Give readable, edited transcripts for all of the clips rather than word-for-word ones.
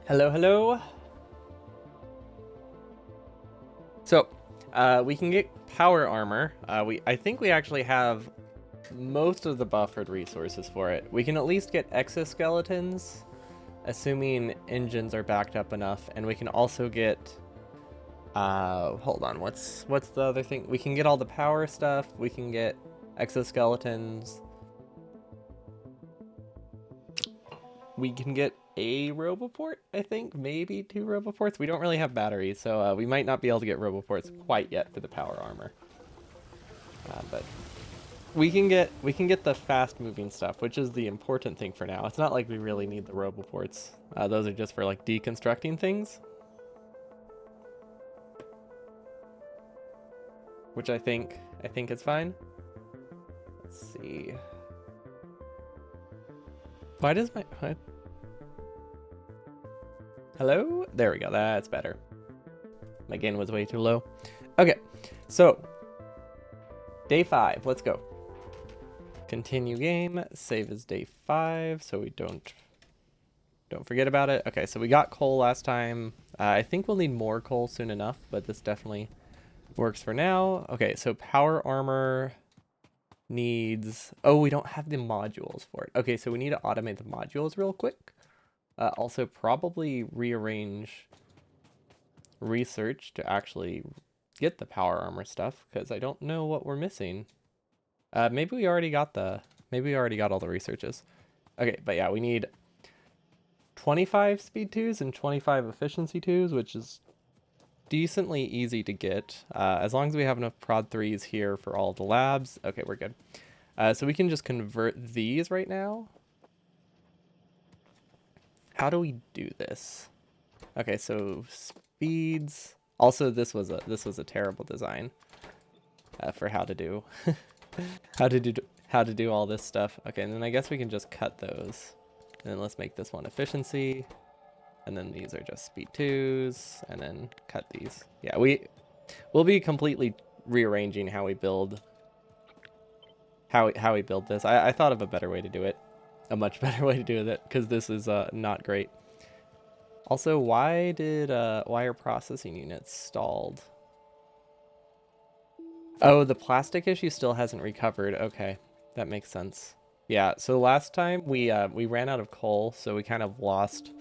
Hello, hello. So, we can get power armor. I think we actually have most of the buffered resources for it. We can at least get exoskeletons, assuming engines are backed up enough, and we can also get. Hold on. What's the other thing? We can get all the power stuff. We can get exoskeletons. We can get a Roboport, I think, maybe 2 Roboports. We don't really have batteries, so we might not be able to get Roboports quite yet for the power armor. But we can get the fast moving stuff, which is the important thing for now. It's not like we really need the Roboports. Those are just for like deconstructing things, which I think is fine. Let's see. Why does my what? Hello? There we go. That's better. My gain was way too low. Okay, so day 5. Let's go. Continue game. Save as day 5, so we don't forget about it. Okay, so we got coal last time. I think we'll need more coal soon enough, but this definitely works for now. Okay, so power armor needs. Oh, we don't have the modules for it. Okay, so we need to automate the modules real quick. Also, probably rearrange research to actually get the power armor stuff, because I don't know what we're missing. Maybe we already got all the researches. Okay, but yeah, we need 25 speed 2s and 25 efficiency 2s, which is decently easy to get. As long as we have enough prod 3s here for all the labs. Okay, we're good. So we can just convert these right now. How do we do this? Okay, so speeds. Also, this was a terrible design for how to do how to do all this stuff. Okay, and then I guess we can just cut those. And then let's make this one efficiency. And then these are just speed 2s, and then cut these. Yeah, we'll be completely rearranging how we build how we build this. I thought of a better way to do it. A much better way to do it, because this is not great. Also, why are processing units stalled? Oh, the plastic issue still hasn't recovered. Okay, that makes sense. Yeah, so last time we ran out of coal, so we kind of lost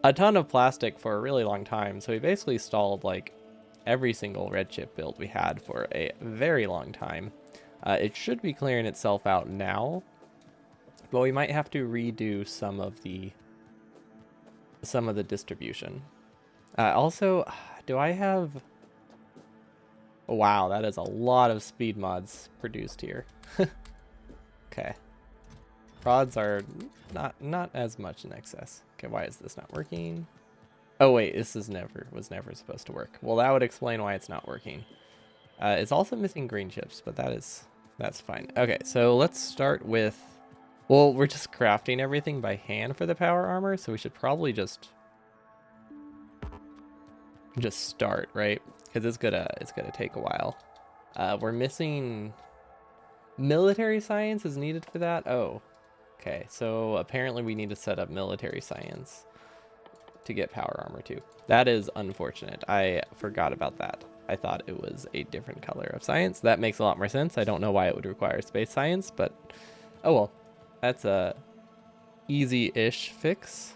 a ton of plastic for a really long time. So we basically stalled like every single red chip build we had for a very long time. It should be clearing itself out now, but we might have to redo some of the distribution. Also, do I have... Wow, that is a lot of speed mods produced here. Okay. Prods are not as much in excess. Okay, why is this not working? Oh wait, this was never supposed to work. Well, that would explain why it's not working. It's also missing green chips, but that's fine. Okay, so let's start with... Well, we're just crafting everything by hand for the power armor, so we should probably just start, right? Because it's gonna take a while. We're missing military science is needed for that. Oh, okay. So apparently we need to set up military science to get power armor too. That is unfortunate. I forgot about that. I thought it was a different color of science. That makes a lot more sense. I don't know why it would require space science, but oh well. That's a easy-ish fix.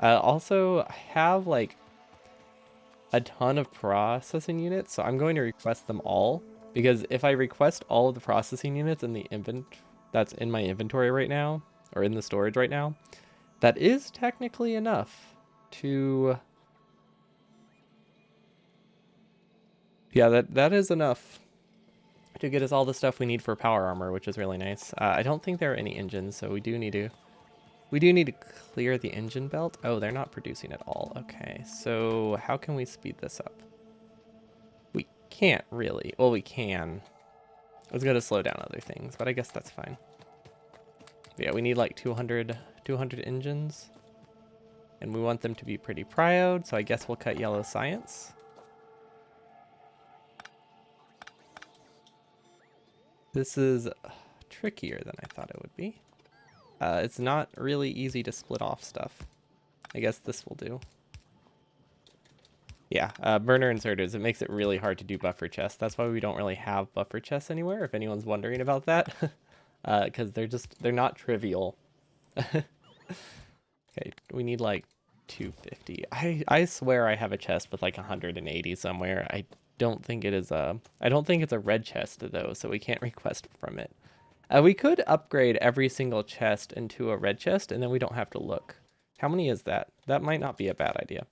Also, I have like a ton of processing units, so I'm going to request them all, because if I request all of the processing units in the that's in my inventory right now, or in the storage right now, that is technically enough to... Yeah, that is enough to get us all the stuff we need for power armor, which is really nice. I don't think there are any engines, so we do need to clear the engine belt. Oh, they're not producing at all. Okay, so how can we speed this up? We can't really. Well, we can. It's going to slow down other things, but I guess that's fine. But yeah, we need like 200 engines. And we want them to be pretty prioed, so I guess we'll cut yellow science. This is trickier than I thought it would be. It's not really easy to split off stuff. I guess this will do. Yeah, burner inserters, it makes it really hard to do buffer chests. That's why we don't really have buffer chests anywhere, if anyone's wondering about that. Because they're not trivial. Okay, we need like 250. I swear I have a chest with like 180 somewhere. I don't think it is I don't think it's a red chest though, so we can't request from it. We could upgrade every single chest into a red chest, and then we don't have to look. How many is that? That might not be a bad idea.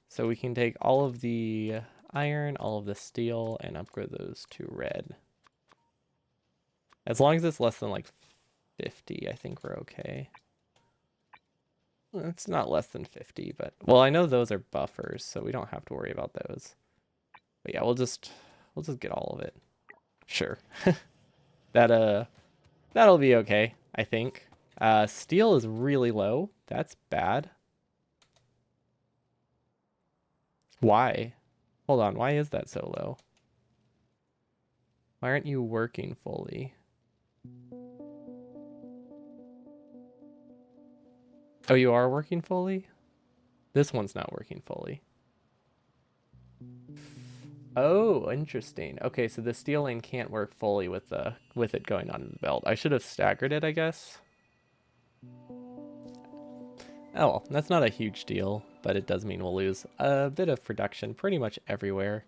So we can take all of the iron, all of the steel, and upgrade those to red. As long as it's less than like 50, I think we're okay. It's not less than 50, but well, I know those are buffers, so we don't have to worry about those. But yeah, we'll just get all of it. Sure. That'll be okay, I think. Steel is really low. That's bad. Why? Hold on, why is that so low? Why aren't you working fully? Oh, you are working fully? This one's not working fully. Oh, interesting. Okay, so the steel lane can't work fully with it going on in the belt. I should have staggered it, I guess. Oh well, that's not a huge deal, but it does mean we'll lose a bit of production pretty much everywhere.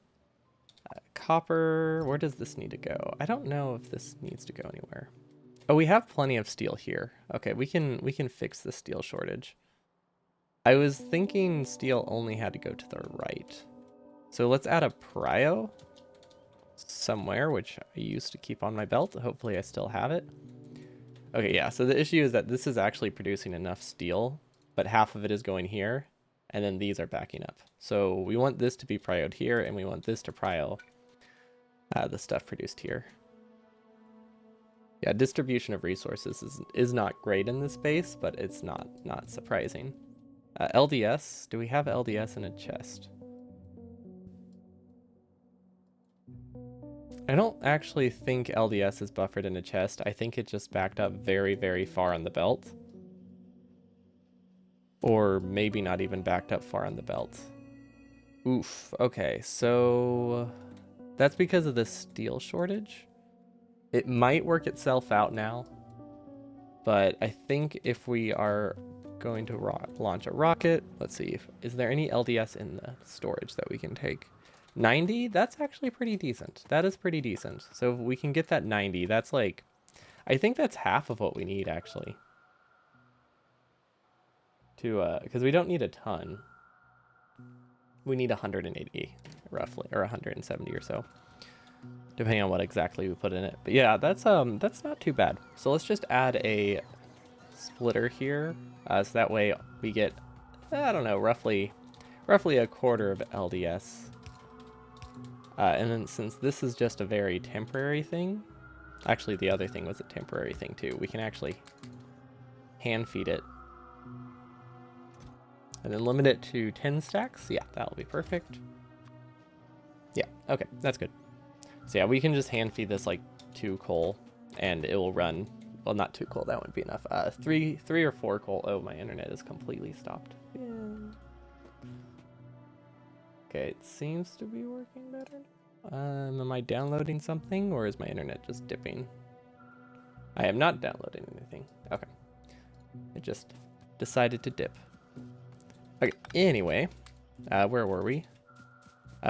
Copper, where does this need to go? I don't know if this needs to go anywhere. Oh, we have plenty of steel here. Okay, we can fix the steel shortage. I was thinking steel only had to go to the right. So let's add a prio somewhere, which I used to keep on my belt. Hopefully I still have it. Okay, yeah, so the issue is that this is actually producing enough steel, but half of it is going here, and then these are backing up. So we want this to be prioed here, and we want this to prio the stuff produced here. Yeah, distribution of resources is not great in this space, but it's not surprising. LDS, do we have LDS in a chest? I don't actually think LDS is buffered in a chest. I think it just backed up very, very far on the belt. Or maybe not even backed up far on the belt. Oof, okay, so that's because of the steel shortage. It might work itself out now, but I think if we are going to launch a rocket, let's see, is there any LDS in the storage that we can take? 90? That's actually pretty decent. That is pretty decent. So if we can get that 90, that's like, I think that's half of what we need actually. Because we don't need a ton. We need 180 roughly, or 170 or so, depending on what exactly we put in it. But yeah, that's not too bad. So let's just add a splitter here, so that way we get, I don't know, roughly a quarter of LDS. And then since this is just a very temporary thing, actually the other thing was a temporary thing too, we can actually hand feed it. And then limit it to 10 stacks. Yeah, that'll be perfect. Yeah, okay, that's good. So yeah, we can just hand feed this like 2 coal and it will run. Well, not 2 coal, that wouldn't be enough. Three or 4 coal. Oh, my internet is completely stopped. Yeah. Okay, it seems to be working better. Am I downloading something or is my internet just dipping? I am not downloading anything. Okay. It just decided to dip. Okay, anyway, where were we?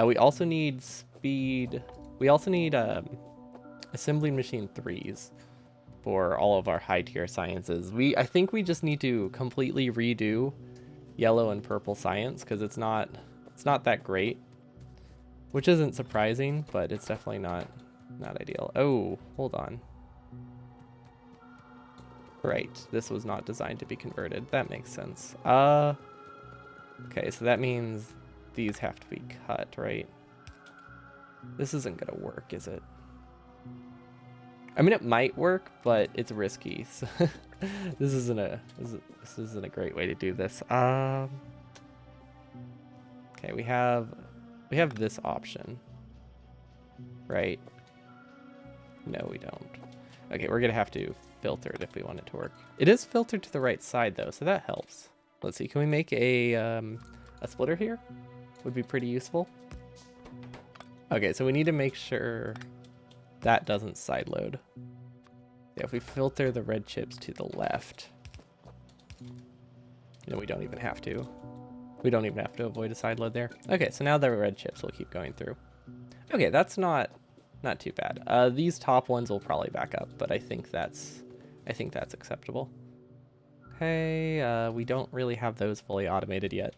We also need speed. We also need assembling machine 3s for all of our high tier sciences. I think we just need to completely redo yellow and purple science because it's not that great, which isn't surprising, but it's definitely not ideal. Oh, hold on. Right, this was not designed to be converted. That makes sense. Okay, so that means these have to be cut, right? This isn't gonna work, is it? I mean, it might work, but it's risky. So this isn't a great way to do this. Okay, we have this option, right? No, we don't. Okay, we're gonna have to filter it if we want it to work. It is filtered to the right side though, so that helps. Let's see, can we make a splitter here? would be pretty useful. Okay, so we need to make sure that doesn't sideload. Yeah, if we filter the red chips to the left, no, we don't even have to. We don't even have to avoid a sideload there. Okay, so now the red chips will keep going through. Okay, that's not too bad. These top ones will probably back up, but I think that's acceptable. Okay, we don't really have those fully automated yet.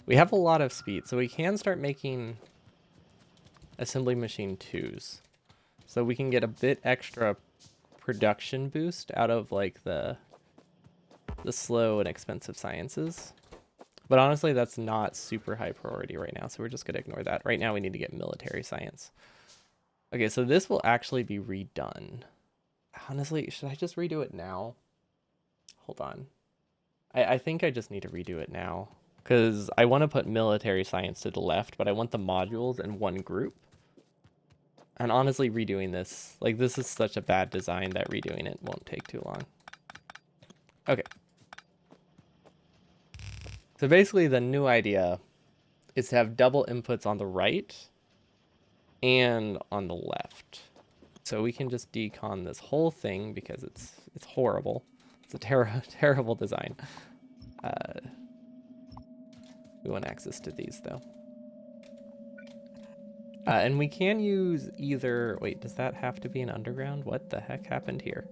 We have a lot of speed, so we can start making assembly machine 2s. So we can get a bit extra production boost out of like the slow and expensive sciences. But honestly, that's not super high priority right now, so we're just gonna ignore that. Right now we need to get military science. Okay, so this will actually be redone. Honestly, should I just redo it now? Hold on. I think I just need to redo it now, because I want to put military science to the left, but I want the modules in one group. And honestly, redoing this, like, this is such a bad design that redoing it won't take too long. Okay. So basically, the new idea is to have double inputs on the right and on the left. So we can just decon this whole thing because it's horrible. It's a terrible design. We want access to these though. And we can use either, wait, does that have to be an underground? What the heck happened here?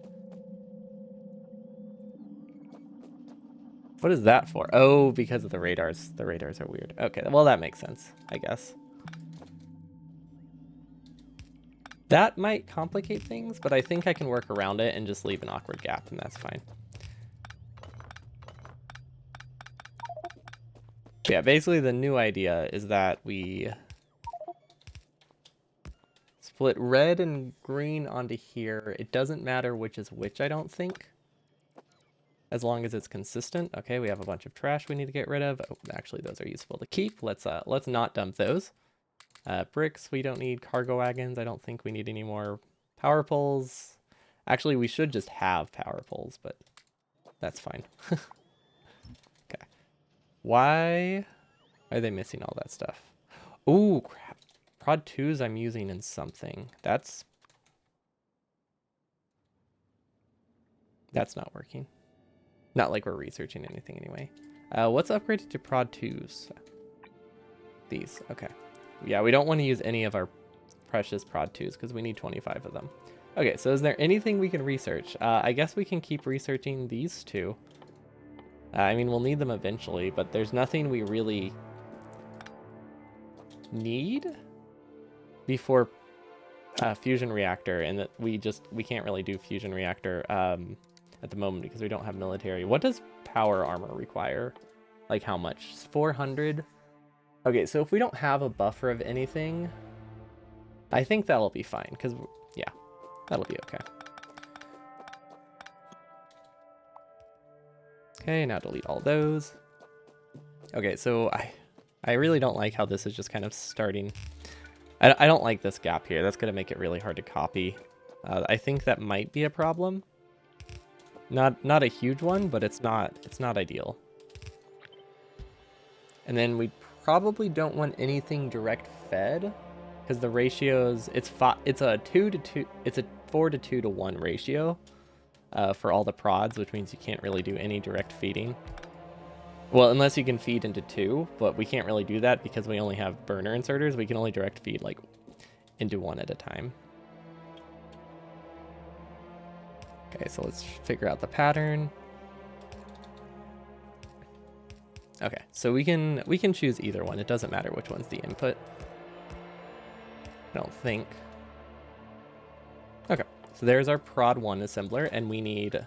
What is that for? Oh, because of the radars. The radars are weird. Okay, well that makes sense, I guess. That might complicate things, but I think I can work around it and just leave an awkward gap, and that's fine. Yeah, basically the new idea is that we split red and green onto here. It doesn't matter which is which, I don't think, as long as it's consistent. Okay, we have a bunch of trash we need to get rid of. Oh, actually, those are useful to keep. Let's not dump those. Bricks, we don't need. Cargo wagons, I don't think we need any more. Power poles. Actually, we should just have power poles, but that's fine. Okay. Why are they missing all that stuff? Ooh, crap. Prod 2s I'm using in something. That's not working. Not like we're researching anything anyway. What's upgraded to Prod 2s? These, okay. Yeah, we don't want to use any of our precious Prod 2s because we need 25 of them. Okay, so is there anything we can research? I guess we can keep researching these two. I mean, we'll need them eventually, but there's nothing we really need before fusion reactor, and that we can't really do fusion reactor at the moment because we don't have military. What does power armor require? Like how much? 400? Okay, so if we don't have a buffer of anything, I think that'll be fine, because, yeah, that'll be okay. Okay, now delete all those. Okay, so I really don't like how this is just kind of starting. I don't like this gap here. That's going to make it really hard to copy. I think that might be a problem. Not a huge one, but it's not ideal. And then we probably don't want anything direct fed because the ratios, it's a 4 to 2 to 1 ratio for all the prods, which means you can't really do any direct feeding. Well, unless you can feed into 2, but we can't really do that because we only have burner inserters. We can only direct feed like into 1 at a time. Okay, so let's figure out the pattern. Okay, so we can choose either one. It doesn't matter which one's the input. I don't think. Okay, so there's our prod 1 assembler, and we need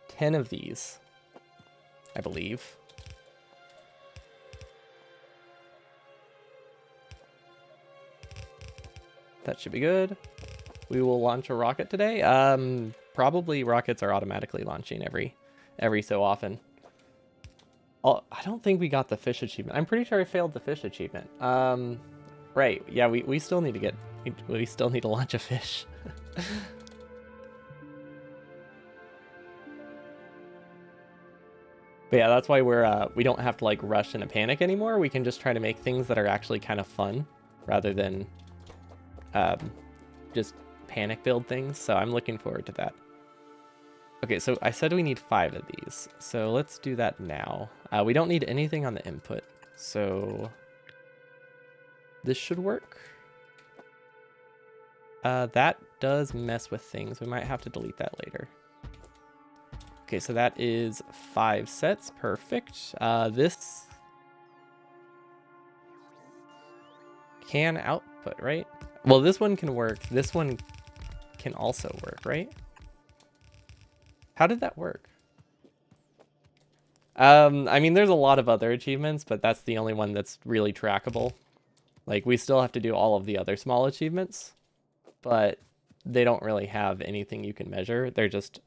10 of these, I believe. That should be good. We will launch a rocket today. Probably rockets are automatically launching every so often. Oh, I don't think we got the fish achievement. I'm pretty sure I failed the fish achievement. Right. Yeah, we still need to get... We still need to launch a fish. But yeah, that's why we don't have to like rush in a panic anymore. We can just try to make things that are actually kind of fun rather than just panic build things. So I'm looking forward to that. Okay, so I said we need 5 of these. So let's do that now. We don't need anything on the input. So this should work. That does mess with things. We might have to delete that later. Okay, so that is 5 sets. Perfect. This can output, right? Well, this one can work. This one can also work, right? How did that work? I mean, there's a lot of other achievements, but that's the only one that's really trackable. Like, we still have to do all of the other small achievements, but they don't really have anything you can measure. They're just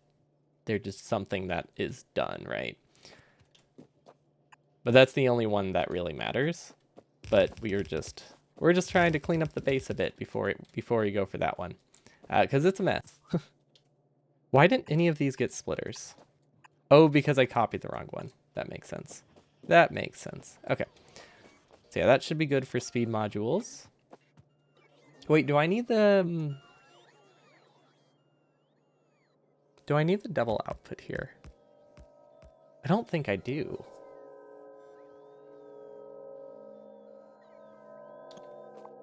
something that is done, right? But that's the only one that really matters. But we're just trying to clean up the base a bit before you go for that one, because it's a mess. Why didn't any of these get splitters? Oh, because I copied the wrong one. That makes sense. That makes sense. Okay. So yeah, that should be good for speed modules. Wait, do I need the double output here? I don't think I do.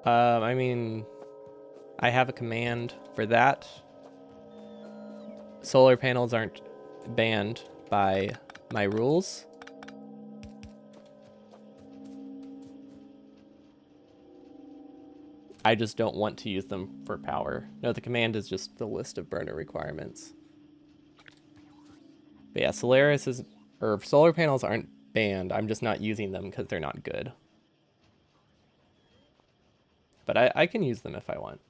I mean, I have a command for that. Solar panels aren't banned by my rules. I just don't want to use them for power. No, the command is just the list of burner requirements. But yeah, solar panels aren't banned. I'm just not using them because they're not good. But I can use them if I want.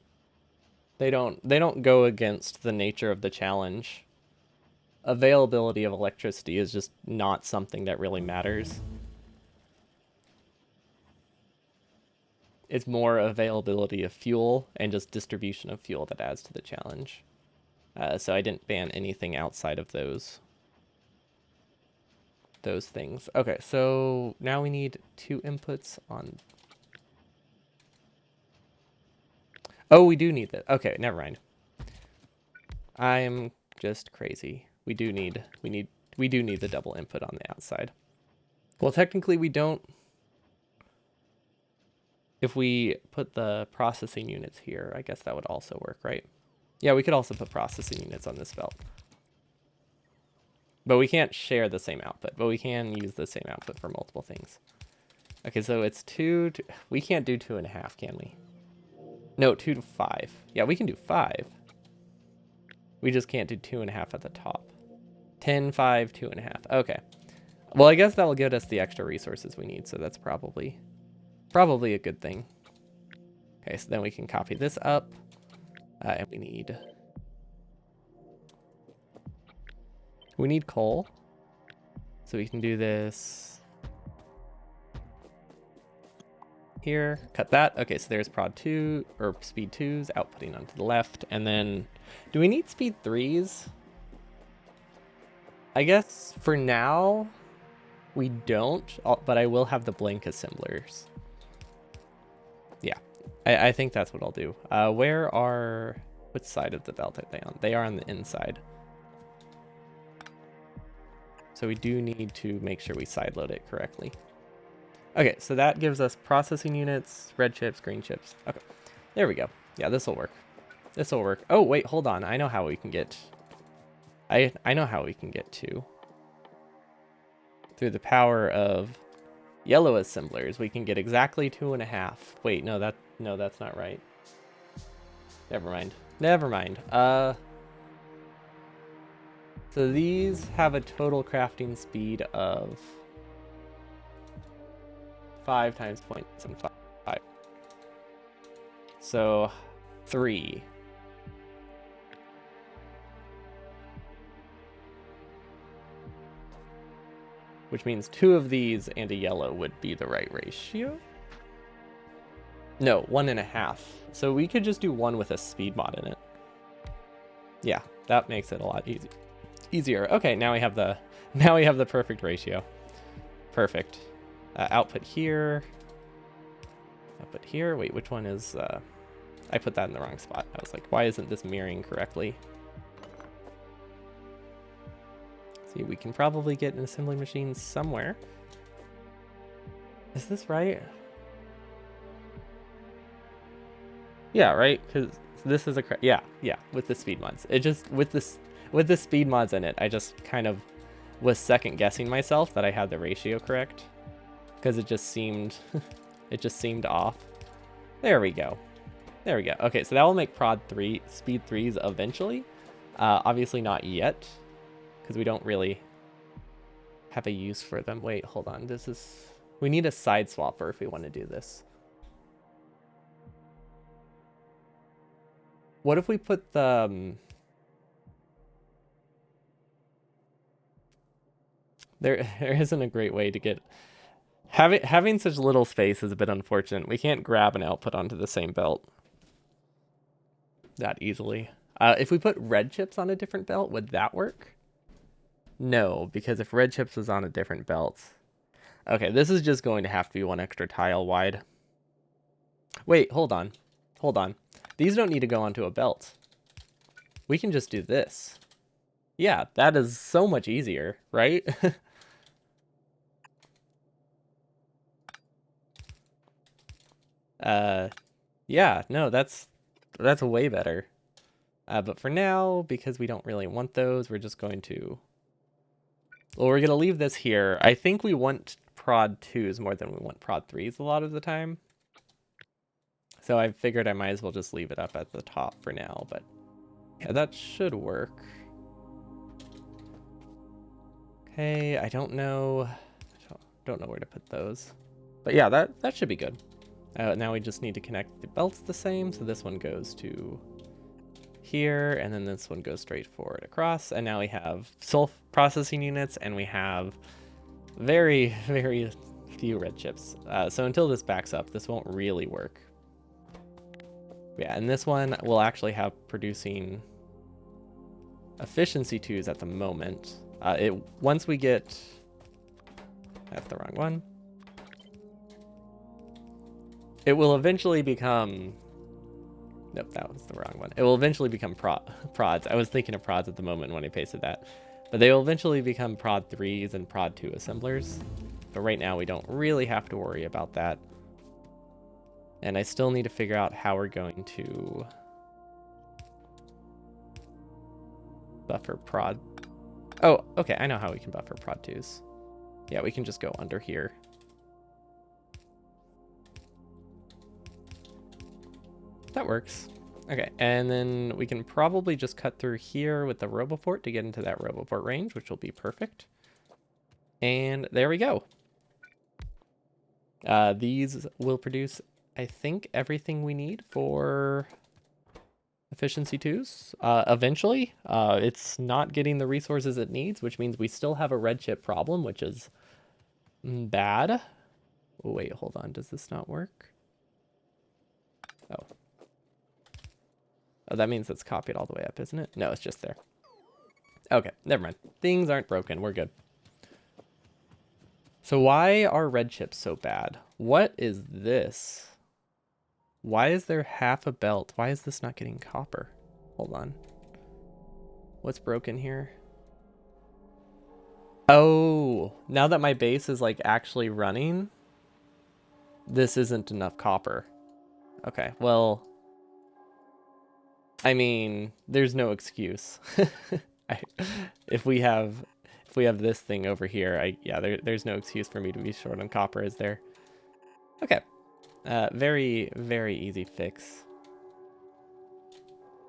They don't go against the nature of the challenge. Availability of electricity is just not something that really matters. It's more availability of fuel and just distribution of fuel that adds to the challenge. So I didn't ban anything outside of those things. Okay, so now we need 2 inputs on. Oh, we do need that. Okay, never mind. I'm just crazy. We do need the double input on the outside. Well, technically we don't. If we put the processing units here, I guess that would also work, right? Yeah, we could also put processing units on this belt. But we can't share the same output, but we can use the same output for multiple things. Okay, so it's 2 to, we can't do 2.5, can we? No, 2 to 5. Yeah, we can do 5. We just can't do 2.5 at the top. 10, 5, 2.5. Okay. Well, I guess that will get us the extra resources we need, so that's probably a good thing. Okay, so then we can copy this up, and we need coal, so we can do this here. Cut that. Okay, so there's prod 2 or speed 2s outputting onto the left, and then do we need speed 3s? I guess for now we don't, but I will have the blink assemblers. Yeah, I think that's what I'll do. Which side of the belt are they on? They are on the inside. So we do need to make sure we sideload it correctly. Okay, so that gives us processing units, red chips, green chips. Okay, there we go. Yeah, this will work. This will work. Oh, wait, hold on. I know how we can get. I know how we can get 2. Through the power of yellow assemblers, we can get exactly 2.5. Wait, no, that's not right. Never mind. Never mind. So these have a total crafting speed of 5 times 0.75. So 3. Which means 2 of these and a yellow would be the right ratio. No, 1.5. So we could just do 1 with a speed mod in it. Yeah, that makes it a lot easier. Okay, now we have the Now we have the perfect ratio. Perfect. Output here. Output here. Wait, which one is... I put that in the wrong spot. I was like, why isn't this mirroring correctly? See, we can probably get an assembly machine somewhere. Is this right? Yeah, right? Because this is a... Yeah, with the speed mods. It just... With the speed mods in it, I just kind of was second guessing myself that I had the ratio correct. Because it just seemed... it just seemed off. There we go. There we go. Okay, so that will make prod 3 speed 3s eventually. Obviously not yet, because we don't really have a use for them. Wait, hold on. This is... We need a side swapper if we want to do this. What if we put the... There isn't a great way to get... Having such little space is a bit unfortunate. We can't grab an output onto the same belt that easily. If we put red chips on a different belt, would that work? No, because if red chips was on a different belt... Okay, this is just going to have to be one extra tile wide. Wait, hold on. Hold on. These don't need to go onto a belt. We can just do this. Yeah, that is so much easier, right? Yeah, no, that's way better. But for now, because we don't really want those, we're just going to... Well, we're going to leave this here. I think we want prod 2s more than we want prod 3s a lot of the time. So I figured I might as well just leave it up at the top for now, but yeah, that should work. Okay, I don't know. Don't know where to put those. But yeah, that should be good. Now we just need to connect the belts the same. So this one goes to here, and then this one goes straight forward across. And now we have processing units, and we have very, very few red chips. So until this backs up, this won't really work. Yeah, and this one will actually have producing efficiency 2s at the moment. Once we get... That's the wrong one. It will eventually become... Nope, that was the wrong one. It will eventually become prods. I was thinking of prods at the moment when I pasted that. But they will eventually become prod 3s and prod 2 assemblers. But right now we don't really have to worry about that. And I still need to figure out how we're going to buffer prod. Oh, okay, I know how we can buffer prod 2s. Yeah, we can just go under here. That works. Okay, and then we can probably just cut through here with the Roboport to get into that Roboport range, which will be perfect. And there we go. These will produce, I think, everything we need for efficiency 2s. Eventually, it's not getting the resources it needs, which means we still have a red chip problem, which is bad. Oh, wait, hold on. Does this not work? Oh. Oh, that means it's copied all the way up, isn't it? No, it's just there. Okay, never mind. Things aren't broken. We're good. So why are red chips so bad? What is this? Why is there half a belt? Why is this not getting copper? Hold on. What's broken here? Oh, now that my base is like actually running, this isn't enough copper. Okay, well, I mean, there's no excuse. If we have this thing over here, there's no excuse for me to be short on copper, is there? Okay. Very, very easy fix.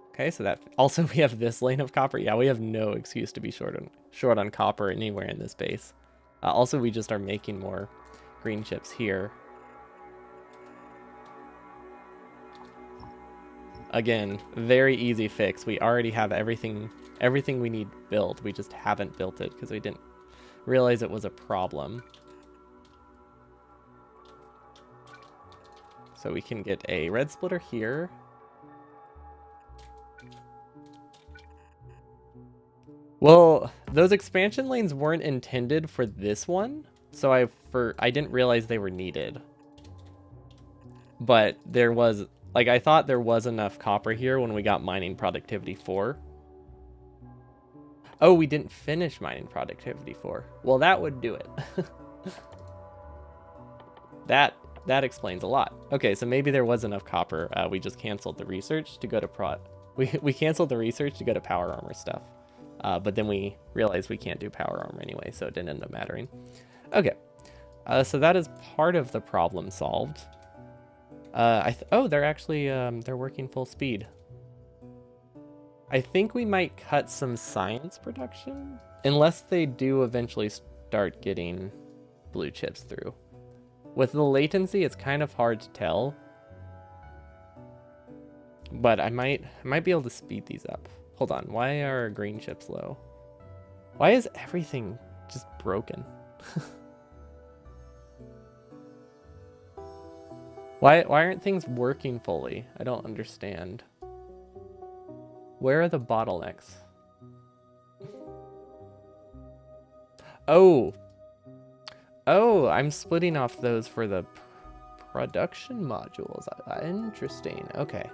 Okay, so that also we have this lane of copper. Yeah, we have no excuse to be short on copper anywhere in this base. Also, we just are making more green chips here. Again, very easy fix. We already have everything we need built. We just haven't built it because we didn't realize it was a problem. So we can get a red splitter here. Well, those expansion lanes weren't intended for this one, so I didn't realize they were needed. But there was, like, I thought there was enough copper here when we got mining productivity 4. Oh, we didn't finish mining productivity 4. Well, that would do it. That explains a lot. Okay, so maybe there was enough copper. We just canceled the research to go to we canceled the research to go to power armor stuff. But then we realized we can't do power armor anyway, so it didn't end up mattering. Okay, so that is part of the problem solved. Oh, they're actually they're working full speed. I think we might cut some science production, unless they do eventually start getting blue chips through. With the latency, it's kind of hard to tell, but I might be able to speed these up. Hold on, why are green chips low? Why is everything just broken? Why aren't things working fully? I don't understand. Where are the bottlenecks? Oh, I'm splitting off those for the production modules. Interesting. Okay.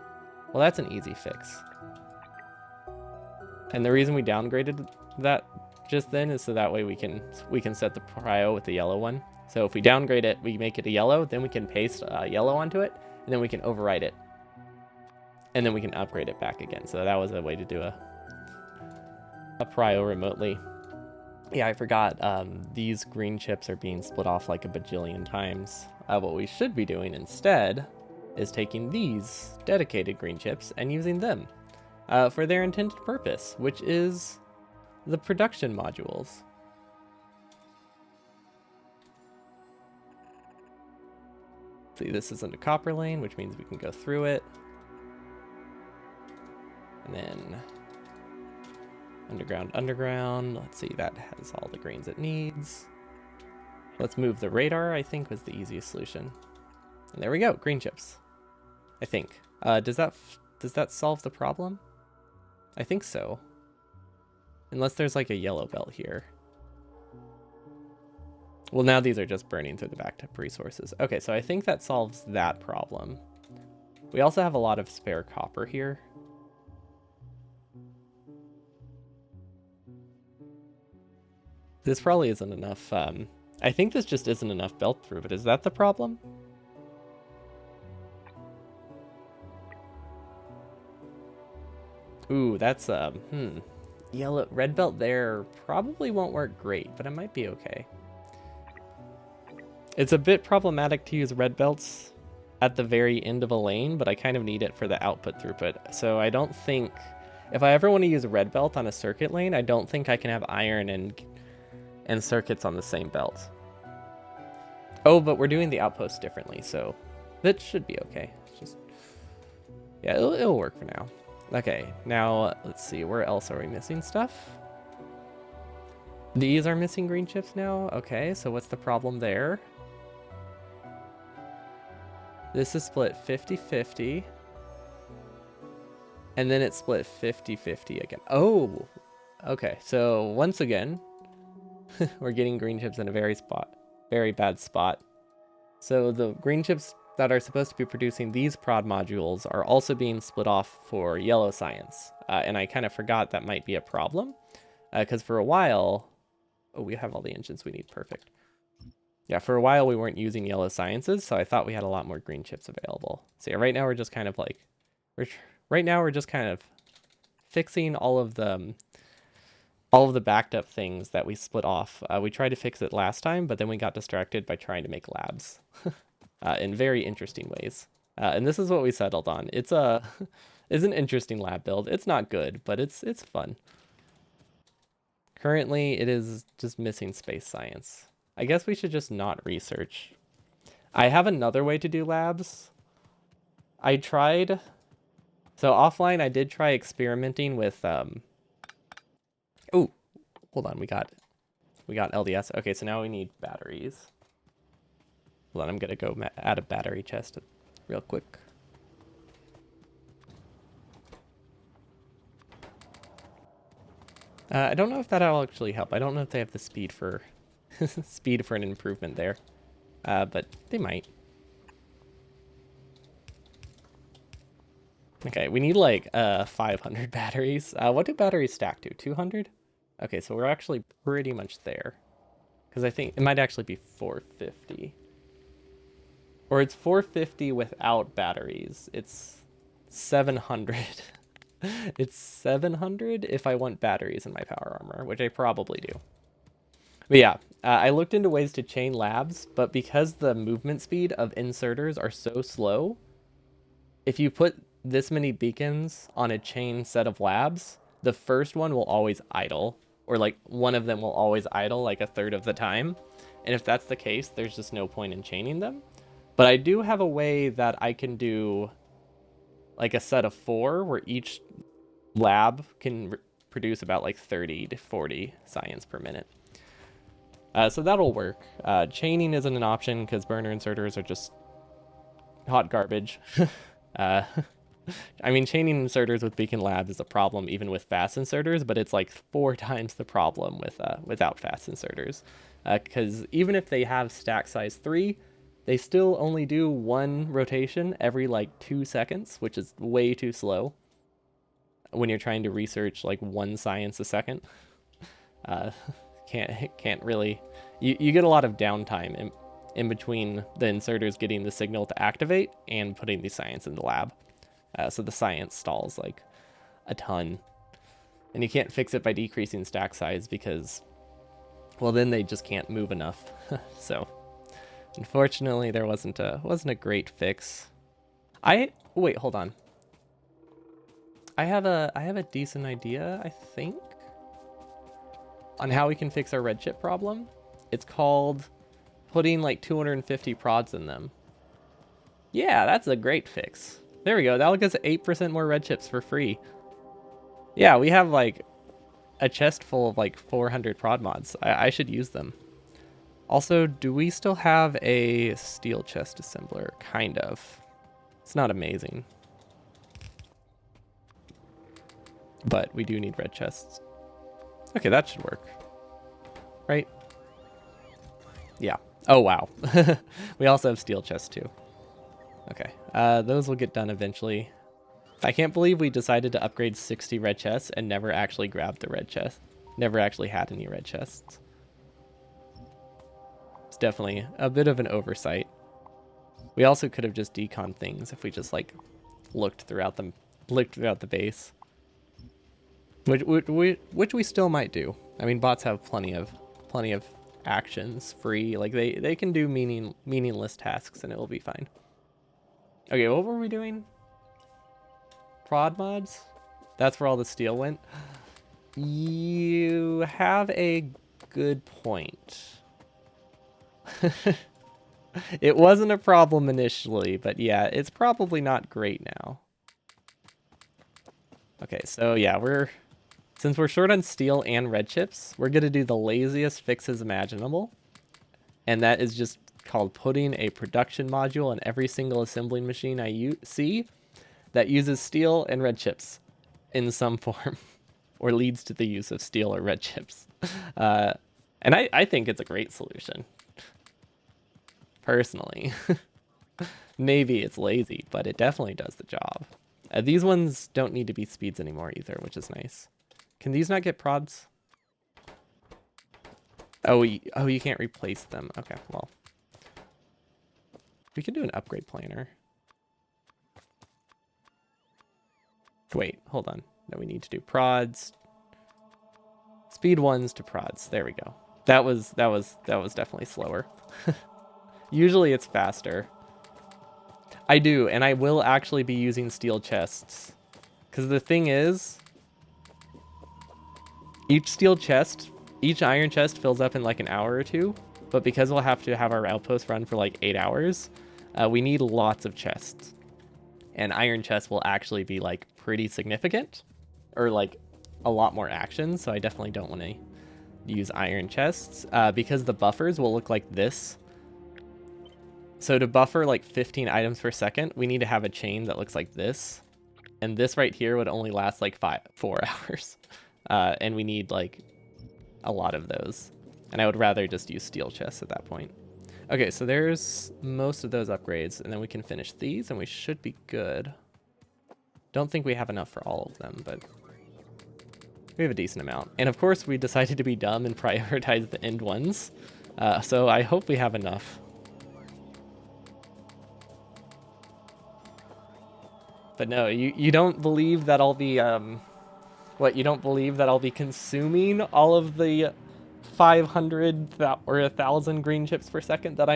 Well, that's an easy fix. And the reason we downgraded that just then is so that way we can set the prio with the yellow one. So if we downgrade it, we make it a yellow, then we can paste yellow onto it, and then we can overwrite it. And then we can upgrade it back again. So that was a way to do a prio remotely. Yeah, I forgot. These green chips are being split off like a bajillion times. What we should be doing instead is taking these dedicated green chips and using them for their intended purpose, which is the production modules. See, this isn't a copper lane, which means we can go through it. And then underground. Let's see, that has all the greens it needs. Let's move the radar, I think was the easiest solution. And there we go, green chips. I think. Does that solve the problem? I think so. Unless there's like a yellow belt here. Well, now these are just burning through the backed up resources. Okay, so I think that solves that problem. We also have a lot of spare copper here. This probably isn't enough. I think this just isn't enough belt through, but is that the problem? Ooh, that's yellow, red belt there probably won't work great, but it might be okay. It's a bit problematic to use red belts at the very end of a lane, but I kind of need it for the output throughput. So I don't think, if I ever want to use a red belt on a circuit lane, I don't think I can have iron and circuits on the same belt. Oh, but we're doing the outposts differently, so that should be okay. It's just, yeah, it'll work for now. Okay, now let's see, where else are we missing stuff? These are missing green chips now? Okay, so what's the problem there? This is split 50-50. And then it's split 50-50 again. Oh, okay, so once again, we're getting green chips in a very bad spot. So the green chips that are supposed to be producing these prod modules are also being split off for yellow science. And I kind of forgot that might be a problem. Because for a while, oh, we have all the engines we need, perfect. Yeah, for a while we weren't using yellow sciences, so I thought we had a lot more green chips available. So yeah, right now we're just kind of like, we're just kind of fixing all of the backed up things that we split off. We tried to fix it last time, but then we got distracted by trying to make labs in very interesting ways. And this is what we settled on. It's an interesting lab build. It's not good, but it's fun. Currently, it is just missing space science. I guess we should just not research. I have another way to do labs. I tried. So offline, I did try experimenting with. Oh, hold on. We got LDS. Okay, so now we need batteries. Hold on, I'm gonna go add a battery chest real quick. I don't know if that'll actually help. I don't know if they have the speed for speed for an improvement there, but they might. Okay, we need like 500 batteries. What do batteries stack to? 200? Okay, so we're actually pretty much there. Because I think it might actually be 450. Or it's 450 without batteries. It's 700. It's 700 if I want batteries in my power armor, which I probably do. But yeah, I looked into ways to chain labs, but because the movement speed of inserters are so slow, if you put this many beacons on a chain set of labs, the first one will always idle, or like one of them will always idle like a third of the time. And if that's the case, there's just no point in chaining them. But I do have a way that I can do like a set of 4 where each lab can produce about like 30 to 40 science per minute. So that'll work. Chaining isn't an option because burner inserters are just hot garbage. I mean, chaining inserters with beacon labs is a problem even with fast inserters, but it's like 4 times the problem with without fast inserters. Because even if they have stack size 3, they still only do 1 rotation every like 2 seconds, which is way too slow when you're trying to research like 1 science a second. Can't really. You get a lot of downtime in between the inserters getting the signal to activate and putting the science in the lab. So the science stalls like a ton. And you can't fix it by decreasing stack size because, well, then they just can't move enough. So unfortunately, there wasn't a great fix. Wait, hold on. I have a decent idea, I think, on how we can fix our red chip problem. It's called putting like 250 prods in them. Yeah, that's a great fix. There we go. That'll get us 8% more red chips for free. Yeah, we have like a chest full of like 400 prod mods. I should use them. Also, do we still have a steel chest assembler? Kind of. It's not amazing. But we do need red chests. Okay, that should work. Right? Yeah. Oh, wow. We also have steel chests too. Okay, those will get done eventually. I can't believe we decided to upgrade 60 red chests and never actually grabbed the red chest. Never actually had any red chests. It's definitely a bit of an oversight. We also could have just deconned things if we just like looked throughout the base. Which we still might do. I mean, bots have plenty of actions free. Like they can do meaningless tasks and it will be fine. Okay, what were we doing? Prod mods? That's where all the steel went? You have a good point. It wasn't a problem initially, but yeah, it's probably not great now. Okay, so yeah, since we're short on steel and red chips, we're gonna do the laziest fixes imaginable. And that is just called putting a production module in every single assembling machine I see that uses steel and red chips in some form or leads to the use of steel or red chips. And I think it's a great solution. Personally. Maybe it's lazy, but it definitely does the job. These ones don't need to be speeds anymore either, which is nice. Can these not get prods? Oh, you can't replace them. Okay, well. We can do an upgrade planner. Wait, hold on. No, we need to do prods. Speed 1s to prods. There we go. That was definitely slower. Usually it's faster. I do, and I will actually be using steel chests. Because the thing is, each iron chest fills up in like an hour or 2. But because we'll have to have our outpost run for like 8 hours, we need lots of chests. And iron chests will actually be like pretty significant, or like a lot more action. So I definitely don't want to use iron chests because the buffers will look like this. So to buffer like 15 items per second, we need to have a chain that looks like this. And this right here would only last like 4 hours. And we need like a lot of those. And I would rather just use steel chests at that point. Okay, so there's most of those upgrades, and then we can finish these, and we should be good. Don't think we have enough for all of them, but we have a decent amount. And of course, we decided to be dumb and prioritize the end ones. So I hope we have enough. But no, you don't believe that I'll be, what, you don't believe that I'll be consuming all of the 500 or 1,000 green chips per second that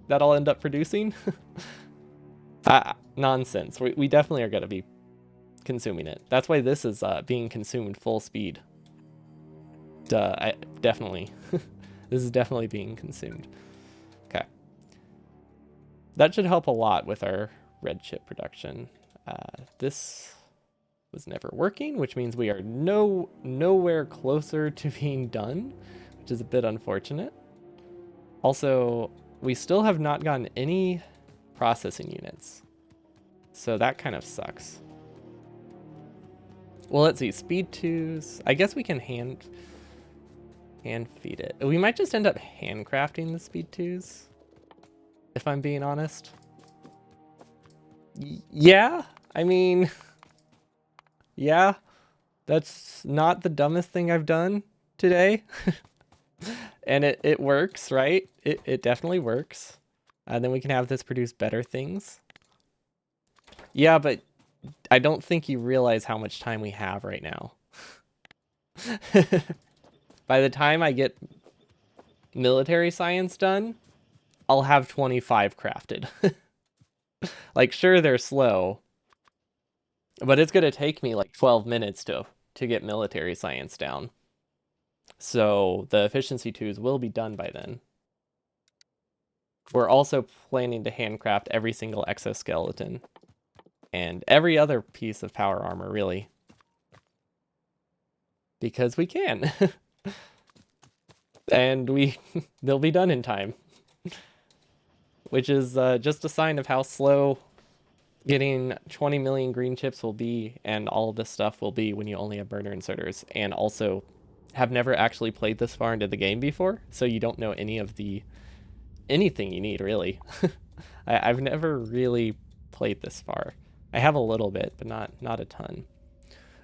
that I'll end up producing? Nonsense. We definitely are going to be consuming it. That's why this is being consumed full speed. Duh, definitely. This is definitely being consumed. Okay. That should help a lot with our red chip production. This was never working, which means we are nowhere closer to being done, which is a bit unfortunate. Also, we still have not gotten any processing units, so that kind of sucks. Well, let's see, speed 2s. I guess we can hand feed it. We might just end up handcrafting the speed 2s, if I'm being honest. Yeah, I mean, yeah, that's not the dumbest thing I've done today. And it works, right? It definitely works. And then we can have this produce better things. Yeah, but I don't think you realize how much time we have right now. By the time I get military science done, I'll have 25 crafted. Like, sure, they're slow, but it's going to take me like 12 minutes to get military science down. So the efficiency 2s will be done by then. We're also planning to handcraft every single exoskeleton and every other piece of power armor, really. Because we can. And they'll be done in time. Which is just a sign of how slow getting 20 million green chips will be, and all of this stuff will be when you only have burner inserters, and also have never actually played this far into the game before, so you don't know anything you need, really. I've never really played this far. I have a little bit, but not a ton.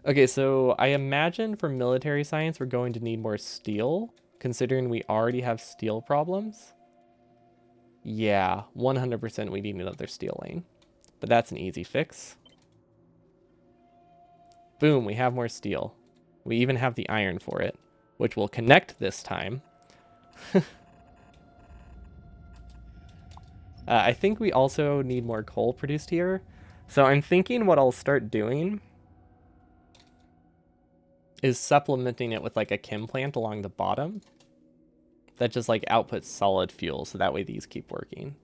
Okay, so I imagine for military science we're going to need more steel, considering we already have steel problems. Yeah, 100% we need another steel lane. But that's an easy fix. Boom, we have more steel. We even have the iron for it, which will connect this time. I think we also need more coal produced here. So I'm thinking what I'll start doing is supplementing it with like a chem plant along the bottom that just like outputs solid fuel, so that way these keep working.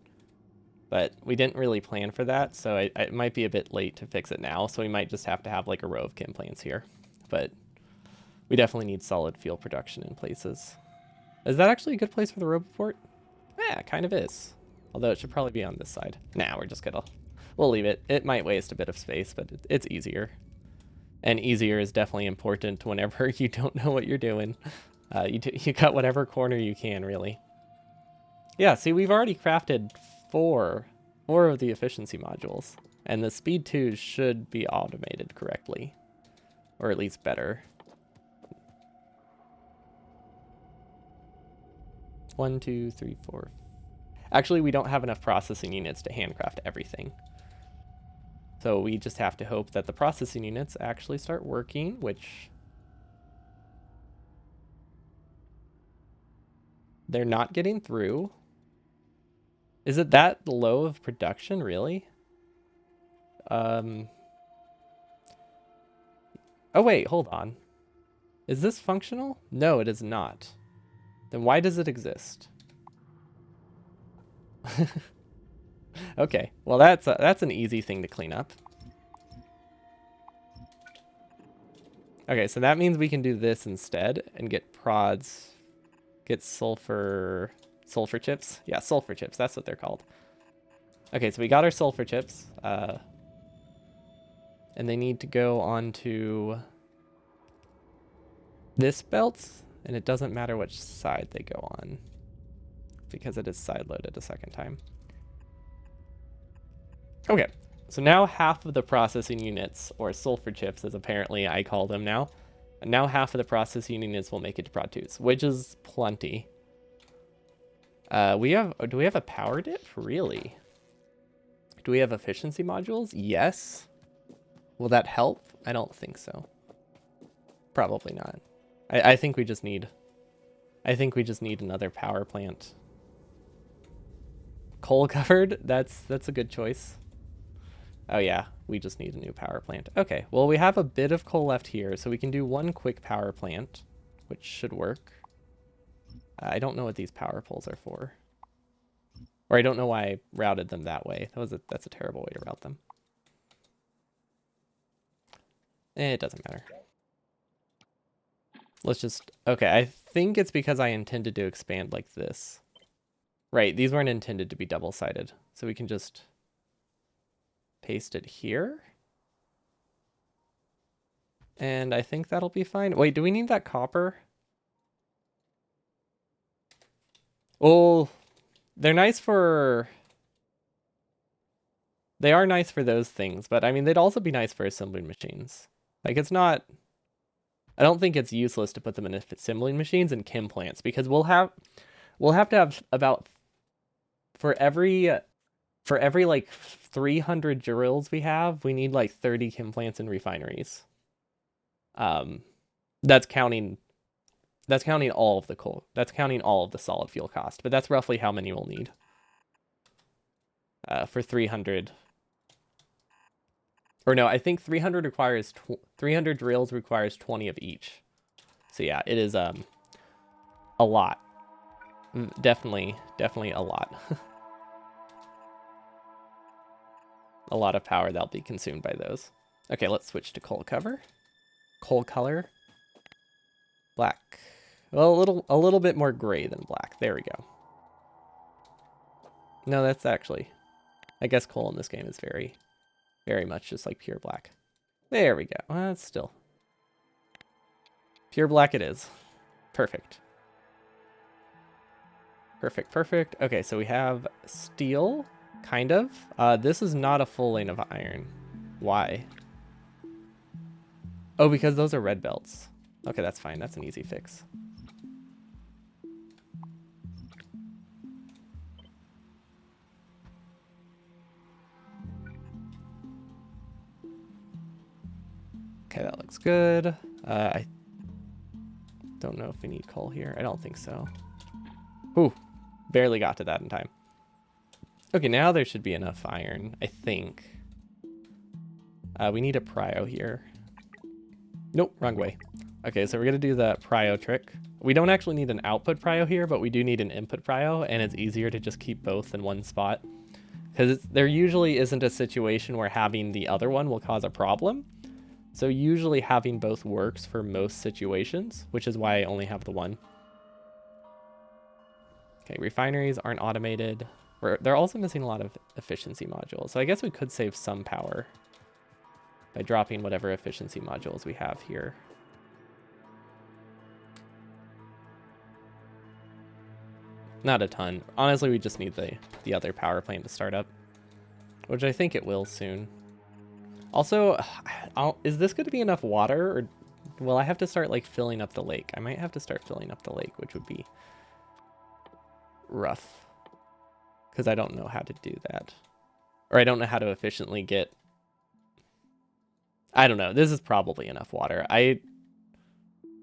But we didn't really plan for that, so it might be a bit late to fix it now, so we might just have to have like a row of chem plants here. But we definitely need solid fuel production in places. Is that actually a good place for the robot port? Yeah, it kind of is. Although it should probably be on this side. Nah, we'll leave it. It might waste a bit of space, but it's easier. And easier is definitely important whenever you don't know what you're doing. You cut whatever corner you can, really. Yeah, see, we've already crafted four of the efficiency modules, and the speed 2s should be automated correctly, or at least better. 1, 2, 3, 4. Actually, we don't have enough processing units to handcraft everything. So we just have to hope that the processing units actually start working, which they're not getting through. Is it that low of production, really? Oh wait, hold on. Is this functional? No, it is not. Then why does it exist? Okay, well that's an easy thing to clean up. Okay, so that means we can do this instead and get prods, get sulfur chips. Yeah, sulfur chips, that's what they're called. Okay, so we got our sulfur chips, and they need to go onto this belt, and it doesn't matter which side they go on because it is side loaded a second time. Okay, so now half of the processing units, or sulfur chips as apparently I call them now, and now half of the processing units will make it to Prod 2s, which is plenty. Do we have a power dip? Really? Do we have efficiency modules? Yes. Will that help? I don't think so. Probably not. I think we just need another power plant. Coal covered? That's a good choice. Oh yeah, we just need a new power plant. Okay, well we have a bit of coal left here, so we can do one quick power plant, which should work. I don't know what these power poles are for. Or I don't know why I routed them that way. That's a terrible way to route them. It doesn't matter. Let's just... Okay, I think it's because I intended to expand like this. Right, these weren't intended to be double-sided. So we can just paste it here. And I think that'll be fine. Wait, do we need that copper? Oh, they're nice for... They are nice for those things, but I mean, they'd also be nice for assembling machines. Like, it's not... I don't think it's useless to put them in assembling machines and chem plants, because we'll have to have about... For every like 300 drills we have, we need like 30 chem plants and refineries. That's counting all of the coal. That's counting all of the solid fuel cost, but that's roughly how many we'll need. For 300. Or no, I think 300 requires 300 drills requires 20 of each. So yeah, it is a lot. Definitely a lot. A lot of power that'll be consumed by those. Okay, let's switch to coal cover. Coal color. Black. Well, a little bit more gray than black. There we go. No, that's actually... I guess coal in this game is very, very much just like pure black. There we go. Well, that's still... Pure black it is. Perfect. Perfect. Okay, so we have steel, kind of. This is not a full lane of iron. Why? Oh, because those are red belts. Okay, that's fine. That's an easy fix. Okay, that looks good. I don't know if we need coal here. I don't think so. Ooh, barely got to that in time. Okay, now there should be enough iron, I think. We need a prio here. Nope, wrong way. Okay, so we're gonna do the prio trick. We don't actually need an output prio here, but we do need an input prio, and it's easier to just keep both in one spot. Because there usually isn't a situation where having the other one will cause a problem. So usually having both works for most situations, which is why I only have the one. Okay, refineries aren't automated. They're also missing a lot of efficiency modules. So I guess we could save some power by dropping whatever efficiency modules we have here. Not a ton. Honestly, we just need the other power plant to start up, which I think it will soon. Also, is this going to be enough water, or will I have to start like filling up the lake? I might have to start filling up the lake, which would be rough because I don't know how to do that, or I don't know how to efficiently get... I don't know. This is probably enough water.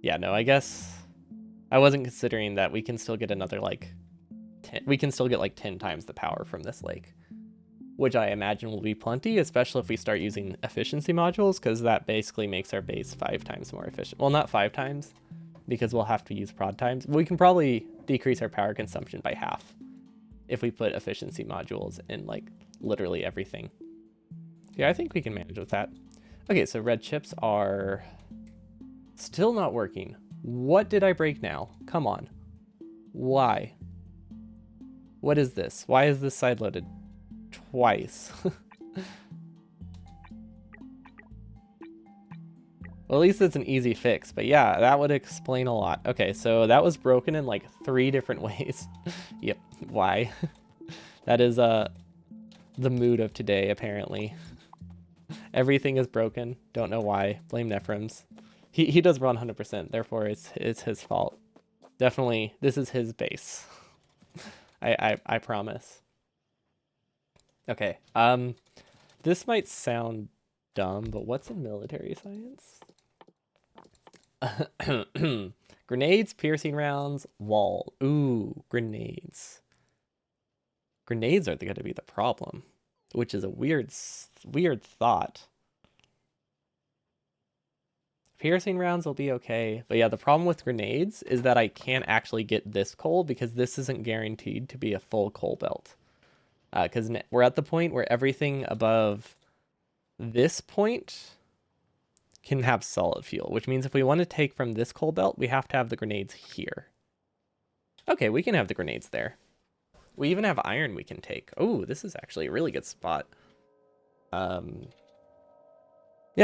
Yeah, no, I guess I wasn't considering that we can still get another like 10, we can still get like 10 times the power from this lake, which I imagine will be plenty, especially if we start using efficiency modules, because that basically makes our base 5 times more efficient. Well, not 5 times, because we'll have to use prod times. We can probably decrease our power consumption by half if we put efficiency modules in like literally everything. Yeah, I think we can manage with that. Okay, so red chips are still not working. What did I break now? Come on. Why? What is this? Why is this side loaded twice? Well, at least it's an easy fix. But yeah, that would explain a lot. Okay, so that was broken in like 3 different ways. Yep, why? That is the mood of today, apparently. Everything is broken. Don't know why. Blame Nephrem's. He does run 100%, therefore it's his fault. Definitely, this is his base. I promise. Okay, this might sound dumb, but what's in military science? Grenades, piercing rounds, wall. Ooh, grenades. Grenades are going to be the problem, which is a weird thought. Piercing rounds will be okay, but yeah, the problem with grenades is that I can't actually get this coal because this isn't guaranteed to be a full coal belt. Because we're at the point where everything above this point can have solid fuel, which means if we want to take from this coal belt, we have to have the grenades here. Okay, we can have the grenades there. We even have iron we can take. Oh, this is actually a really good spot. Yeah,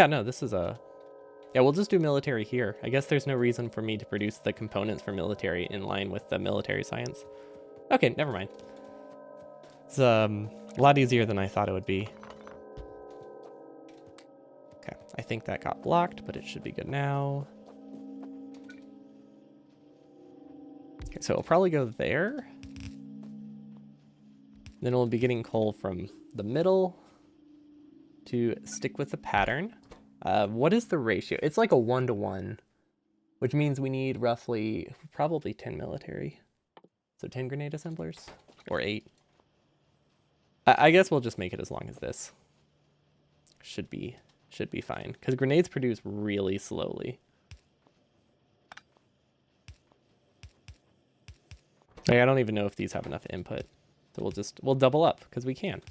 no, this is a... Yeah, we'll just do military here. I guess there's no reason for me to produce the components for military in line with the military science. Okay, never mind. It's a lot easier than I thought it would be. Okay, I think that got blocked, but it should be good now. Okay, so it'll probably go there. Then we'll be getting coal from the middle to stick with the pattern. What is the ratio? It's like a 1-to-1, which means we need roughly, probably 10 military. So 10 grenade assemblers, or 8. I guess we'll just make it as long as this. Should be fine, because grenades produce really slowly. Like, I don't even know if these have enough input. So we'll double up, because we can.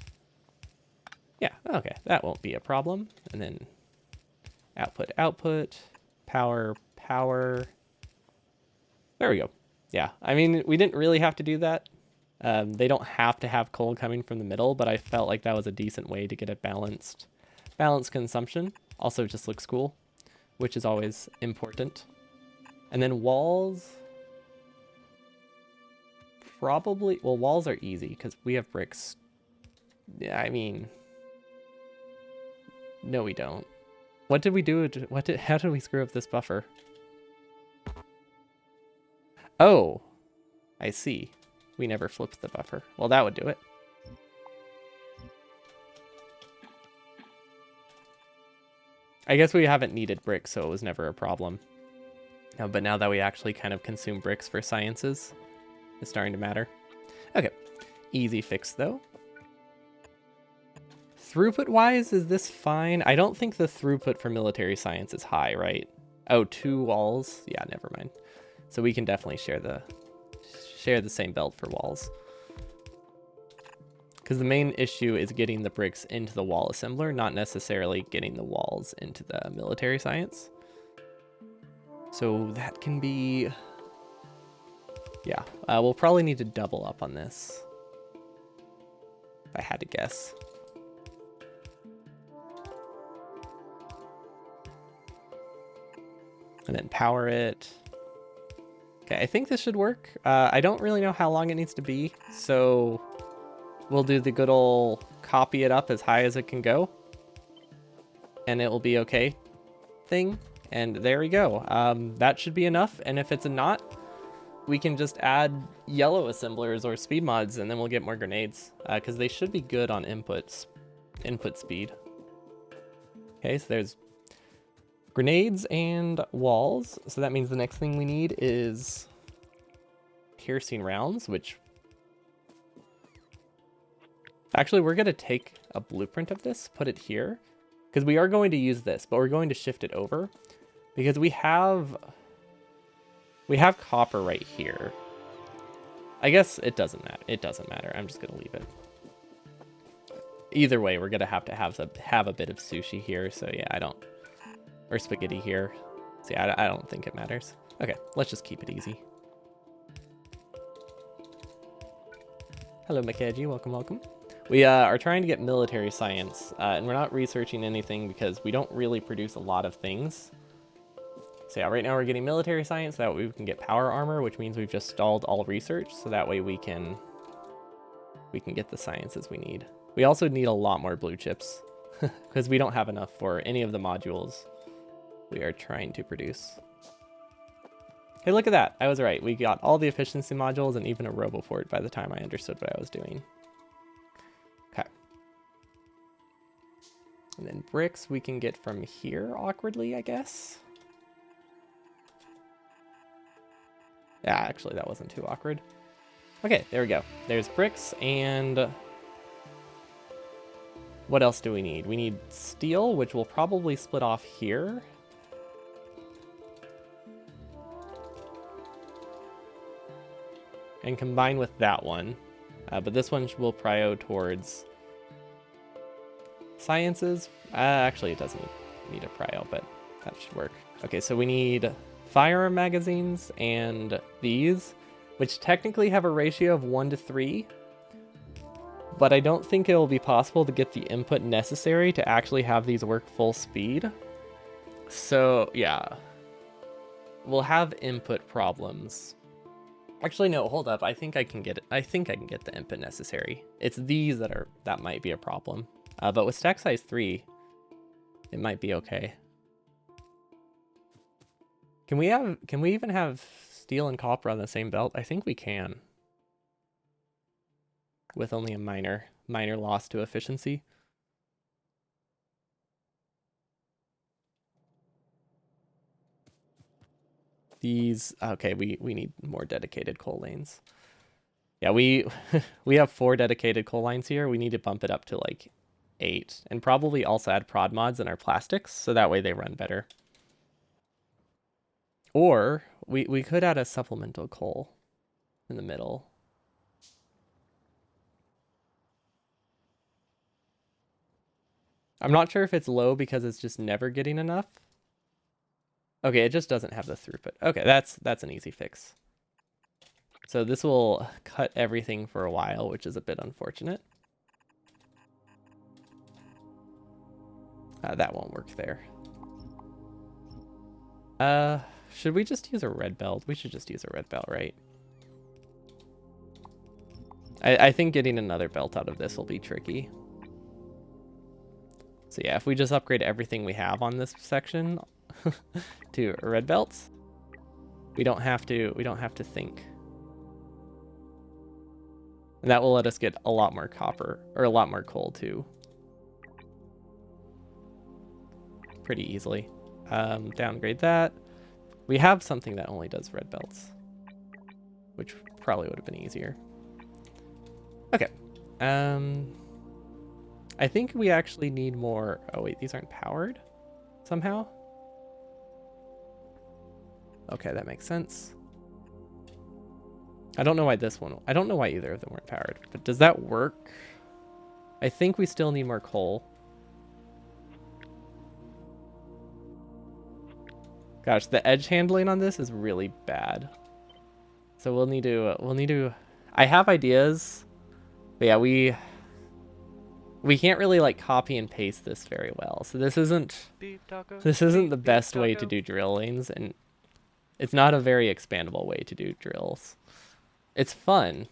Yeah, okay, that won't be a problem. And then output, output, power, power. There we go. Yeah, I mean, we didn't really have to do that. They don't have to have coal coming from the middle, but I felt like that was a decent way to get a balanced consumption. Also just looks cool, which is always important. And then walls, probably, well, walls are easy because we have bricks. Yeah, I mean, no, we don't. What did we do? How did we screw up this buffer? Oh, I see. We never flipped the buffer. Well, that would do it. I guess we haven't needed bricks, so it was never a problem. But now that we actually kind of consume bricks for sciences, it's starting to matter. Okay, easy fix though. Throughput-wise, is this fine? I don't think the throughput for military science is high, right? Oh, 2 walls? Yeah, never mind. So we can definitely share the same belt for walls. Because the main issue is getting the bricks into the wall assembler, not necessarily getting the walls into the military science. So that can be... Yeah, we'll probably need to double up on this, if I had to guess. And then power it. Okay, I think this should work. I don't really know how long it needs to be, so we'll do the good old copy it up as high as it can go. And it will be okay thing. And there we go. That should be enough. And if it's not, we can just add yellow assemblers or speed mods, and then we'll get more grenades. Because they should be good on input speed. Okay, so there's grenades and walls. So that means the next thing we need is piercing rounds, which... Actually, we're going to take a blueprint of this, put it here, because we are going to use this, but we're going to shift it over because we have copper right here. I guess it doesn't matter. It doesn't matter. I'm just going to leave it. Either way, we're going to have a bit of sushi here. So yeah, or spaghetti here. So yeah, I don't think it matters. Okay, let's just keep it easy. Hello, Makaji. Welcome, welcome. We are trying to get military science, and we're not researching anything because we don't really produce a lot of things. So yeah, right now we're getting military science so that way we can get power armor, which means we've just stalled all research. So that way we can get the sciences we need. We also need a lot more blue chips because we don't have enough for any of the modules we are trying to produce. Hey, look at that. I was right. We got all the efficiency modules and even a roboport by the time I understood what I was doing. Okay. And then bricks we can get from here awkwardly, I guess. Yeah, actually, that wasn't too awkward. Okay, there we go. There's bricks, and what else do we need? We need steel, which will probably split off here. And combine with that one. But this one will prio towards sciences. Actually, it doesn't need a prio, but that should work. Okay, so we need firearm magazines and these, which technically have a ratio of 1:3. But I don't think it will be possible to get the input necessary to actually have these work full speed. So, yeah. We'll have input problems. Actually, no, hold up. I think I can get it. I think I can get the input necessary. It's these that might be a problem. But with stack size 3, it might be okay. Can we even have steel and copper on the same belt? I think we can. With only a minor loss to efficiency. These, okay, we need more dedicated coal lanes. Yeah, we have 4 dedicated coal lines here. We need to bump it up to like 8, and probably also add prod mods in our plastics so that way they run better. Or we could add a supplemental coal in the middle. I'm not sure if it's low because it's just never getting enough. Okay, it just doesn't have the throughput. Okay, that's an easy fix. So this will cut everything for a while, which is a bit unfortunate. That won't work there. Should we just use a red belt? We should just use a red belt, right? I think getting another belt out of this will be tricky. So yeah, if we just upgrade everything we have on this section to red belts, we don't have to think. And that will let us get a lot more copper, or a lot more coal too. Pretty easily. Downgrade that. We have something that only does red belts, which probably would have been easier. Okay. I think we actually need more. Oh wait, these aren't powered somehow. Okay, that makes sense. I don't know why this one, I don't know why either of them weren't powered, but does that work? I think we still need more coal. Gosh, the edge handling on this is really bad. So we'll need to, I have ideas, but yeah, we can't really like copy and paste this very well. So this isn't the best way to do drill lanes, and it's not a very expandable way to do drills. It's fun,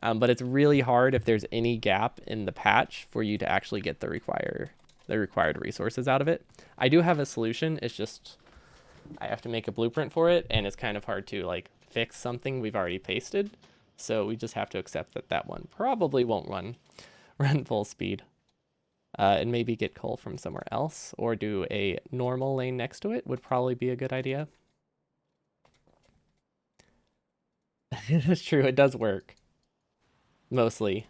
but it's really hard if there's any gap in the patch for you to actually get the required resources out of it. I do have a solution. It's just I have to make a blueprint for it, and it's kind of hard to like fix something we've already pasted. So we just have to accept that that one probably won't run full speed. And maybe get coal from somewhere else, or do a normal lane next to it would probably be a good idea. It's true, it does work. Mostly.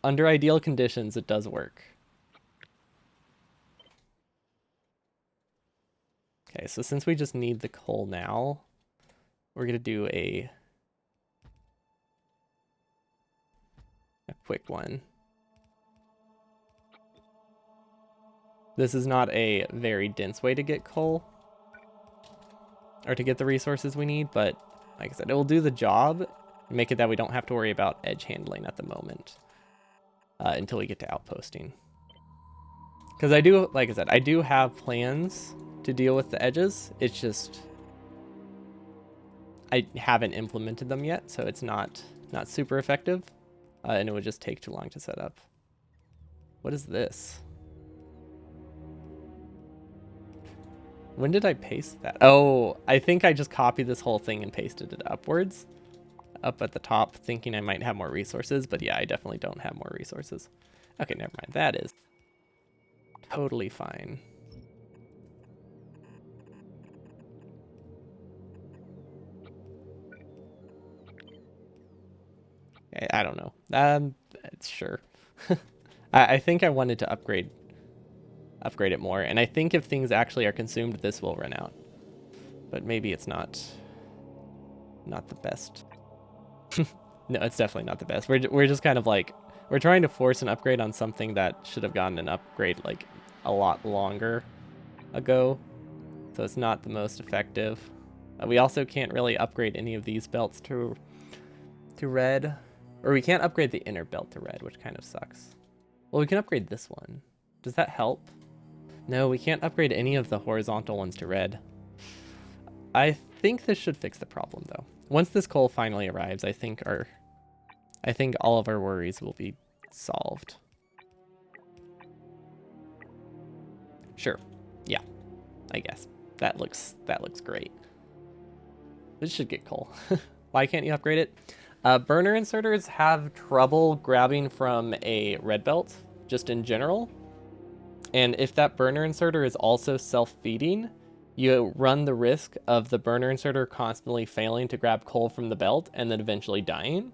Under ideal conditions, it does work. Okay, so since we just need the coal now, we're going to do a quick one. This is not a very dense way to get coal, or to get the resources we need, but like I said, it will do the job, make it that we don't have to worry about edge handling at the moment until we get to outposting. Because I do, like I said, I do have plans to deal with the edges. It's just I haven't implemented them yet, so it's not super effective, and it would just take too long to set up. What is this? When did I paste that? Oh, I think I just copied this whole thing and pasted it upwards, up at the top, thinking I might have more resources, but yeah, I definitely don't have more resources. Okay, never mind. That is totally fine. I don't know. Sure. I think I wanted to upgrade it more, and I think if things actually are consumed, this will run out. But maybe it's not the best. No, it's definitely not the best. We're just kind of like, we're trying to force an upgrade on something that should have gotten an upgrade like a lot longer ago. So it's not the most effective. We also can't really upgrade any of these belts to red. Or we can't upgrade the inner belt to red, which kind of sucks. Well, we can upgrade this one. Does that help? No, we can't upgrade any of the horizontal ones to red. I think this should fix the problem, though. Once this coal finally arrives, I think all of our worries will be solved. Sure. Yeah. I guess. That looks great. This should get coal. Why can't you upgrade it? Burner inserters have trouble grabbing from a red belt, just in general. And if that burner inserter is also self-feeding, you run the risk of the burner inserter constantly failing to grab coal from the belt and then eventually dying.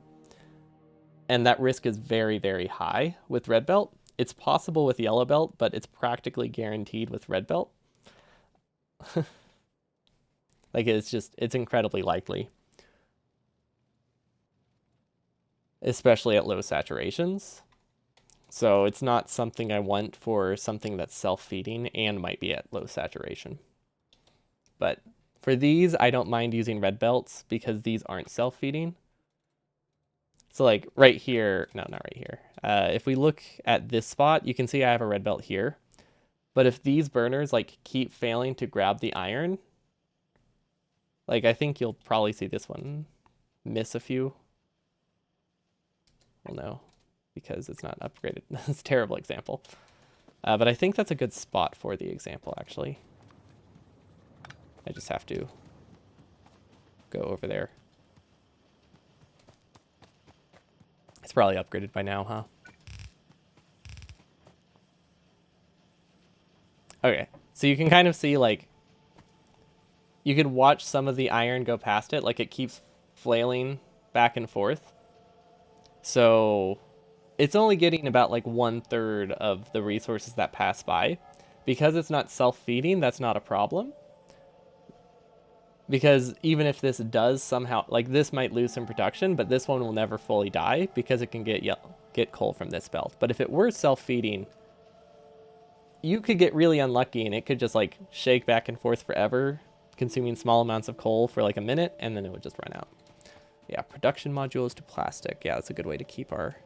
And that risk is very, very high with red belt. It's possible with yellow belt, but it's practically guaranteed with red belt. Like, it's incredibly likely. Especially at low saturations. So it's not something I want for something that's self-feeding and might be at low saturation. But for these, I don't mind using red belts because these aren't self-feeding. So like right here, no, not right here. If we look at this spot, you can see I have a red belt here. But if these burners like keep failing to grab the iron, like I think you'll probably see this one miss a few. Well, no, because it's not upgraded. It's a terrible example. But I think that's a good spot for the example, actually. I just have to go over there. It's probably upgraded by now, huh? Okay, so you can kind of see, like, you could watch some of the iron go past it, like it keeps flailing back and forth. So it's only getting about like 1/3 of the resources that pass by. Because it's not self-feeding, that's not a problem. Because even if this does somehow, like this might lose some production, but this one will never fully die because it can get coal from this belt. But if it were self-feeding, you could get really unlucky and it could just like shake back and forth forever, consuming small amounts of coal for like a minute, and then it would just run out. Yeah, production modules to plastic. Yeah, that's a good way to keep our...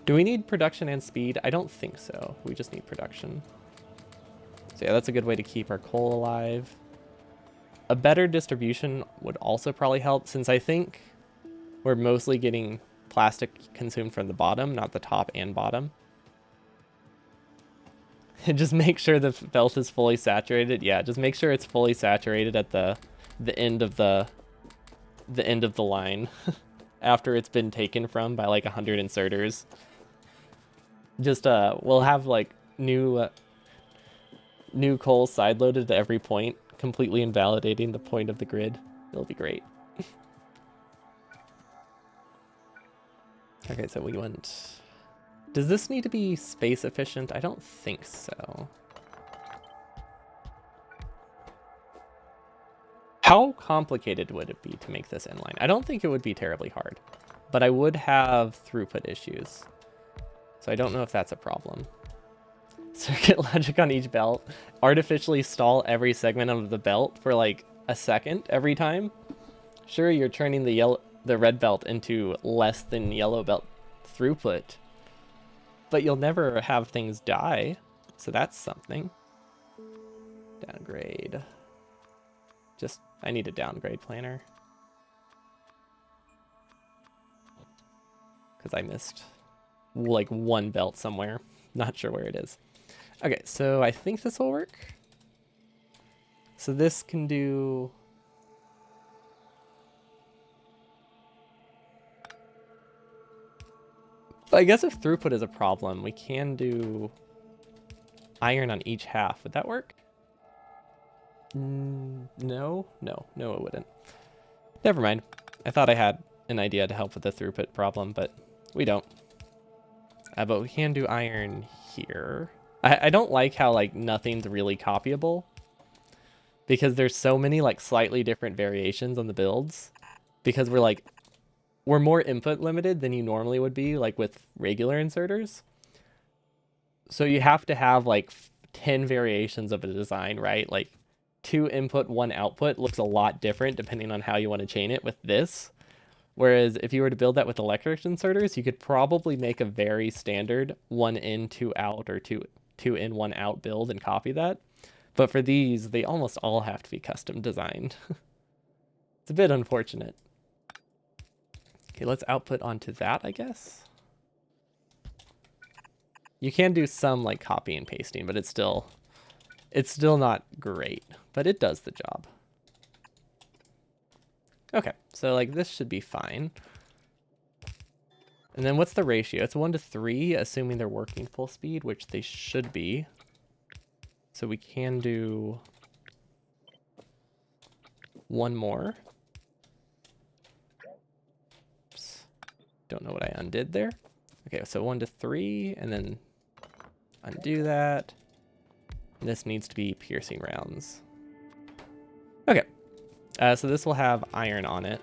Do we need production and speed? I don't think so. We just need production. So yeah, that's a good way to keep our coal alive. A better distribution would also probably help, since I think we're mostly getting plastic consumed from the bottom, not the top and bottom. Just make sure the belt is fully saturated. Yeah, just make sure it's fully saturated at the end of the line after it's been taken from by like 100 inserters. Just we'll have like new coal side loaded at every point, completely invalidating the point of the grid. It'll be great. Okay, so we went... Does this need to be space efficient? I don't think so. How complicated would it be to make this inline? I don't think it would be terribly hard, but I would have throughput issues. So I don't know if that's a problem. Circuit logic on each belt. Artificially stall every segment of the belt for like a second every time. Sure, you're turning the red belt into less than yellow belt throughput, but you'll never have things die. So that's something. Downgrade. Just, I need a downgrade planner. Because I missed like one belt somewhere. Not sure where it is. Okay, so I think this will work. So this can do... I guess if throughput is a problem, we can do iron on each half. Would that work? No, it wouldn't. Never mind. I thought I had an idea to help with the throughput problem, but we don't. But we can do iron here. I don't like how like nothing's really copyable, because there's so many like slightly different variations on the builds, because we're more input limited than you normally would be like with regular inserters. So you have to have like 10 variations of a design, right? Like 2 input, 1 output looks a lot different depending on how you want to chain it with this. Whereas if you were to build that with electric inserters, you could probably make a very standard 1 in, 2 out, or 2 in, 1 out build and copy that. But for these, they almost all have to be custom designed. It's a bit unfortunate. Okay, let's output onto that, I guess. You can do some like copy and pasting, but it's still not great, but it does the job. Okay, so like this should be fine. And then what's the ratio? It's 1 to 3, assuming they're working full speed, which they should be. So we can do 1 more. Oops. Don't know what I undid there. Okay, so 1 to 3, and then undo that. And this needs to be piercing rounds. Okay, so this will have iron on it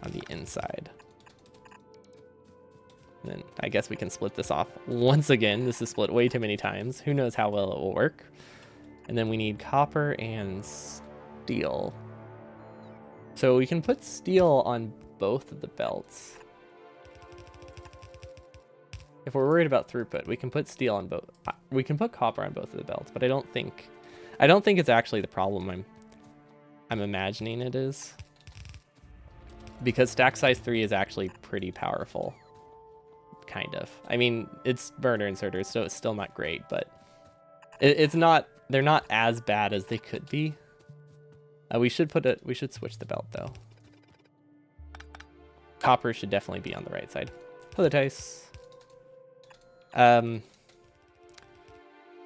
on the inside. And then I guess we can split this off once again. This is split way too many times. Who knows how well it will work. And then we need copper and steel. So we can put steel on both of the belts. If we're worried about throughput, we can put steel on both. We can put copper on both of the belts, but I don't think it's actually the problem I'm imagining it is. Because stack size 3 is actually pretty powerful. Kind of. I mean, it's burner inserters, so it's still not great, but it's not, they're not as bad as they could be. We should switch the belt though. Copper should definitely be on the right side. Hello, Tice.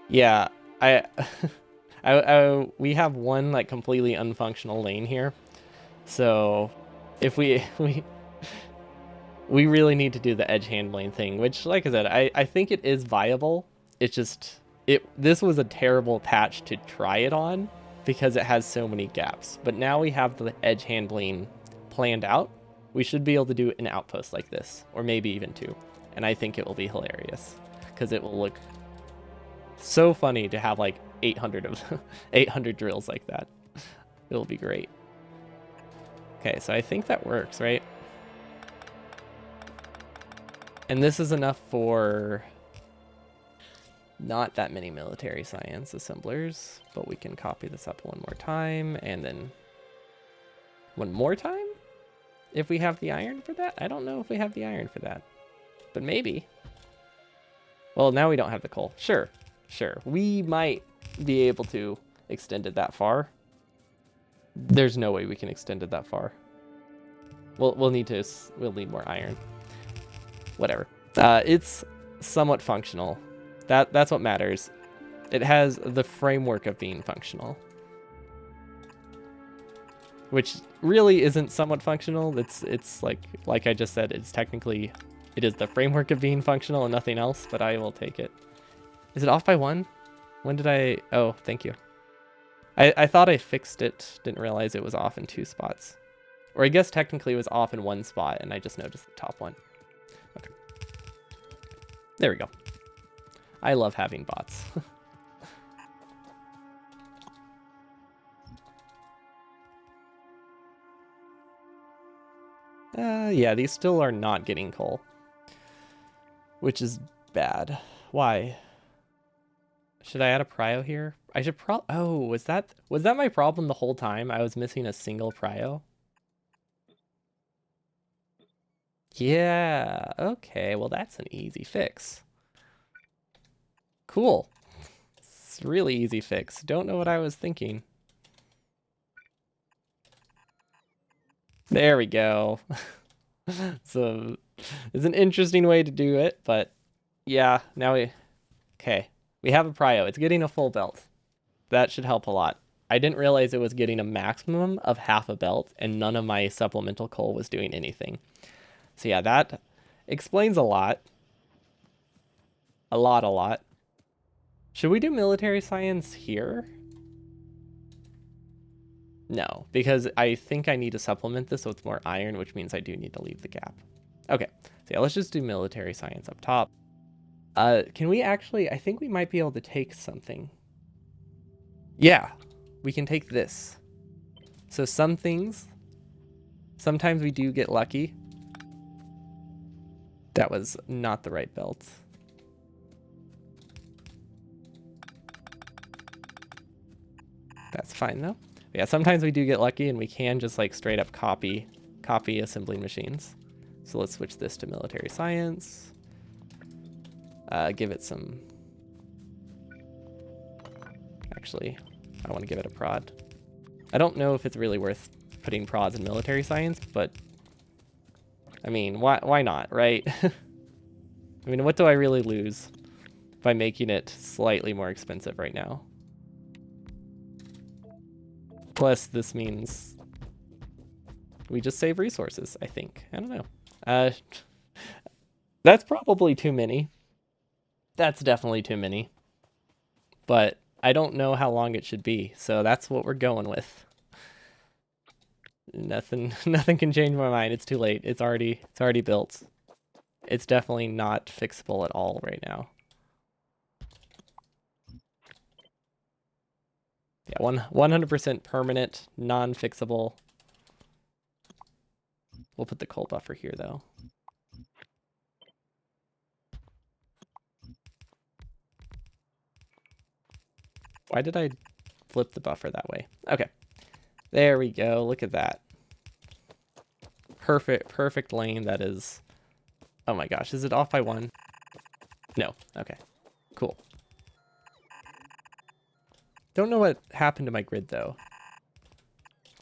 Yeah, we have one like completely unfunctional lane here. So if we really need to do the edge handling thing, which, like I said, I think it is viable. It's just, this was a terrible patch to try it on because it has so many gaps. But now we have the edge handling planned out. We should be able to do an outpost like this, or maybe even 2. And I think it will be hilarious because it will look so funny to have like 800 drills like that. It'll be great. Okay, so I think that works, right? And this is enough for not that many military science assemblers, but we can copy this up one more time, and then one more time if we have the iron for that. I don't know if we have the iron for that, but maybe. Well, now we don't have the coal. Sure. We might be able to extend it that far. There's no way we can extend it that far. We'll need more iron. Whatever. It's somewhat functional. That's what matters. It has the framework of being functional, which really isn't somewhat functional. It's like I just said, it is the framework of being functional and nothing else, but I will take it. Is it off by 1? When did I... Oh, thank you. I thought I fixed it. Didn't realize it was off in 2 spots. Or I guess technically it was off in 1 spot and I just noticed the top one. Okay. There we go. I love having bots. Yeah, these still are not getting coal, which is bad. Why? Should I add a prio here? I should oh, was that my problem the whole time? I was missing a single prio? Yeah, okay, well that's an easy fix. Cool. It's a really easy fix. Don't know what I was thinking. There we go. So it's an interesting way to do it, but yeah, now okay. We have a prio. It's getting a full belt. That should help a lot. I didn't realize it was getting a maximum of half a belt, and none of my supplemental coal was doing anything. So yeah, that explains a lot. A lot. Should we do military science here? No, because I think I need to supplement this so it's more iron, which means I do need to leave the gap. Okay, so yeah, let's just do military science up top. Can we actually, I think we might be able to take something. Yeah, we can take this. So some things, sometimes we do get lucky. That was not the right belt. That's fine though. Yeah, sometimes we do get lucky and we can just like straight up copy assembling machines. So let's switch this to military science. Give it some... Actually, I want to give it a prod. I don't know if it's really worth putting prods in military science, but I mean, why not, right? I mean, what do I really lose by making it slightly more expensive right now? Plus, this means we just save resources, I think. I don't know. That's probably too many. That's definitely too many. But I don't know how long it should be, so that's what we're going with. Nothing can change my mind. It's too late. It's already built. It's definitely not fixable at all right now. Yeah, 100% permanent, non-fixable. We'll put the coal buffer here, though. Why did I flip the buffer that way? Okay. There we go. Look at that. Perfect lane that is... Oh my gosh, is it off by one? No. Okay. Cool. Don't know what happened to my grid, though.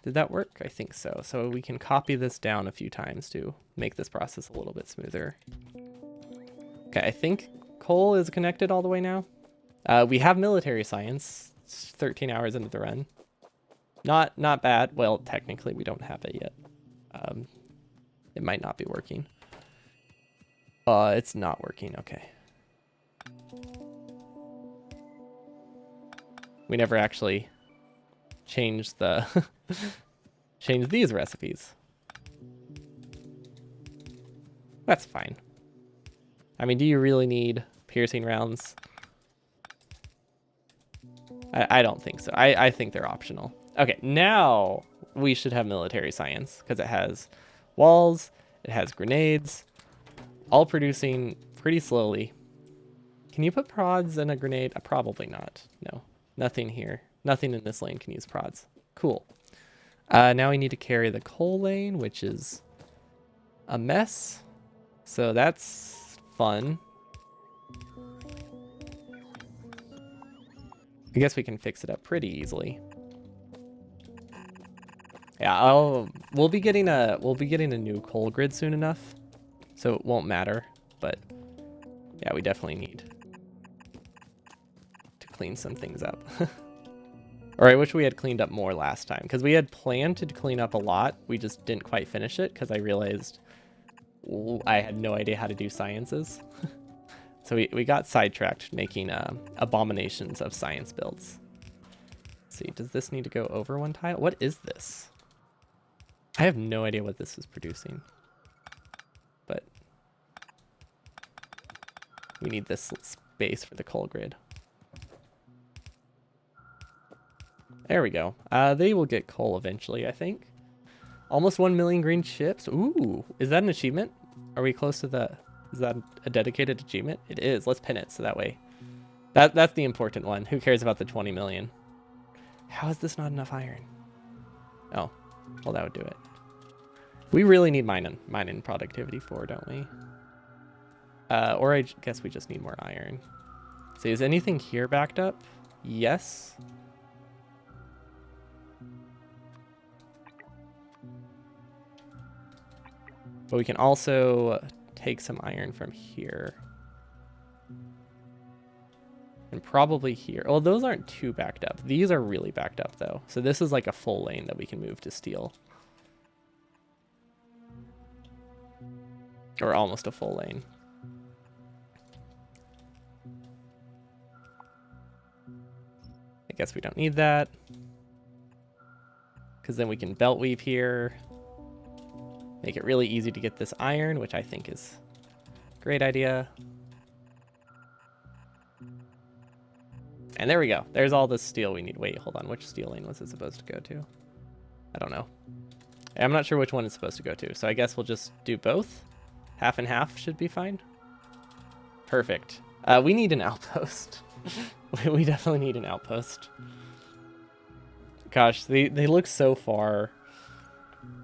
Did that work? I think so. So we can copy this down a few times to make this process a little bit smoother. Okay, I think coal is connected all the way now. We have military science. It's 13 hours into the run. Not bad. Well, technically we don't have it yet. It might not be working. It's not working. Okay. We never actually changed the change these recipes. That's fine. I mean, do you really need piercing rounds? I don't think so. I think they're optional. Okay, now we should have military science because it has walls, it has grenades, all producing pretty slowly. Can you put prods in a grenade? Probably not. No, nothing here. Nothing in this lane can use prods. Cool. Now we need to carry the coal lane, which is a mess. So that's fun. I guess we can fix it up pretty easily. Yeah, we'll be getting a new coal grid soon enough, so it won't matter. But yeah, we definitely need to clean some things up. Or I wish we had cleaned up more last time, because we had planned to clean up a lot. We just didn't quite finish it because I realized I had no idea how to do sciences. So we got sidetracked making abominations of science builds. Let's see, does this need to go over one tile? What is this? I have no idea what this is producing. But we need this space for the coal grid. There we go. They will get coal eventually, I think. Almost 1 million green chips. Ooh, is that an achievement? Are we close to the... Is that a dedicated achievement? It is. Let's pin it so that way That's the important one. Who cares about the 20 million? How is this not enough iron? Oh, well, that would do it. We really need mining productivity 4, don't we? Or I guess we just need more iron. So is anything here backed up? Yes. But we can also take some iron from here. And probably here. Oh, those aren't too backed up. These are really backed up, though. So this is like a full lane that we can move to steel. Or almost a full lane. I guess we don't need that. Because then we can belt weave here. Make it really easy to get this iron, which I think is a great idea. And there we go. There's all the steel we need. Wait, hold on. Which steel lane was it supposed to go to? I don't know. I'm not sure which one it's supposed to go to. So I guess we'll just do both. Half and half should be fine. Perfect. We need an outpost. We definitely need an outpost. Gosh, they look so far.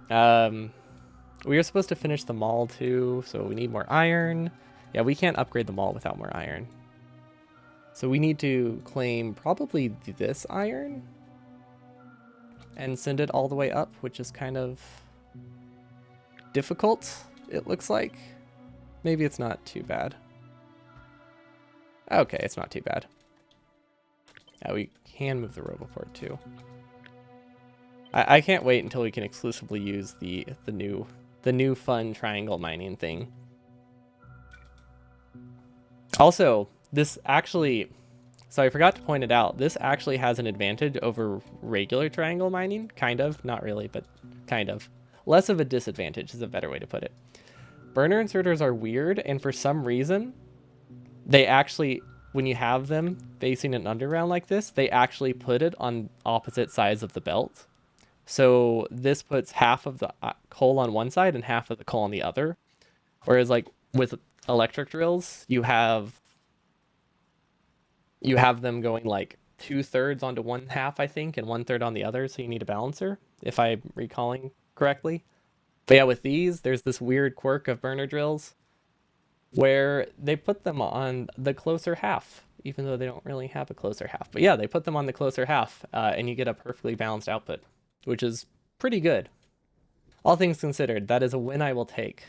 We are supposed to finish the mall too, so we need more iron. Yeah, we can't upgrade the mall without more iron. So we need to claim probably this iron and send it all the way up, which is kind of difficult, it looks like. Maybe it's not too bad. Okay, it's not too bad. We can move the Roboport too. I can't wait until we can exclusively use the new fun triangle mining thing. Also, this actually, so I forgot to point it out, this actually has an advantage over regular triangle mining. Kind of, not really, but kind of. Less of a disadvantage is a better way to put it. Burner inserters are weird, and for some reason, they actually, when you have them facing an underground like this, they actually put it on opposite sides of the belt. So this puts half of the coal on one side and half of the coal on the other. Whereas like with electric drills, you have them going like 2/3 onto one half, I think, and 1/3 on the other. So you need a balancer, if I'm recalling correctly. But yeah, with these, there's this weird quirk of burner drills where they put them on the closer half, even though they don't really have a closer half. But yeah, they put them on the closer half, and you get a perfectly balanced output, which is pretty good. All things considered, that is a win I will take.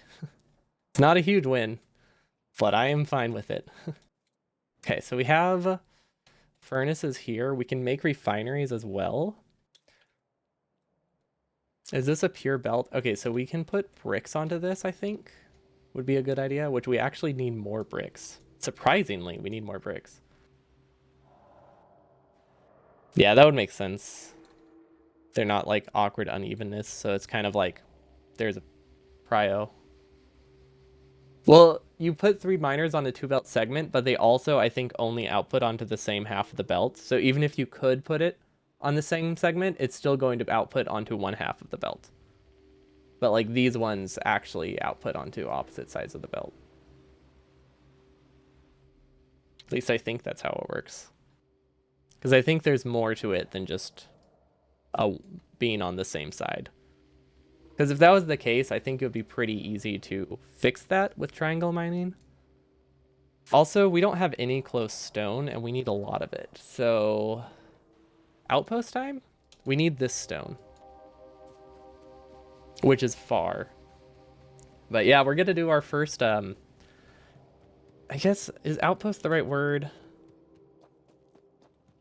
It's not a huge win, but I am fine with it. Okay, so we have furnaces here. We can make refineries as well. Is this a pure belt? Okay, so we can put bricks onto this, I think, would be a good idea, which we actually need more bricks. Surprisingly, we need more bricks. Yeah, that would make sense. They're not like awkward unevenness, so it's kind of like there's a prio. Well, you put 3 miners on the 2-belt segment, but they also, I think, only output onto the same half of the belt. So even if you could put it on the same segment, it's still going to output onto one half of the belt. But like these ones actually output onto opposite sides of the belt. At least I think that's how it works. Because I think there's more to it than just being on the same side. Because if that was the case, I think it would be pretty easy to fix that with triangle mining. Also, we don't have any close stone, and we need a lot of it. So, outpost time? We need this stone, which is far. But yeah, we're going to do our first, I guess, is outpost the right word?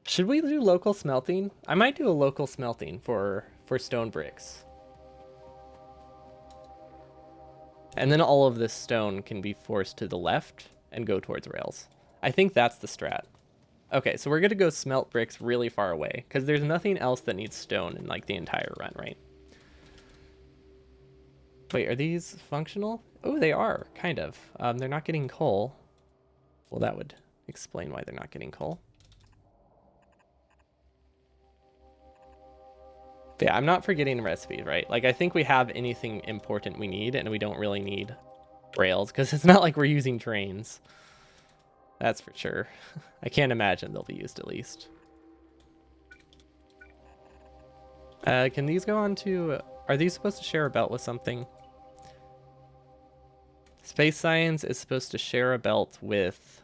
Should we do local smelting? I might do a local smelting for stone bricks. And then all of this stone can be forced to the left and go towards rails. I think that's the strat. Okay, so we're going to go smelt bricks really far away, because there's nothing else that needs stone in like the entire run, right? Wait, are these functional? Oh, they are, kind of. They're not getting coal. Well, that would explain why they're not getting coal. But yeah, I'm not forgetting recipes, right? Like, I think we have anything important we need, and we don't really need rails, because it's not like we're using trains. That's for sure. I can't imagine they'll be used at least. Can these go on to... Are these supposed to share a belt with something? Space science is supposed to share a belt with...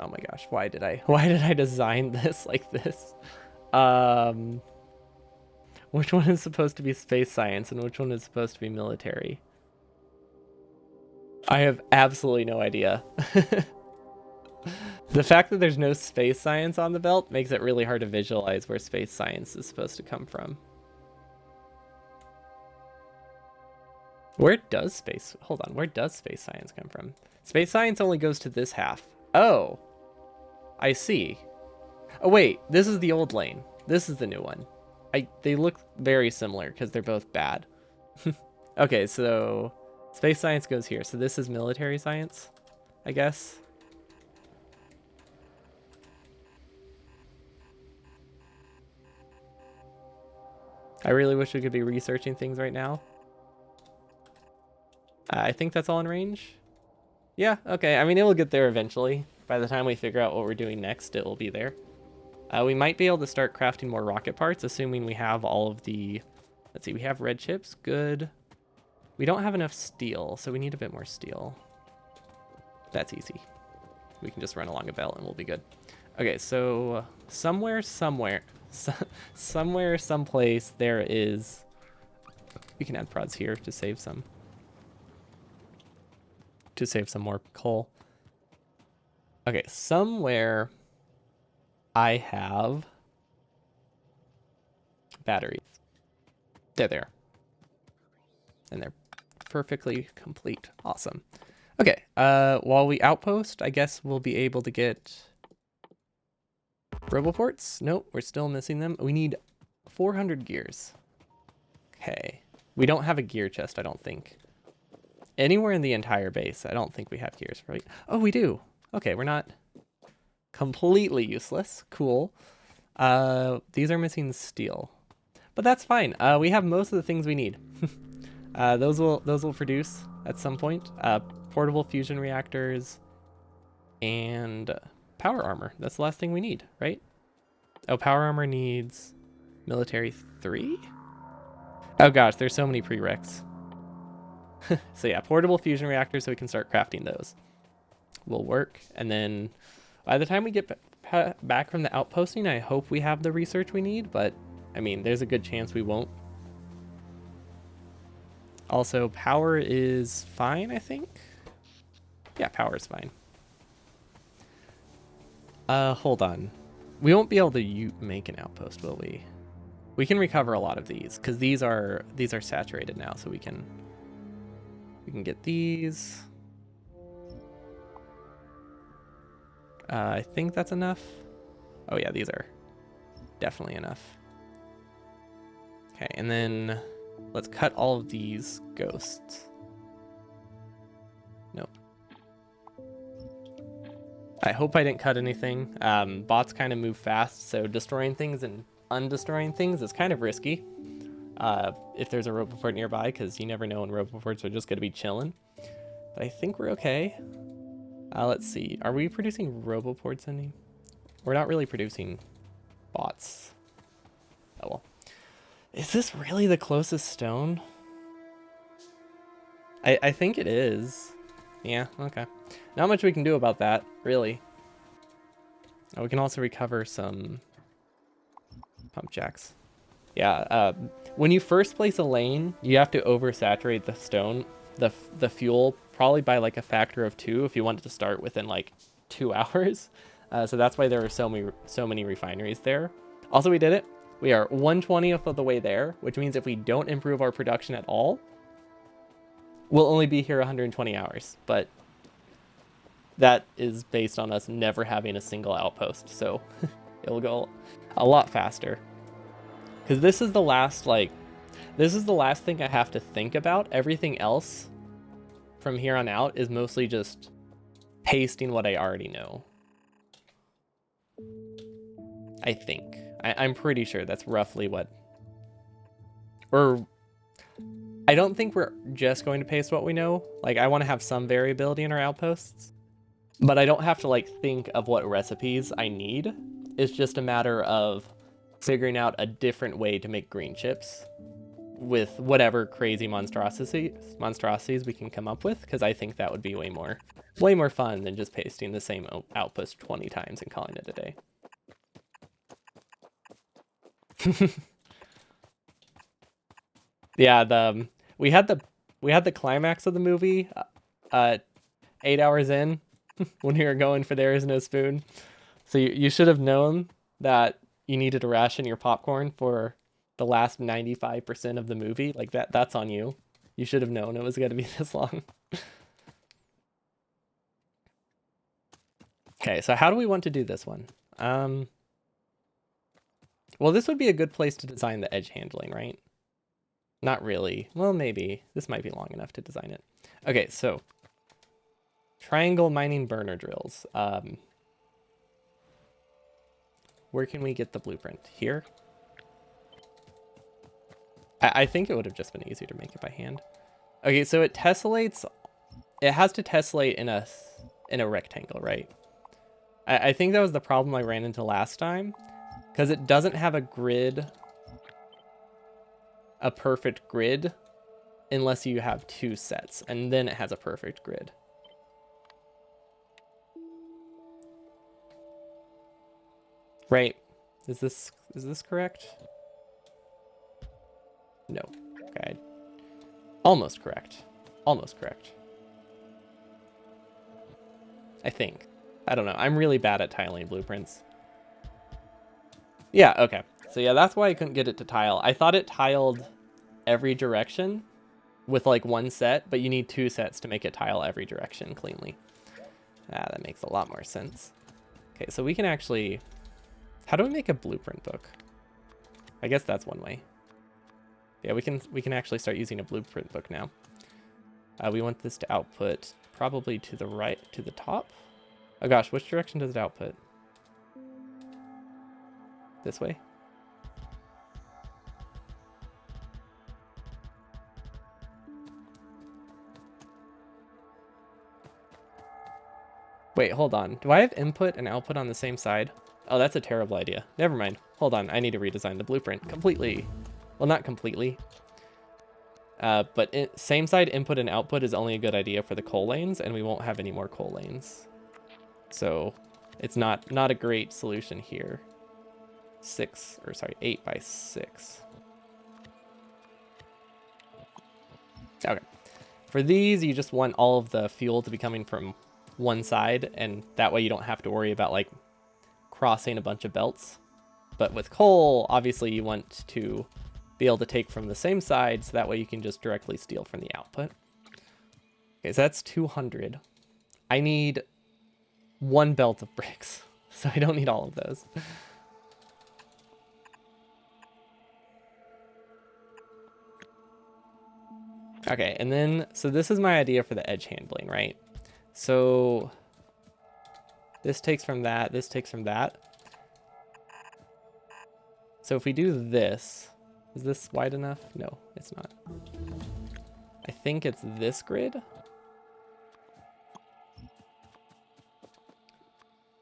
Oh my gosh, why did I design this like this? Which one is supposed to be space science and which one is supposed to be military? I have absolutely no idea. The fact that there's no space science on the belt makes it really hard to visualize where space science is supposed to come from. Where does space... Hold on, where does space science come from? Space science only goes to this half. Oh, I see. Oh wait, this is the old lane. This is the new one. They look very similar because they're both bad. Okay, so space science goes here. So this is military science, I guess. I really wish we could be researching things right now. I think that's all in range. Yeah, okay. I mean, it will get there eventually. By the time we figure out what we're doing next, it will be there. We might be able to start crafting more rocket parts, assuming we have all of the... Let's see, we have red chips. Good. We don't have enough steel, so we need a bit more steel. That's easy. We can just run along a belt and we'll be good. Okay, so someplace there is... We can add prods here to save some more coal. Okay, somewhere I have batteries. They're there. And they're perfectly complete. Awesome. Okay, while we outpost, I guess we'll be able to get roboports. Nope, we're still missing them. We need 400 gears. Okay. We don't have a gear chest, I don't think. Anywhere in the entire base, I don't think we have gears, right? Oh, we do. Okay, we're not completely useless. Cool. These are missing steel, but that's fine. We have most of the things we need. Those will produce at some point. Portable fusion reactors and power armor. That's the last thing we need, right? Oh, power armor needs military 3. Oh gosh, there's so many prereqs. So yeah, portable fusion reactors, so we can start crafting those. Will work, and then by the time we get back from the outposting, I hope we have the research we need, but I mean, there's a good chance we won't. Also, power is fine, I think. Yeah, power is fine. Hold on. We won't be able to make an outpost, will we? We can recover a lot of these because these are saturated now, so we can get these. I think that's enough. Oh yeah, these are definitely enough. Okay, and then let's cut all of these ghosts. Nope. I hope I didn't cut anything. Bots kind of move fast, so destroying things and undestroying things is kind of risky. If there's a roboport nearby, because you never know when roboports are just going to be chilling. But I think we're okay. Let's see. Are we producing roboports any? We're not really producing bots. Oh well. Is this really the closest stone? I think it is. Yeah, okay. Not much we can do about that, really. Oh, we can also recover some pump jacks. Yeah, when you first place a lane, you have to oversaturate the stone, the fuel, probably by like a factor of 2 if you want it to start within like 2 hours. So that's why there are so many refineries there. Also, we did it. We are 1/20th of the way there, which means if we don't improve our production at all, we'll only be here 120 hours. But that is based on us never having a single outpost, so it'll go a lot faster. Because this is the last thing I have to think about. Everything else from here on out is mostly just pasting what I already know. I think. I'm pretty sure that's roughly what... Or I don't think we're just going to paste what we know. Like, I want to have some variability in our outposts, but I don't have to like think of what recipes I need. It's just a matter of figuring out a different way to make green chips with whatever crazy monstrosities we can come up with, because I think that would be way more fun than just pasting the same outpost 20 times and calling it a day. Yeah, we had the climax of the movie 8 hours in when we were going for There Is No Spoon. So you should have known that you needed to ration your popcorn for the last 95% of the movie. Like that's on you. You should have known it was going to be this long. Okay, so how do we want to do this one? Well, this would be a good place to design the edge handling, right? Not really. Well, maybe. This might be long enough to design it. Okay, so triangle mining burner drills. Where can we get the blueprint? Here? I think it would have just been easier to make it by hand. Okay, so it tessellates. It has to tessellate in a rectangle, right? I think that was the problem I ran into last time, because it doesn't have a perfect grid, unless you have 2 sets, and then it has a perfect grid. Right? Is this correct? No. Okay. Almost correct. Almost correct. I think. I don't know. I'm really bad at tiling blueprints. Yeah, okay. So yeah, that's why I couldn't get it to tile. I thought it tiled every direction with like 1 set, but you need 2 sets to make it tile every direction cleanly. That makes a lot more sense. Okay, so we can actually... How do we make a blueprint book? I guess that's one way. Yeah, we can actually start using a blueprint book now. We want this to output probably to the right, to the top. Oh gosh, which direction does it output? This way? Wait, hold on. Do I have input and output on the same side? Oh, that's a terrible idea. Never mind. Hold on. I need to redesign the blueprint completely. Well, not completely. But same side input and output is only a good idea for the coal lanes, and we won't have any more coal lanes. So it's not a great solution here. 8 by 6. Okay. For these, you just want all of the fuel to be coming from one side, and that way you don't have to worry about like crossing a bunch of belts. But with coal, obviously you want to be able to take from the same side, so that way you can just directly steal from the output. Okay, so that's 200. I need 1 belt of bricks, so I don't need all of those. Okay, and then, so this is my idea for the edge handling, right? So this takes from that, this takes from that. So if we do this, is this wide enough? No, it's not. I think it's this grid.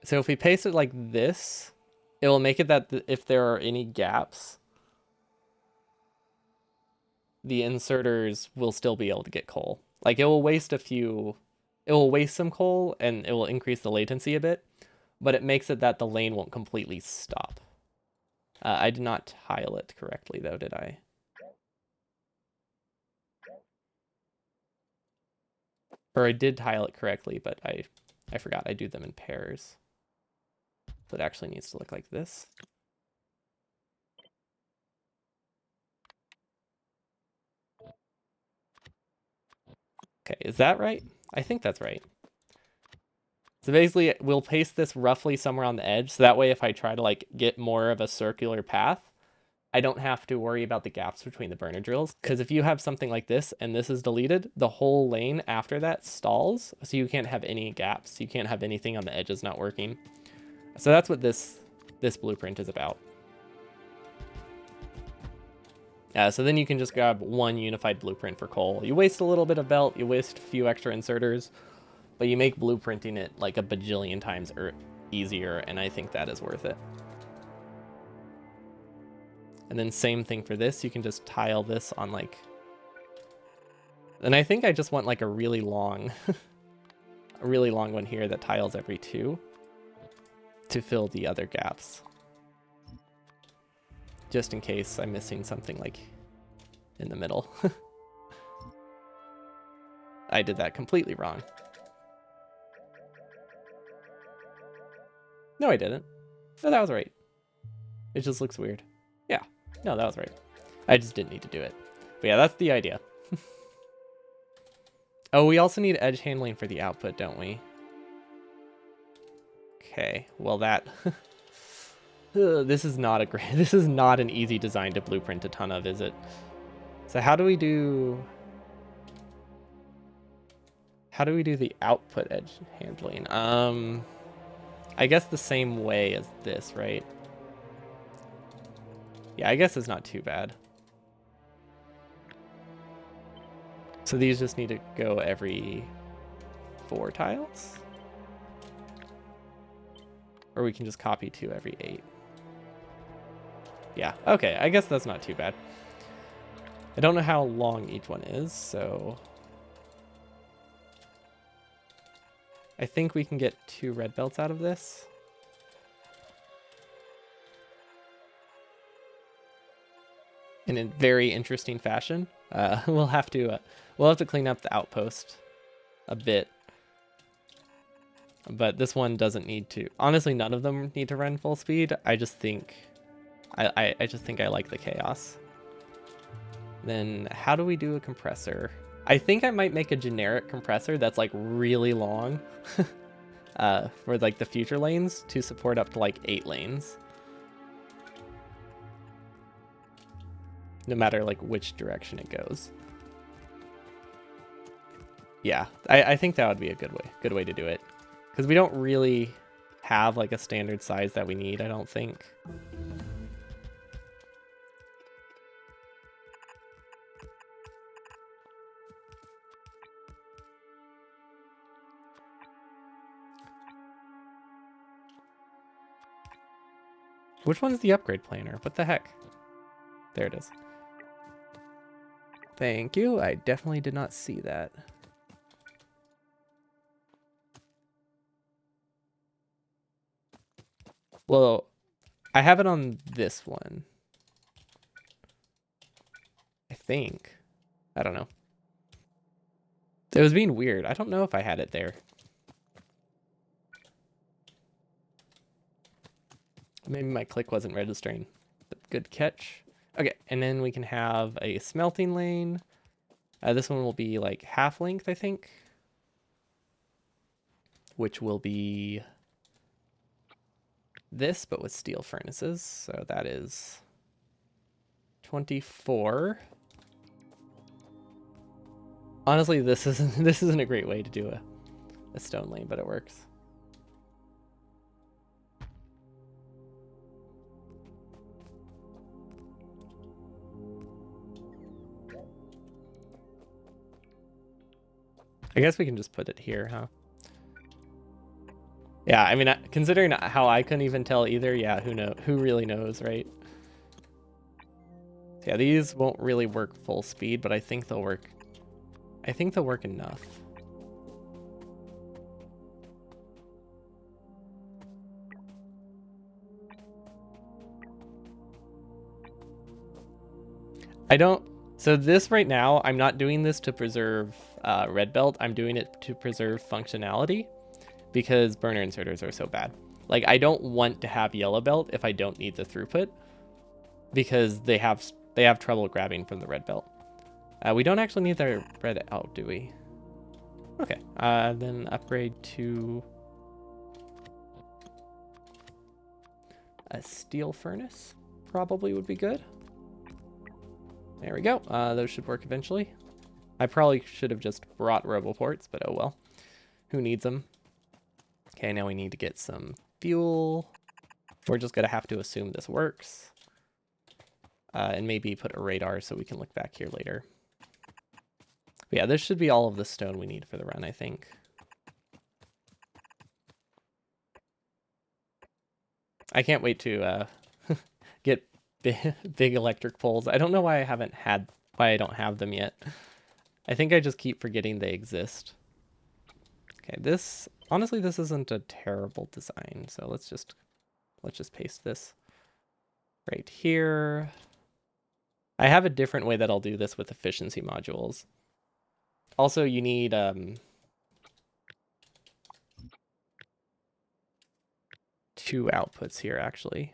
So if we paste it like this, it will make it that if there are any gaps, the inserters will still be able to get coal. Like it will waste some coal and it will increase the latency a bit, but it makes it that the lane won't completely stop. I did not tile it correctly though, did I? Or I did tile it correctly, but I forgot I do them in pairs. So it actually needs to look like this. Okay, is that right? I think that's right. So basically, we'll paste this roughly somewhere on the edge, so that way if I try to like get more of a circular path, I don't have to worry about the gaps between the burner drills. Because if you have something like this and this is deleted, the whole lane after that stalls, so you can't have any gaps. You can't have anything on the edges not working. So that's what this blueprint is about. So then you can just grab one unified blueprint for coal. You waste a little bit of belt, you waste a few extra inserters, but you make blueprinting it like a bajillion times easier, and I think that is worth it. And then same thing for this, you can just tile this on like... And I think I just want like a really long, a really long one here that tiles every 2 to fill the other gaps. Just in case I'm missing something like in the middle. I did that completely wrong. No, I didn't. No, that was right. It just looks weird. Yeah, no, that was right. I just didn't need to do it. But yeah, that's the idea. Oh, we also need edge handling for the output, don't we? Okay, well that... this is not a great... This is not an easy design to blueprint a ton of, is it? So how do we do... How do we do the output edge handling? I guess the same way as this, right? Yeah, I guess it's not too bad. So these just need to go every 4 tiles? Or we can just copy 2 every 8. Yeah, okay, I guess that's not too bad. I don't know how long each one is, so... I think we can get 2 red belts out of this. In a very interesting fashion. We'll have to clean up the outpost a bit. But this one doesn't need to. Honestly, none of them need to run full speed. I just think I just think I like the chaos. Then how do we do a compressor? I think I might make a generic compressor that's like really long for like the future lanes to support up to like 8 lanes. No matter like which direction it goes. Yeah, I think that would be a good way to do it. Because we don't really have like a standard size that we need, I don't think. Which one's the upgrade planner? What the heck? There it is. Thank you. I definitely did not see that. Well, I have it on this one. I think. I don't know. It was being weird. I don't know if I had it there. Maybe my click wasn't registering. But good catch. Okay, and then we can have a smelting lane. This one will be like half length, I think. Which will be this, but with steel furnaces. So that is 24. Honestly, this isn't a great way to do a stone lane, but it works. I guess we can just put it here, huh? Yeah, I mean, considering how I couldn't even tell either, yeah, who really knows, right? So yeah, these won't really work full speed, but I think they'll work. I think they'll work enough. So this right now, I'm not doing this to preserve red belt. I'm doing it to preserve functionality because burner inserters are so bad. Like, I don't want to have yellow belt if I don't need the throughput because they have trouble grabbing from the red belt. We don't actually need their red out, do we? Okay, then upgrade to a steel furnace probably would be good. There we go. Those should work eventually. I probably should have just brought roboports, but oh well. Who needs them? Okay, now we need to get some fuel. We're just gonna have to assume this works. and maybe put a radar so we can look back here later. But yeah, this should be all of the stone we need for the run, I think. I can't wait to get big electric poles. I don't know why I don't have them yet. I think I just keep forgetting they exist. Okay, honestly, this isn't a terrible design, so let's just paste this right here. I have a different way that I'll do this with efficiency modules. Also, you need 2 outputs here actually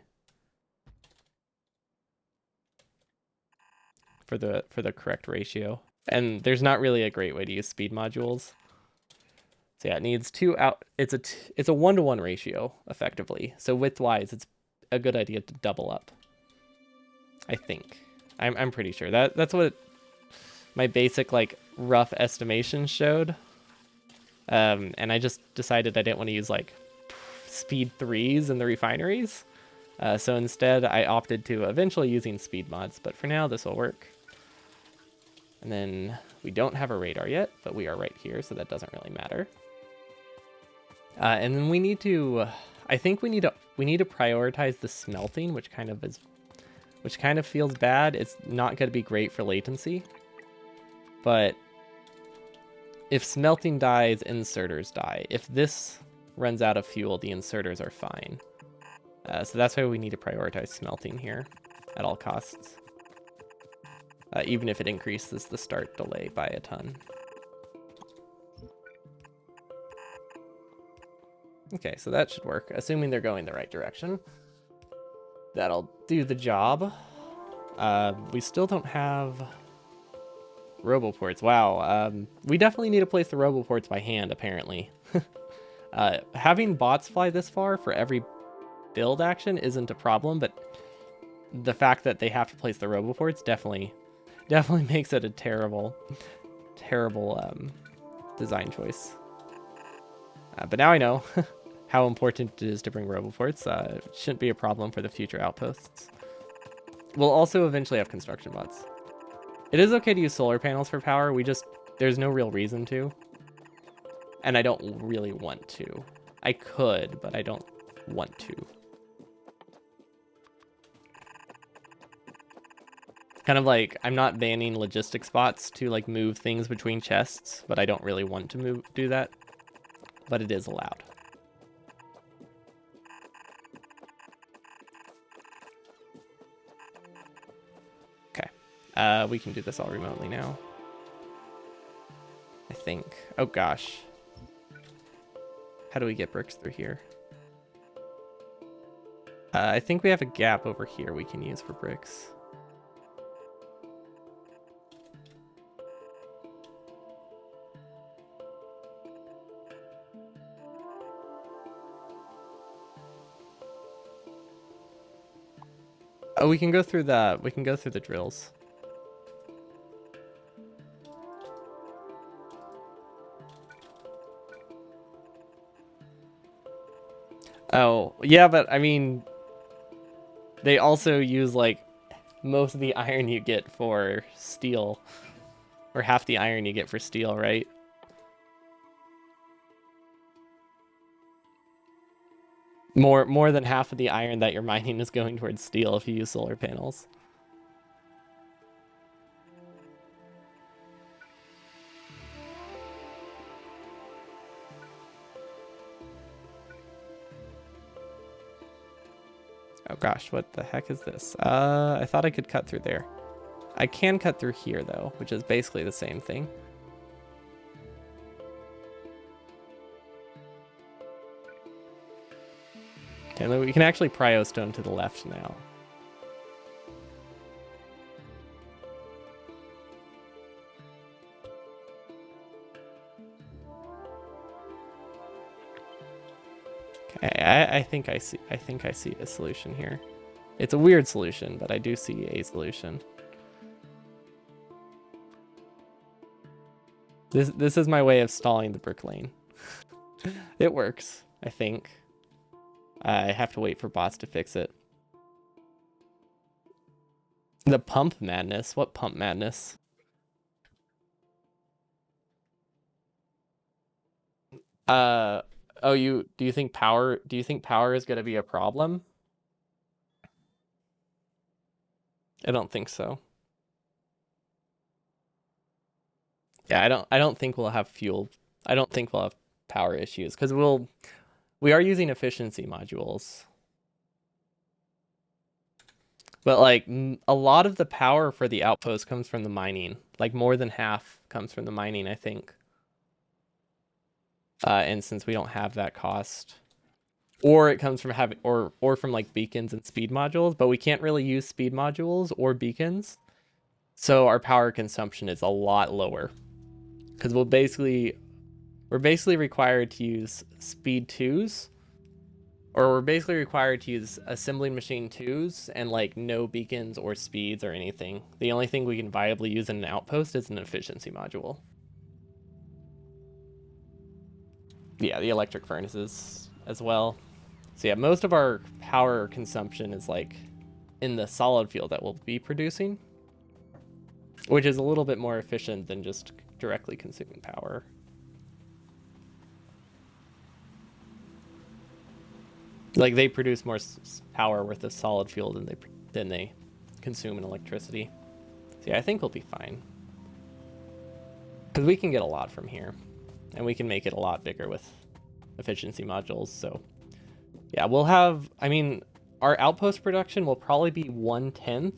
for the correct ratio. And there's not really a great way to use speed modules. So yeah, it needs 2 out. It's a 1-to-1 ratio effectively. So width-wise, it's a good idea to double up. I think. I'm pretty sure that's what my basic like rough estimation showed. And I just decided I didn't want to use like speed 3s in the refineries. So instead, I opted to eventually using speed mods. But for now, this will work. And then we don't have a radar yet, but we are right here, so that doesn't really matter. And then we need to, I think we need to prioritize the smelting, which kind of feels bad. It's not going to be great for latency, but if smelting dies, inserters die. If this runs out of fuel, the inserters are fine. So that's why we need to prioritize smelting here at all costs. Even if it increases the start delay by a ton. Okay, so that should work, assuming they're going the right direction. That'll do the job. We still don't have roboports. Wow, we definitely need to place the roboports by hand, apparently. Having bots fly this far for every build action isn't a problem, but the fact that they have to place the roboports definitely makes it a terrible design choice. But now I know how important it is to bring roboports. It shouldn't be a problem for the future outposts. We'll also eventually have construction bots. It is okay to use solar panels for power. There's no real reason to. And I don't really want to. I could, but I don't want to. Kind of like, I'm not banning logistics bots to like move things between chests, but I don't really want to do that. But it is allowed. Okay. We can do this all remotely now. I think. Oh gosh. How do we get bricks through here? I think we have a gap over here we can use for bricks. Oh, we can go through the drills. Oh, yeah, but I mean, they also use like most of the iron you get for steel, or half the iron you get for steel, right? More than half of the iron that you're mining is going towards steel if you use solar panels. Oh gosh, what the heck is this? I thought I could cut through there. I can cut through here though, which is basically the same thing. Okay, we can actually prio stone to the left now. Okay, I think I see a solution here. It's a weird solution, but I do see a solution. This is my way of stalling the brick lane. It works, I think. I have to wait for bots to fix it. The pump madness? What pump madness? Uh, oh, do you think power is gonna be a problem? I don't think so. Yeah, I don't think we'll have fuel. I don't think we'll have power issues because we are using efficiency modules. But like a lot of the power for the outpost comes from the mining. Like more than half comes from the mining, I think. And since we don't have that cost, or it comes from having or from like beacons and speed modules, but we can't really use speed modules or beacons. So our power consumption is a lot lower. Because we're basically required to use speed 2s, or we're basically required to use assembling machine 2s and like no beacons or speeds or anything. The only thing we can viably use in an outpost is an efficiency module. Yeah, the electric furnaces as well. So yeah, most of our power consumption is like in the solid fuel that we'll be producing, which is a little bit more efficient than just directly consuming power. Like they produce more power with the solid fuel than they consume in electricity. So yeah, I think we'll be fine. Because we can get a lot from here. And we can make it a lot bigger with efficiency modules. So yeah, we'll have, I mean, our outpost production will probably be 1/10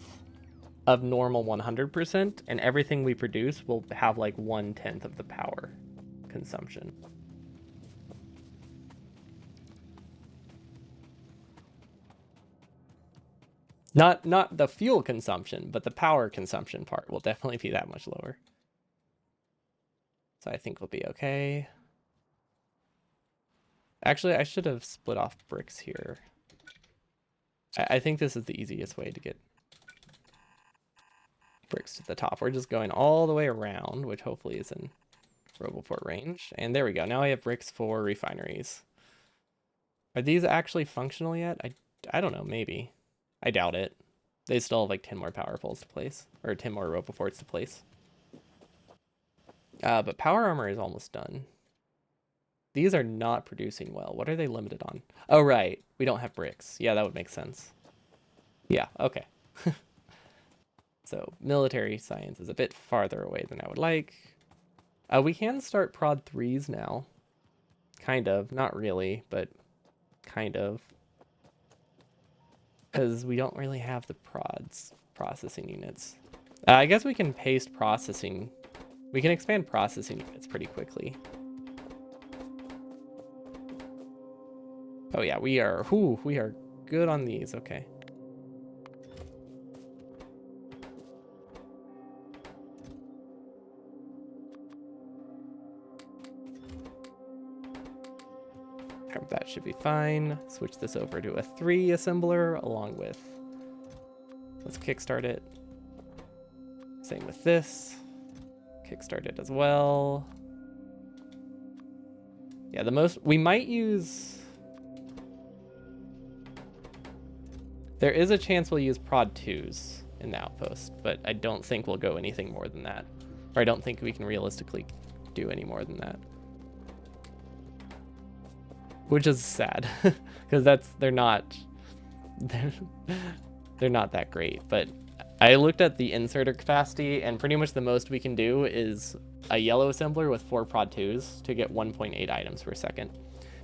of normal 100%. And everything we produce will have like 1/10 of the power consumption. Not the fuel consumption, but the power consumption part will definitely be that much lower. So I think we'll be okay. Actually, I should have split off bricks here. I think this is the easiest way to get bricks to the top. We're just going all the way around, which hopefully is in Roboport range. And there we go. Now I have bricks for refineries. Are these actually functional yet? I don't know, maybe. I doubt it. They still have like 10 more power poles to place, or 10 more Roboports to place. But power armor is almost done. These are not producing well. What are they limited on? Oh, right. We don't have bricks. Yeah, that would make sense. Yeah, okay. So military science is a bit farther away than I would like. We can start prod 3s now. Kind of. Not really, but kind of. Because we don't really have the processing units. I guess we can paste processing. We can expand processing units pretty quickly. Oh yeah, we are good on these. Okay. That should be fine. Switch this over to a 3 assembler along with, let's kickstart it. Same with this. Kickstart it as well. Yeah, we might use, there is a chance we'll use prod 2s in the outpost, but I don't think we'll go anything more than that. Or I don't think we can realistically do any more than that. Which is sad, because they're not that great. But I looked at the inserter capacity, and pretty much the most we can do is a yellow assembler with 4 prod 2s to get 1.8 items per second.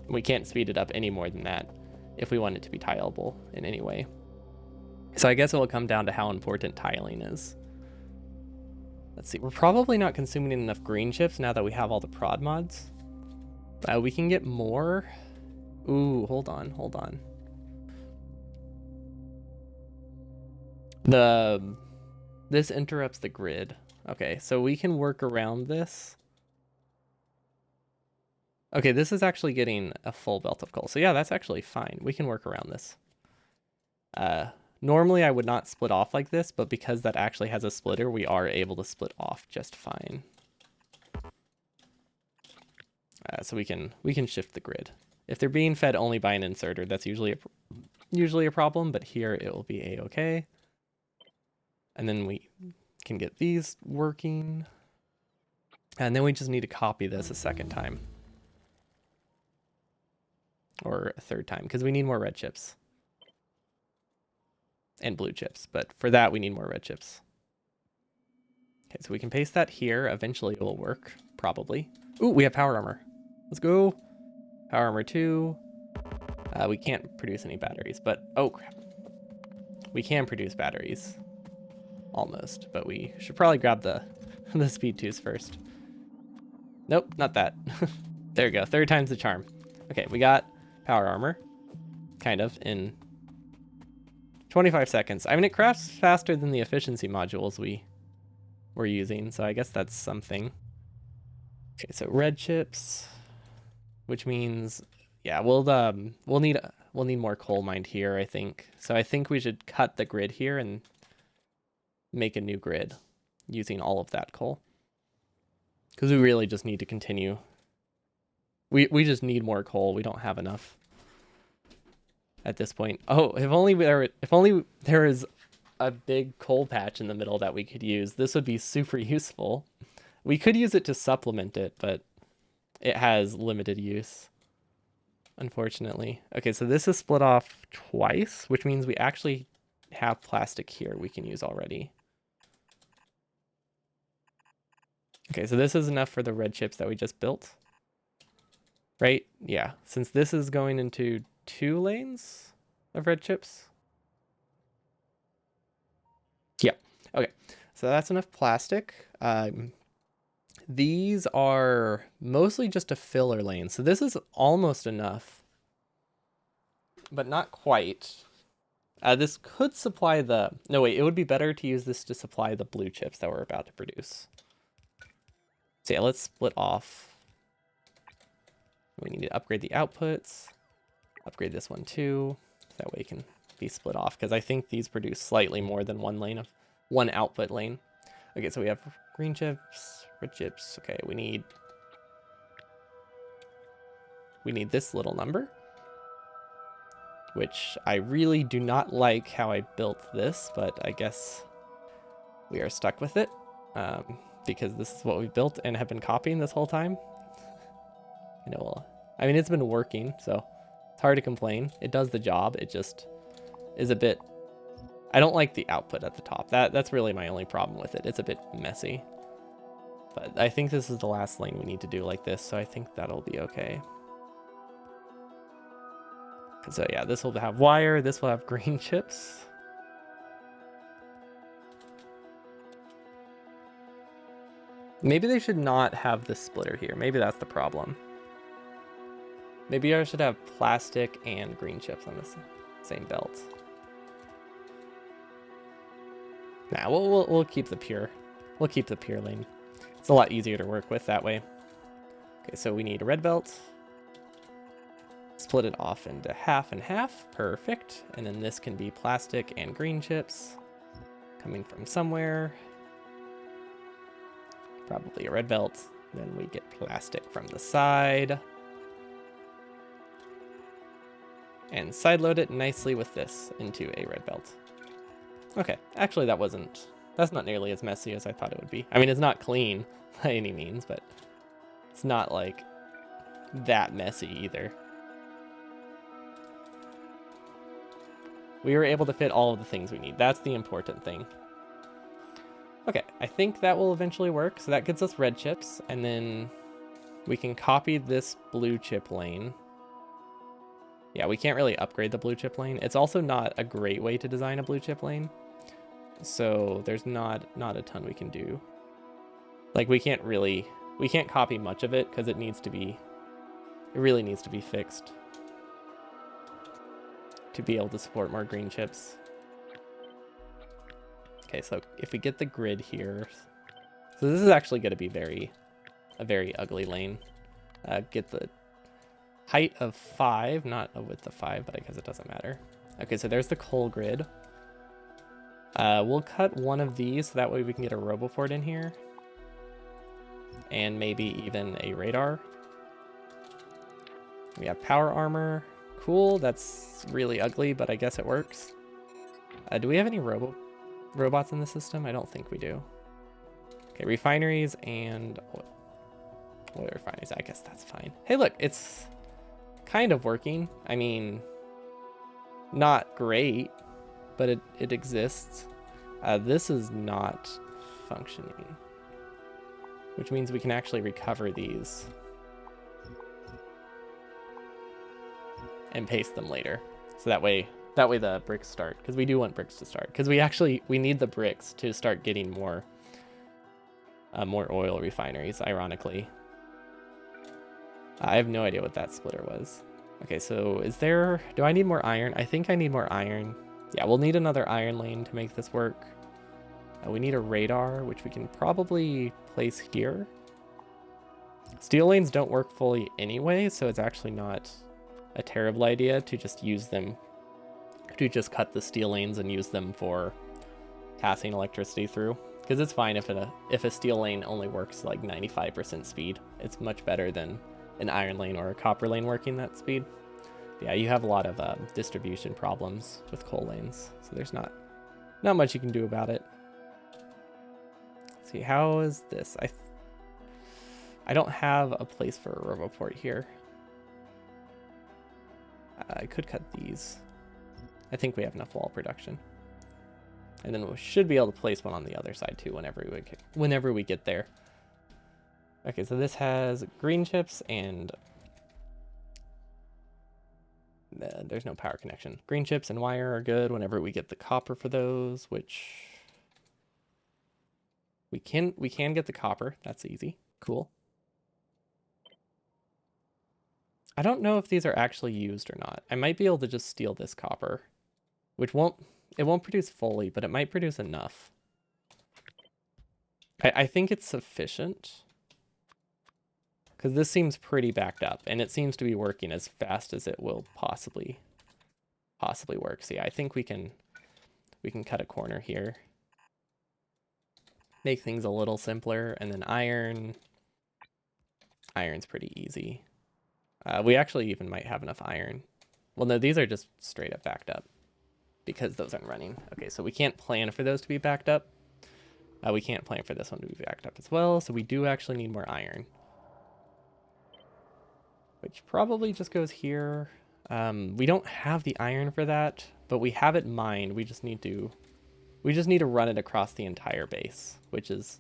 And we can't speed it up any more than that if we want it to be tileable in any way. So I guess it will come down to how important tiling is. Let's see, we're probably not consuming enough green chips now that we have all the prod mods. We can get more. Ooh, hold on. This interrupts the grid. Okay, so we can work around this. Okay, this is actually getting a full belt of coal. So yeah, that's actually fine. We can work around this. Normally I would not split off like this, but because that actually has a splitter, we are able to split off just fine. So we can shift the grid. If they're being fed only by an inserter, that's usually a problem, but here it will be a-okay. And then we can get these working. And then we just need to copy this a second time. Or a third time, because we need more red chips. And blue chips. But for that, we need more red chips. Okay, so we can paste that here. Eventually it will work, probably. Ooh, we have power armor. Let's go. Power armor 2. We can't produce any batteries, but oh crap. We can produce batteries. Almost, but we should probably grab the speed 2s first. Nope, not that. There we go. Third time's the charm. Okay, we got power armor. Kind of, in 25 seconds. I mean, it crafts faster than the efficiency modules we were using, so I guess that's something. Okay, so red chips, which means, yeah, we'll need more coal mined here, I think. So I think we should cut the grid here and make a new grid using all of that coal. Because we really just need to continue. We just need more coal. We don't have enough at this point. Oh, if only there is a big coal patch in the middle that we could use. This would be super useful. We could use it to supplement it, but it has limited use, unfortunately. Okay, so this is split off twice, which means we actually have plastic here we can use already. Okay, so this is enough for the red chips that we just built. Right? Yeah, since this is going into 2 lanes of red chips. Yeah, okay. So that's enough plastic. These are mostly just a filler lane. So this is almost enough, but not quite. This could supply the... No, wait, it would be better to use this to supply the blue chips that we're about to produce. So yeah, let's split off. We need to upgrade the outputs. Upgrade this one too. That way it can be split off, because I think these produce slightly more than one output lane. Okay, so we have green chips, red chips. Okay, we need this little number, which I really do not like how I built this, but I guess we are stuck with it, because this is what we built and have been copying this whole time. I mean, it's been working, so it's hard to complain. It does the job. It just is a bit... I don't like the output at the top. That's really my only problem with it. It's a bit messy. But I think this is the last lane we need to do like this, so I think that'll be okay. So yeah, this will have wire. This will have green chips. Maybe they should not have the splitter here. Maybe that's the problem. Maybe I should have plastic and green chips on this same belt. Nah, we'll keep the pure. We'll keep the pure lane. It's a lot easier to work with that way. Okay, so we need a red belt. Split it off into half and half. Perfect. And then this can be plastic and green chips coming from somewhere. Probably a red belt. Then we get plastic from the side. And side load it nicely with this into a red belt. Okay, actually that's not nearly as messy as I thought it would be. I mean, it's not clean by any means, but it's not like that messy either. We were able to fit all of the things we need. That's the important thing. Okay, I think that will eventually work. So that gets us red chips, and then we can copy this blue chip lane. Yeah, we can't really upgrade the blue chip lane. It's also not a great way to design a blue chip lane. So there's not a ton we can do. Like we can't copy much of it because it really needs to be fixed to be able to support more green chips. Okay, so if we get the grid here, so this is actually going to be a very ugly lane. Get the height of 5, not a width of 5, but I guess it doesn't matter. Okay, so there's the coal grid. We'll cut one of these so that way we can get a roboport in here. And maybe even a radar. We have power armor. Cool, that's really ugly, but I guess it works. Do we have any robo? robots in the system? I don't think we do. Okay, refineries and oil refineries. I guess that's fine. Hey, look, it's kind of working. I mean, not great, but it exists. This is not functioning, which means we can actually recover these and paste them later. So that way the bricks start, because we do want bricks to start, because we need the bricks to start getting more oil refineries, ironically. I have no idea what that splitter was. Okay, so do I need more iron? I think I need more iron. Yeah, we'll need another iron lane to make this work. We need a radar, which we can probably place here. Steel lanes don't work fully anyway, so it's actually not a terrible idea to just use them, to just cut the steel lanes and use them for passing electricity through. Because it's fine if a steel lane only works like 95% speed. It's much better than an iron lane or a copper lane working that speed. Yeah, you have a lot of distribution problems with coal lanes, so there's not much you can do about it. Let's see, how is this? I don't have a place for a roboport here. I could cut these. I think we have enough wall production. And then we should be able to place one on the other side too whenever we get there. Okay, so this has green chips and there's no power connection. Green chips and wire are good whenever we get the copper for those, which we can get the copper. That's easy. Cool. I don't know if these are actually used or not. I might be able to just steal this copper, which won't produce fully, but it might produce enough. I think it's sufficient, because this seems pretty backed up, and it seems to be working as fast as it will possibly work. So yeah, I think we can cut a corner here, make things a little simpler, and then iron's pretty easy. We actually even might have enough iron. Well, no, these are just straight up backed up because those aren't running. Okay, so we can't plan for those to be backed up. We can't plan for this one to be backed up as well, so we do actually need more iron, which probably just goes here. We don't have the iron for that, but we have it mined. We just need to run it across the entire base, which is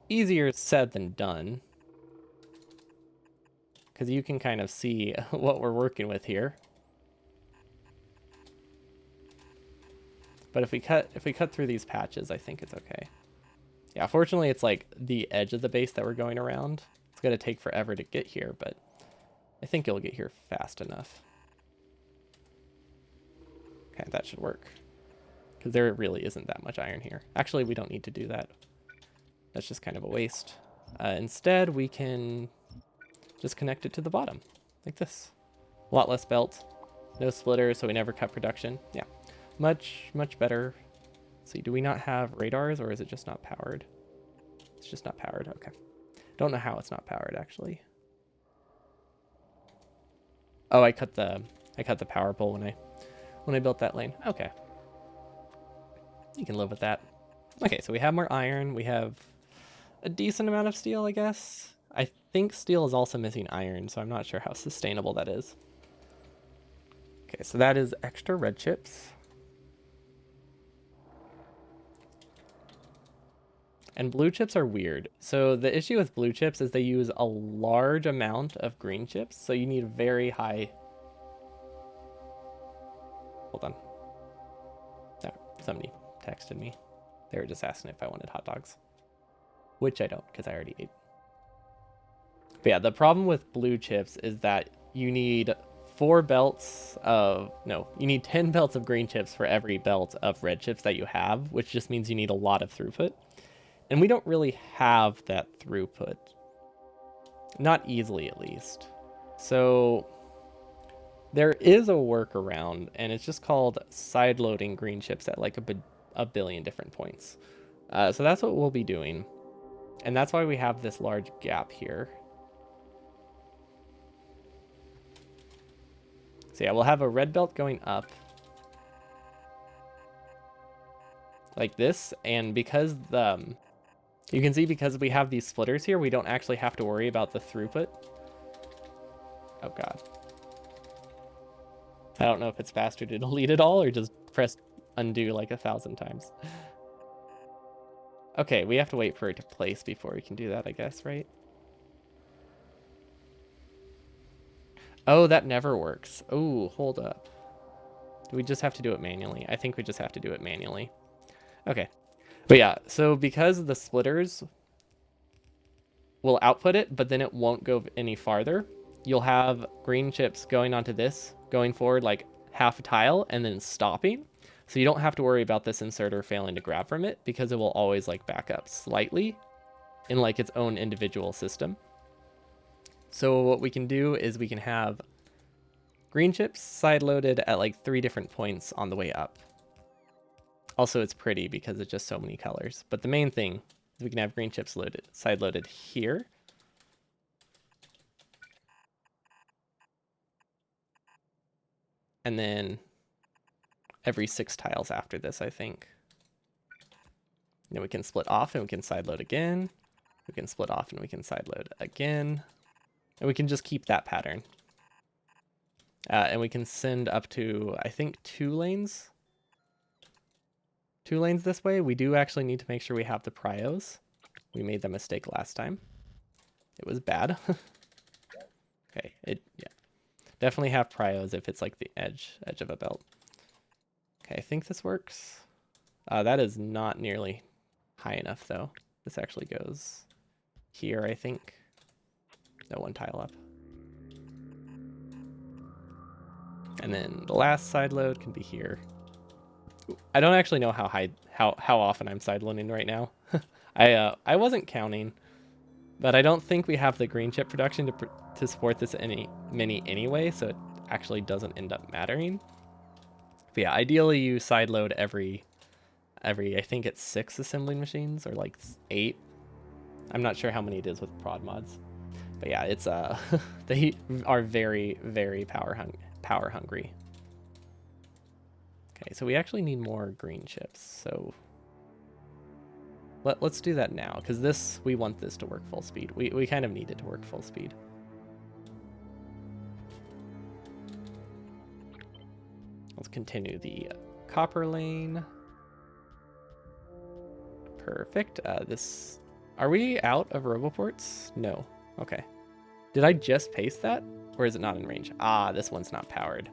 easier said than done, because you can kind of see what we're working with here. But if we cut through these patches, I think it's okay. Yeah, fortunately it's like the edge of the base that we're going around. It's going to take forever to get here, but I think it'll get here fast enough. Okay, that should work, because there really isn't that much iron here. Actually, we don't need to do that. That's just kind of a waste. Instead, we can just connect it to the bottom, like this. A lot less belt, no splitter, so we never cut production. Yeah, much better. Let's see, do we not have radars, or is it just not powered? It's just not powered, okay. Don't know how it's not powered, actually. Oh, I cut the power pole when I built that lane. Okay. You can live with that. Okay, so we have more iron. We have a decent amount of steel, I guess. I think steel is also missing iron, so I'm not sure how sustainable that is. Okay, so that is extra red chips. And blue chips are weird. So the issue with blue chips is they use a large amount of green chips, so you need very high... Hold on. Oh, somebody texted me. They were just asking if I wanted hot dogs, which I don't, because I already ate. But yeah, the problem with blue chips is that you need 10 belts of green chips for every belt of red chips that you have, which just means you need a lot of throughput. And we don't really have that throughput. Not easily, at least. So there is a workaround, and it's just called side-loading green chips at like a billion different points. So that's what we'll be doing. And that's why we have this large gap here. So yeah, we'll have a red belt going up. like this, and because you can see because we have these splitters here, we don't actually have to worry about the throughput. Oh god. I don't know if it's faster to delete it all or just press undo like 1,000 times. Okay, we have to wait for it to place before we can do that, I guess, right? Oh, that never works. Oh, hold up. Do we just have to do it manually? I think we just have to do it manually. Okay. But yeah, so because the splitters will output it, but then it won't go any farther, you'll have green chips going onto this, going forward like half a tile, and then stopping. So you don't have to worry about this inserter failing to grab from it, because it will always like back up slightly in like its own individual system. So what we can do is we can have green chips side loaded at like 3 different points on the way up. Also, it's pretty because it's just so many colors. But the main thing is we can have green chips loaded, side loaded here. And then every 6 tiles after this, I think. Then we can split off and we can side load again. We can split off and we can side load again. And we can just keep that pattern. And we can send up to, I think, 2 lanes. 2 lanes this way. We do actually need to make sure we have the pryos. We made that mistake last time. It was bad. Okay, yeah. Definitely have pryos if it's like the edge of a belt. Okay, I think this works. That is not nearly high enough though. This actually goes here, I think. No, 1 tile up. And then the last side load can be here. I don't actually know how often I'm side loading right now. I wasn't counting, but I don't think we have the green chip production to support this mini anyway, so it actually doesn't end up mattering. But yeah, ideally you side load every I think it's 6 assembling machines or like 8. I'm not sure how many it is with prod mods. But yeah, it's they are very, very power hungry. Okay, so we actually need more green chips. So let's do that now, because we want this to work full speed. We kind of need it to work full speed. Let's continue the copper lane. Perfect. Are we out of roboports? No. Okay. Did I just paste that? Or is it not in range? Ah, this one's not powered.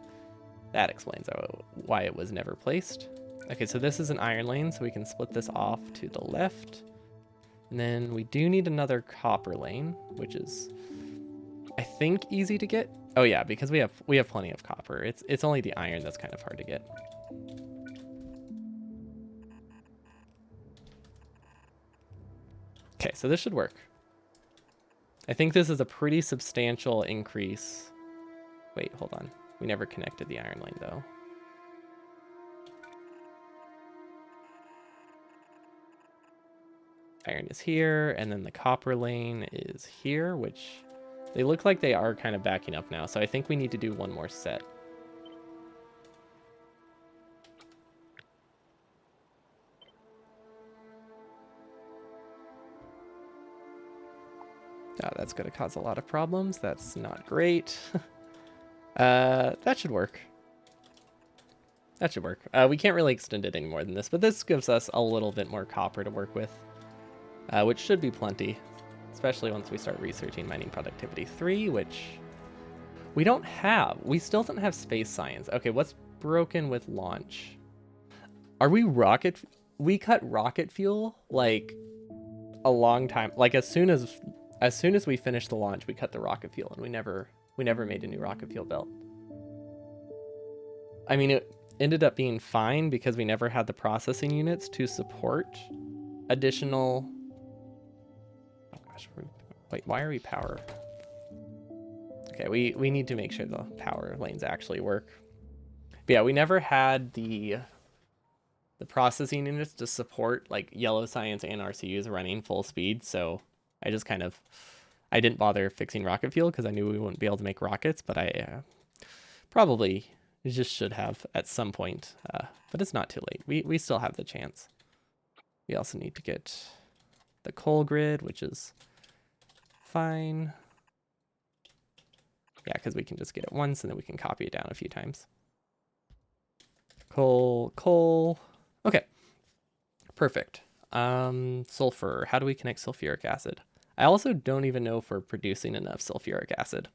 That explains why it was never placed. Okay, so this is an iron lane, so we can split this off to the left. And then we do need another copper lane, which is, I think, easy to get. Oh yeah, because we have plenty of copper. It's only the iron that's kind of hard to get. Okay, so this should work. I think this is a pretty substantial increase. Wait, hold on. We never connected the iron lane though. Iron is here, and then the copper lane is here, which they look like they are kind of backing up now. So I think we need to do 1 more set. Oh, that's going to cause a lot of problems. That's not great. That should work. That should work. We can't really extend it any more than this, but this gives us a little bit more copper to work with, which should be plenty, especially once we start researching mining productivity 3, which we don't have. We still don't have space science. Okay, what's broken with launch? Are we rocket? We cut rocket fuel like a long time. Like as soon as we finished the launch, we cut the rocket fuel, and we never made a new rocket fuel belt. I mean, it ended up being fine because we never had the processing units to support additional. Oh gosh, wait, why are we power? Okay, we need to make sure the power lanes actually work. But yeah, we never had the processing units to support like yellow science and RCUs running full speed, so I didn't bother fixing rocket fuel because I knew we wouldn't be able to make rockets, but I probably just should have at some point, but it's not too late. We still have the chance. We also need to get the coal grid, which is fine. Yeah, because we can just get it once and then we can copy it down a few times. Coal. Okay, perfect. Sulfur. How do we connect sulfuric acid? I also don't even know if we're producing enough sulfuric acid.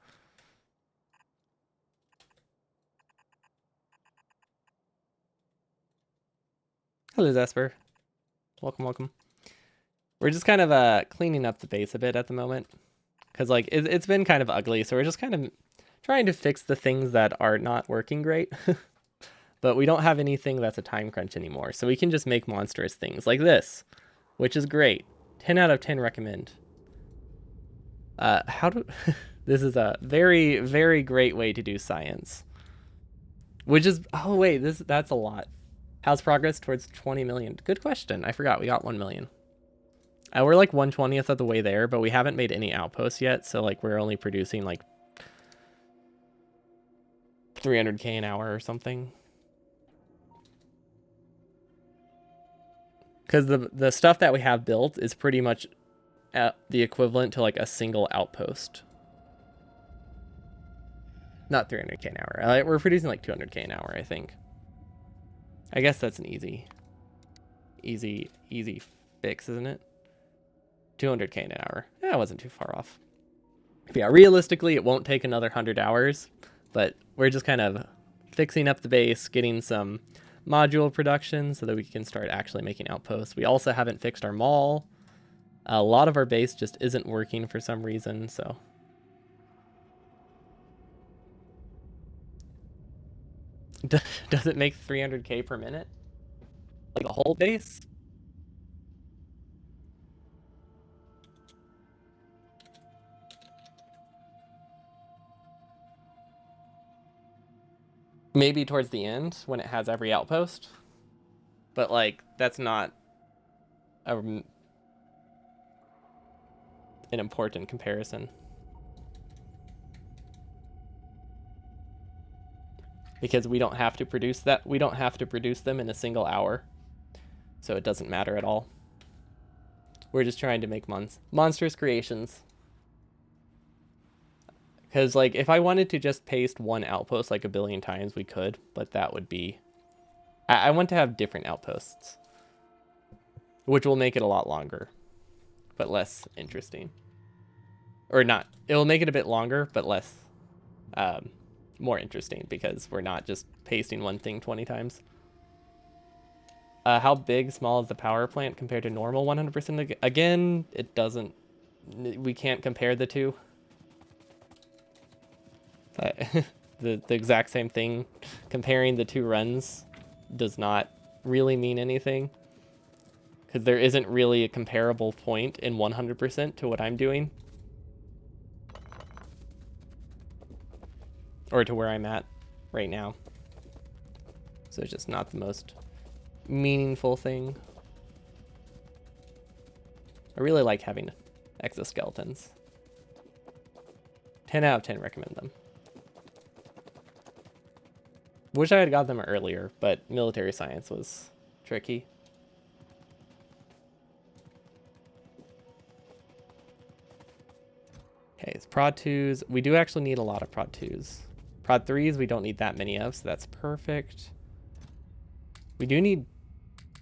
Hello, Zesper. Welcome, welcome. We're just kind of cleaning up the base a bit at the moment. Because like it's been kind of ugly, so we're just kind of trying to fix the things that are not working great. But we don't have anything that's a time crunch anymore, so we can just make monstrous things like this, which is great. 10 out of 10 recommend. This is a very, very great way to do science. Which is, oh wait, that's a lot. How's progress towards 20 million? Good question. I forgot we got 1 million. We're like 1/20th of the way there, but we haven't made any outposts yet, so like we're only producing like 300k an hour or something. Because the stuff that we have built is pretty much the equivalent to like a single outpost. Not 300k an hour. We're producing like 200k an hour, I think. I guess that's an easy fix, isn't it? 200k an hour. Yeah, it wasn't too far off. Yeah, realistically, it won't take another 100 hours, but we're just kind of fixing up the base, getting some module production so that we can start actually making outposts. We also haven't fixed our mall. A lot of our base just isn't working for some reason, so. Does it make 300k per minute? Like the whole base? Maybe towards the end when it has every outpost. But like, that's not an important comparison. Because we don't have to produce that. We don't have to produce them in a single hour. So it doesn't matter at all. We're just trying to make monstrous creations. Because like if I wanted to just paste one outpost like a billion times, we could, but that would be... I want to have different outposts, which will make it a lot longer, but less interesting. Or not. It will make it a bit longer, but less... more interesting because we're not just pasting one thing 20 times. How big, small is the power plant compared to normal 100%? Again, it doesn't... We can't compare the two. The exact same thing. Comparing the two runs does not really mean anything. Because there isn't really a comparable point in 100% to what I'm doing. Or to where I'm at right now. So it's just not the most meaningful thing. I really like having exoskeletons. 10 out of 10 recommend them. Wish I had got them earlier, but military science was tricky. Okay, it's prod 2s. We do actually need a lot of prod 2s. Prod 3s we don't need that many of, so that's perfect. We do need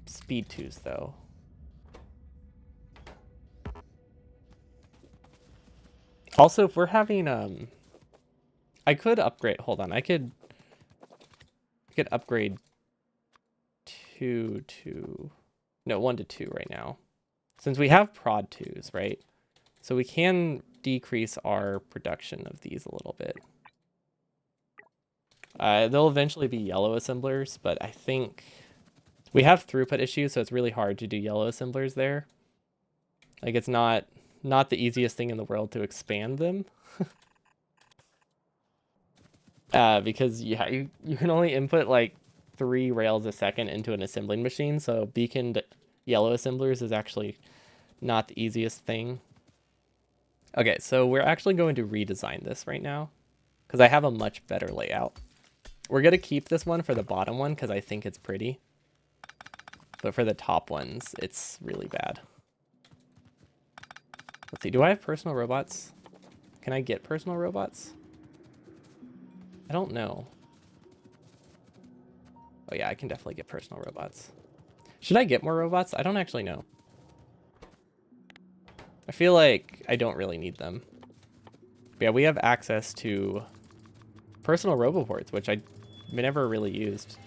speed 2s though. Also, if we're having I could upgrade, hold on, I could upgrade 2 to, no, 1 to 2 right now. Since we have prod 2s, right? So we can decrease our production of these a little bit. They'll eventually be yellow assemblers, but I think we have throughput issues, so it's really hard to do yellow assemblers there. Like, it's not the easiest thing in the world to expand them. Because yeah, you can only input like 3 rails a second into an assembling machine, so beaconed yellow assemblers is actually not the easiest thing. Okay, so we're actually going to redesign this right now because I have a much better layout. We're going to keep this one for the bottom one because I think it's pretty. But for the top ones, it's really bad. Let's see, do I have personal robots? Can I get personal robots? I don't know. Oh yeah, I can definitely get personal robots. Should I get more robots? I don't actually know. I feel like I don't really need them. But yeah, we have access to personal roboports, which I never really used.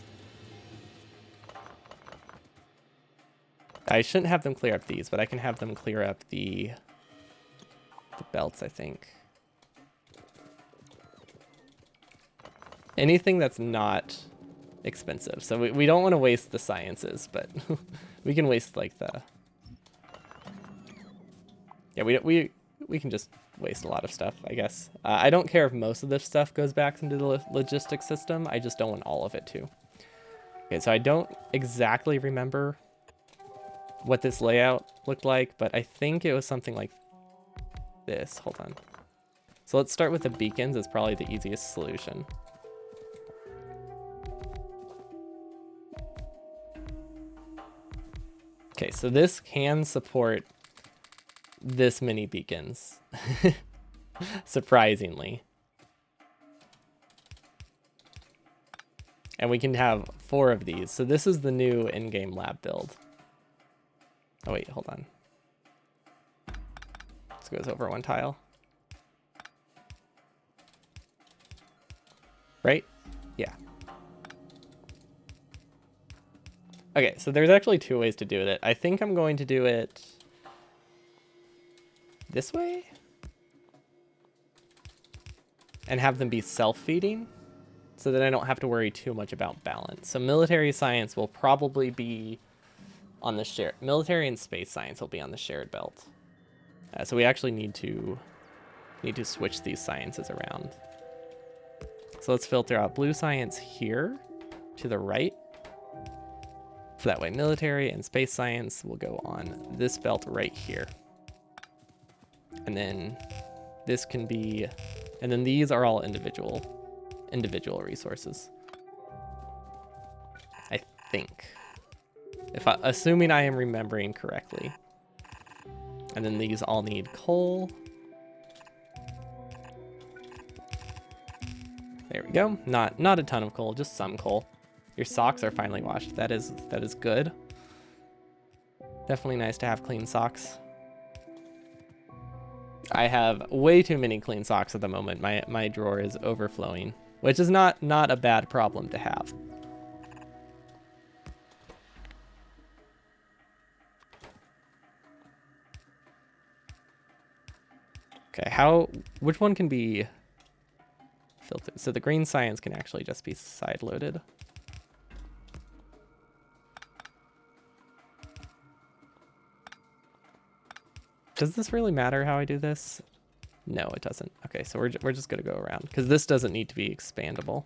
I shouldn't have them clear up these, but I can have them clear up the belts, I think. Anything that's not expensive. So we don't want to waste the sciences, but we can waste like the... Yeah, we can just waste a lot of stuff, I guess. I don't care if most of this stuff goes back into the logistics system. I just don't want all of it to. Okay, so I don't exactly remember what this layout looked like, but I think it was something like this. Hold on. So let's start with the beacons. It's probably the easiest solution. Okay, so this can support this many beacons, surprisingly. And we can have 4 of these. So this is the new in-game lab build. Oh wait, hold on. This goes over 1 tile. Right? Yeah. Okay, so there's actually 2 ways to do it. I think I'm going to do it this way and have them be self-feeding so that I don't have to worry too much about balance. So military science will probably be on the shared, military and space science will be on the shared belt. So we actually need to switch these sciences around. So let's filter out blue science here to the right. So that way military and space science will go on this belt right here. And then this can be, and then these are all individual resources. I think. Assuming I am remembering correctly. And then these all need coal. There we go. Not a ton of coal, just some coal. Your socks are finally washed. That is good. Definitely nice to have clean socks. I have way too many clean socks at the moment. My drawer is overflowing, which is not a bad problem to have. Okay, which one can be filtered? So the green science can actually just be side loaded. Does this really matter how I do this? No, it doesn't. Okay, so we're just gonna go around because this doesn't need to be expandable.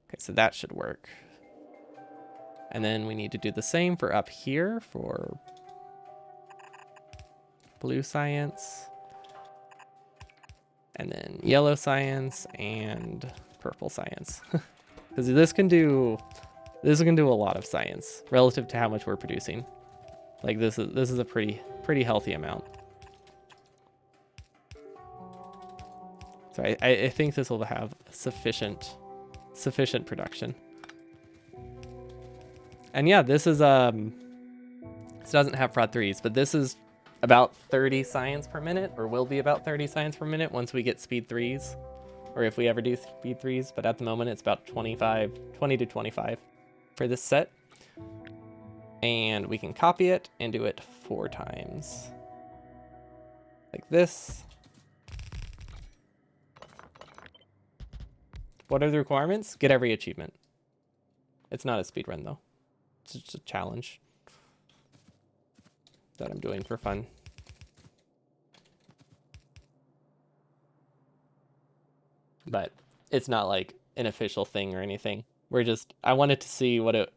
Okay, so that should work. And then we need to do the same for up here for blue science. And then yellow science and purple science. Because this can do a lot of science relative to how much we're producing. Like this is a pretty healthy amount. So I think this will have sufficient production. And yeah, this is this doesn't have prod 3s, but this is about 30 science per minute, or will be about 30 science per minute once we get speed 3s, or if we ever do speed 3s, but at the moment it's about 20 to 25 for this set. And we can copy it and do it 4 times. Like this. What are the requirements? Get every achievement. It's not a speed run though. It's just a challenge that I'm doing for fun. But it's not like an official thing or anything. I wanted to see what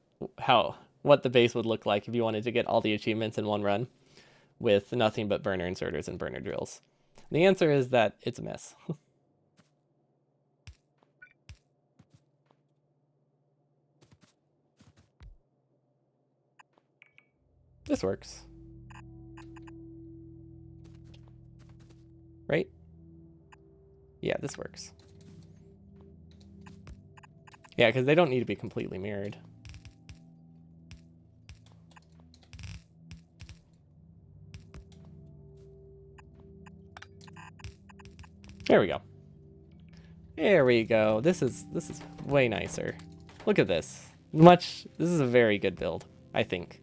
the base would look like if you wanted to get all the achievements in one run with nothing but burner inserters and burner drills. And the answer is that it's a mess. This works. Right? Yeah, this works. Yeah, because they don't need to be completely mirrored. There we go. There we go. This is way nicer. Look at this. This is a very good build, I think.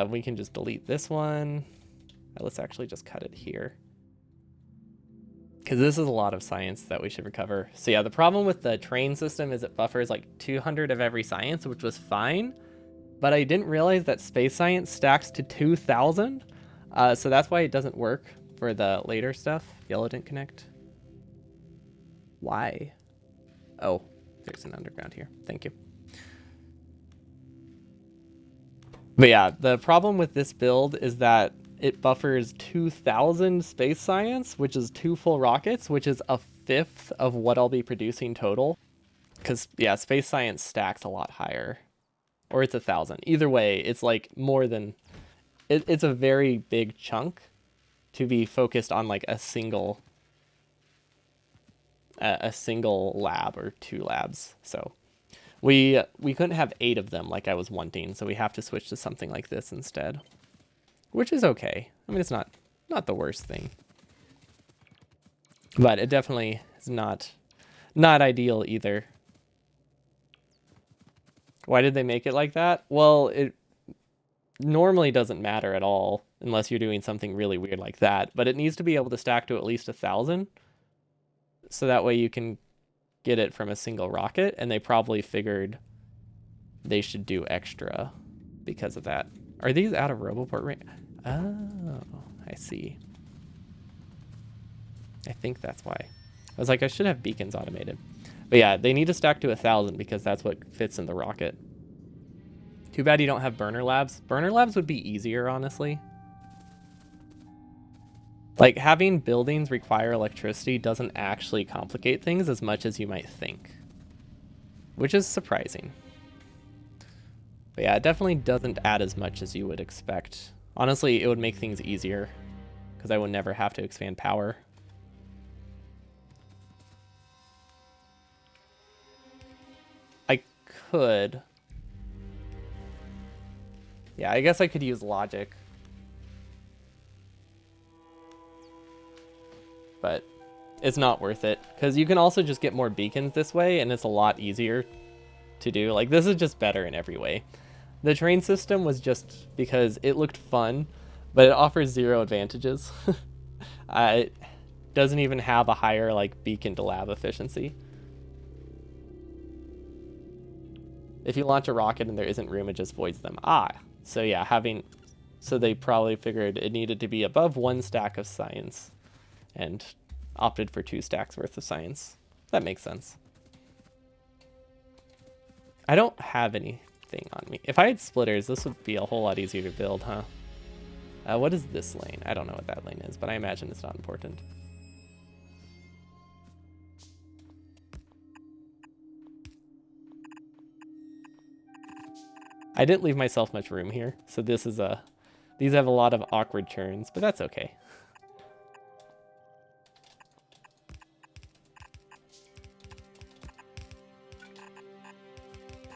We can just delete this one. Let's actually just cut it here. Because this is a lot of science that we should recover. So yeah, the problem with the train system is it buffers like 200 of every science, which was fine. But I didn't realize that space science stacks to 2,000. So that's why it doesn't work for the later stuff. Yellow didn't connect. Why? Oh, there's an underground here. Thank you. But yeah, the problem with this build is that it buffers 2,000 space science, which is 2 full rockets, which is a fifth of what I'll be producing total. Because, yeah, space science stacks a lot higher. Or it's 1,000. Either way, it's like more than... It's a very big chunk to be focused on like a single lab or 2 labs. So we couldn't have 8 of them like I was wanting, so we have to switch to something like this instead, which is okay. I mean, it's not the worst thing, but it definitely is not ideal either. Why did they make it like that? Well, it normally doesn't matter at all unless you're doing something really weird like that, but it needs to be able to stack to at least 1,000. So that way you can get it from a single rocket, and they probably figured they should do extra because of that. Are these out of Roboport range? Oh, I see. I think that's why. I was like, I should have beacons automated. But yeah, they need to stack to 1,000 because that's what fits in the rocket. Too bad you don't have burner labs. Burner labs would be easier, honestly. Like, having buildings require electricity doesn't actually complicate things as much as you might think, which is surprising. But yeah, it definitely doesn't add as much as you would expect. Honestly, it would make things easier because I would never have to expand power. I could. Yeah, I guess I could use logic. But it's not worth it because you can also just get more beacons this way, and it's a lot easier to do. Like, this is just better in every way. The train system was just because it looked fun, but it offers 0 advantages. It doesn't even have a higher like beacon to lab efficiency. If you launch a rocket and there isn't room, it just voids them. So yeah, so they probably figured it needed to be above 1 stack of science and opted for 2 stacks worth of science. That makes sense. I don't have anything on me. If I had splitters, this would be a whole lot easier to build, huh? What is this lane? I don't know what that lane is, but I imagine it's not important. I didn't leave myself much room here, so these have a lot of awkward turns, but that's okay.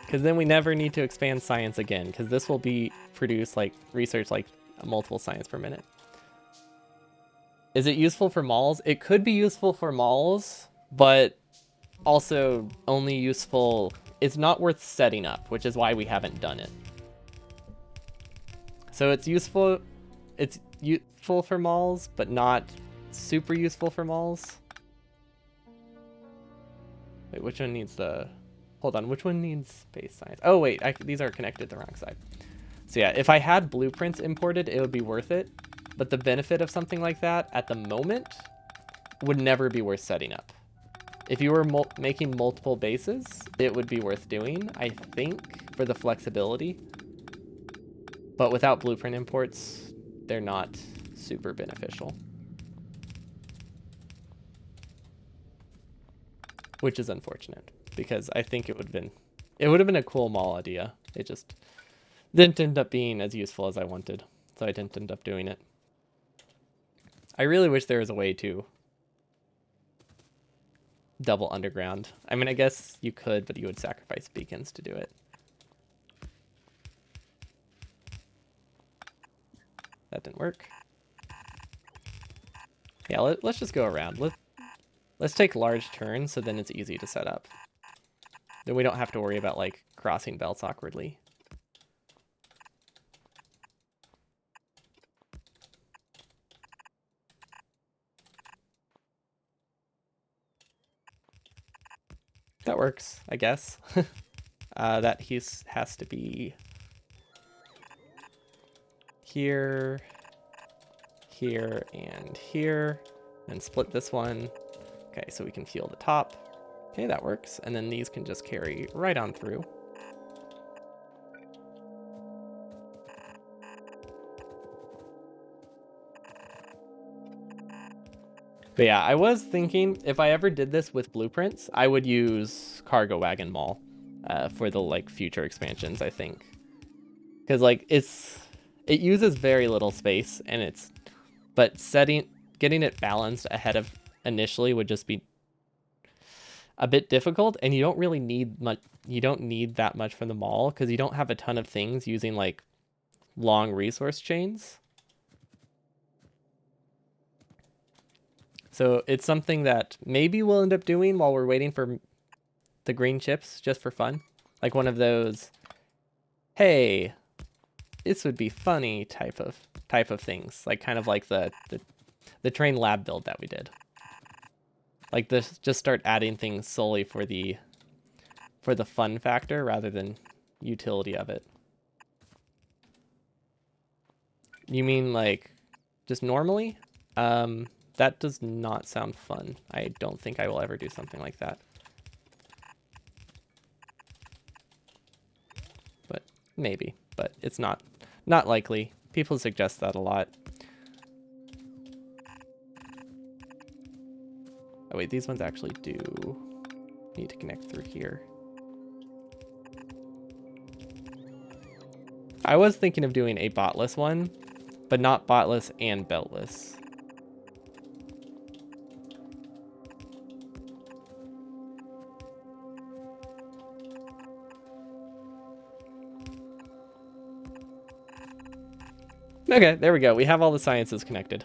Because then we never need to expand science again, because this will produce like research like multiple science per minute. Is it useful for malls? It could be useful for malls, but also only useful. It's not worth setting up, which is why we haven't done it. So it's useful for malls, but not super useful for malls. Wait, which one needs hold on, which one needs space science? Oh wait, these are connected the wrong side. So yeah, if I had blueprints imported, it would be worth it. But the benefit of something like that at the moment would never be worth setting up. If you were making multiple bases, it would be worth doing, I think, for the flexibility. But without blueprint imports, they're not super beneficial. Which is unfortunate, because I think it would have been a cool mall idea. Didn't end up being as useful as I wanted, so I didn't end up doing it. I really wish there was a way to double underground. I mean, I guess you could, but you would sacrifice beacons to do it. That didn't work. Yeah, let's just go around. Let's take large turns, so then it's easy to set up. Then we don't have to worry about, like, crossing belts awkwardly. That works, I guess. That has to be here, here, and here. And split this one. Okay, so we can feel the top. Okay, that works. And then these can just carry right on through. But yeah, I was thinking if I ever did this with blueprints, I would use Cargo Wagon Mall for the like future expansions, I think. Because like it uses very little space, and but getting it balanced ahead of initially would just be a bit difficult, and you don't really need much. You don't need that much from the mall because you don't have a ton of things using like long resource chains. So it's something that maybe we'll end up doing while we're waiting for the green chips, just for fun. Like one of those, hey, this would be funny type of things. Like kind of like the train lab build that we did. Like this, just start adding things solely for the fun factor rather than utility of it. You mean like just normally? That does not sound fun. I don't think I will ever do something like that. But maybe, but it's not likely. People suggest that a lot. Oh wait, these ones actually do need to connect through here. I was thinking of doing a botless one, but not botless and beltless. Okay, there we go. We have all the sciences connected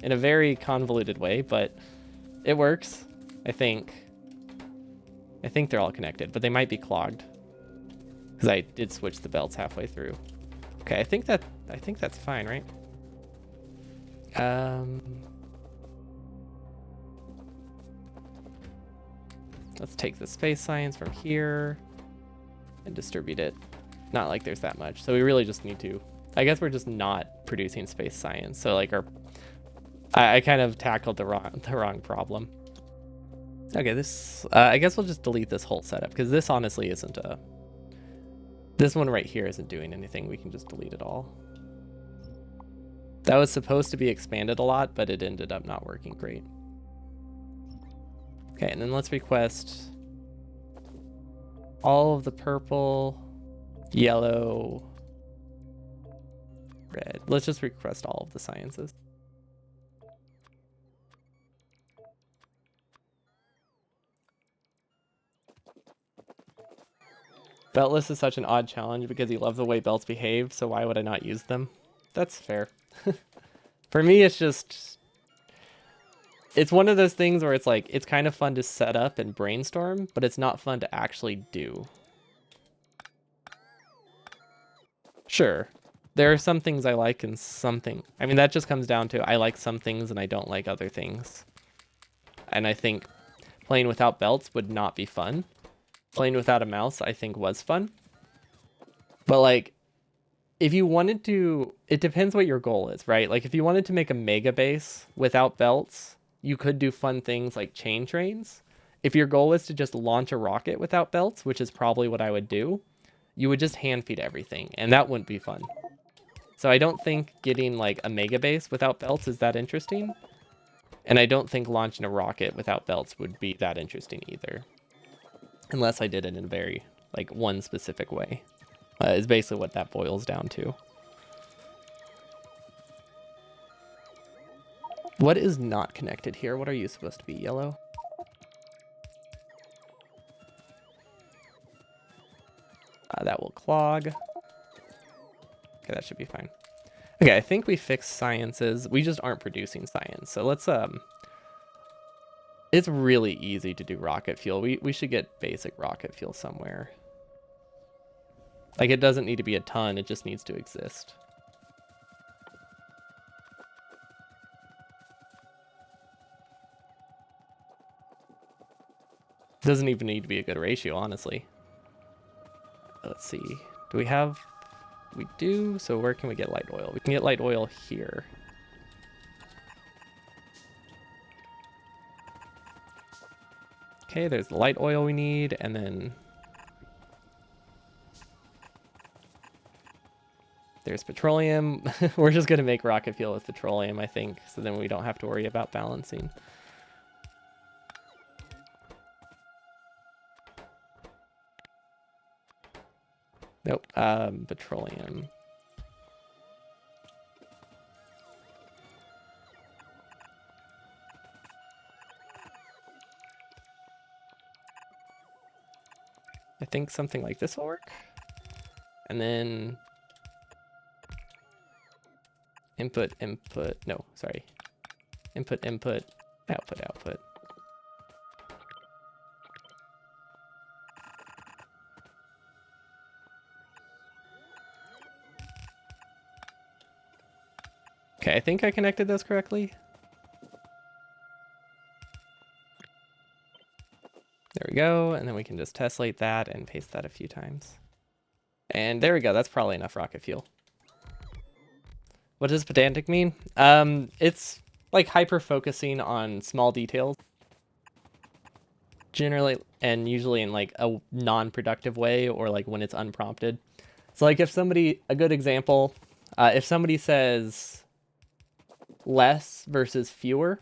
in a very convoluted way, but it works. I think they're all connected, but they might be clogged because I did switch the belts halfway through. Okay, I think that's fine, right? Let's take the space science from here and distribute it. Not like there's that much, so we really just need to. I guess we're just not producing space science, so like I kind of tackled the wrong problem. Okay, this I guess we'll just delete this whole setup because this honestly isn't this one right here isn't doing anything. We can just delete it all. That was supposed to be expanded a lot, but it ended up not working great. Okay, and then let's request all of the purple, yellow, red. Let's just request all of the sciences. Beltless is such an odd challenge because you love the way belts behave, so why would I not use them? That's fair. For me, it's one of those things where it's like, it's kind of fun to set up and brainstorm, but it's not fun to actually do. Sure. There are some things I like and I mean, that just comes down to I like some things and I don't like other things. And I think playing without belts would not be fun. Playing without a mouse, I think, was fun. But like, if you wanted to, it depends what your goal is, right? Like if you wanted to make a mega base without belts, you could do fun things like chain trains. If your goal is to just launch a rocket without belts, which is probably what I would do, you would just hand feed everything, and that wouldn't be fun. So I don't think getting like a mega base without belts is that interesting. And I don't think launching a rocket without belts would be that interesting either. Unless I did it in a very, like, one specific way. Is basically what that boils down to. What is not connected here? What are you supposed to be? Yellow? That will clog. Okay, that should be fine. Okay, I think we fixed sciences. We just aren't producing science. So let's, it's really easy to do rocket fuel. We should get basic rocket fuel somewhere. Like, it doesn't need to be a ton, it just needs to exist. Doesn't even need to be a good ratio, honestly. Let's see. Do we have... We do. So where can we get light oil? We can get light oil here. Okay, there's the light oil we need, and then... There's petroleum. We're just going to make rocket fuel with petroleum, I think, so then we don't have to worry about balancing. Nope, petroleum. I think something like this will work. And then input, no, sorry. Input, output. Okay, I think I connected those correctly. There we go, and then we can just tessellate that and paste that a few times. And there we go, that's probably enough rocket fuel. What does pedantic mean? It's like hyper-focusing on small details. Generally, and usually in like a non-productive way, or like when it's unprompted. So like if somebody, a good example, if somebody says less versus fewer,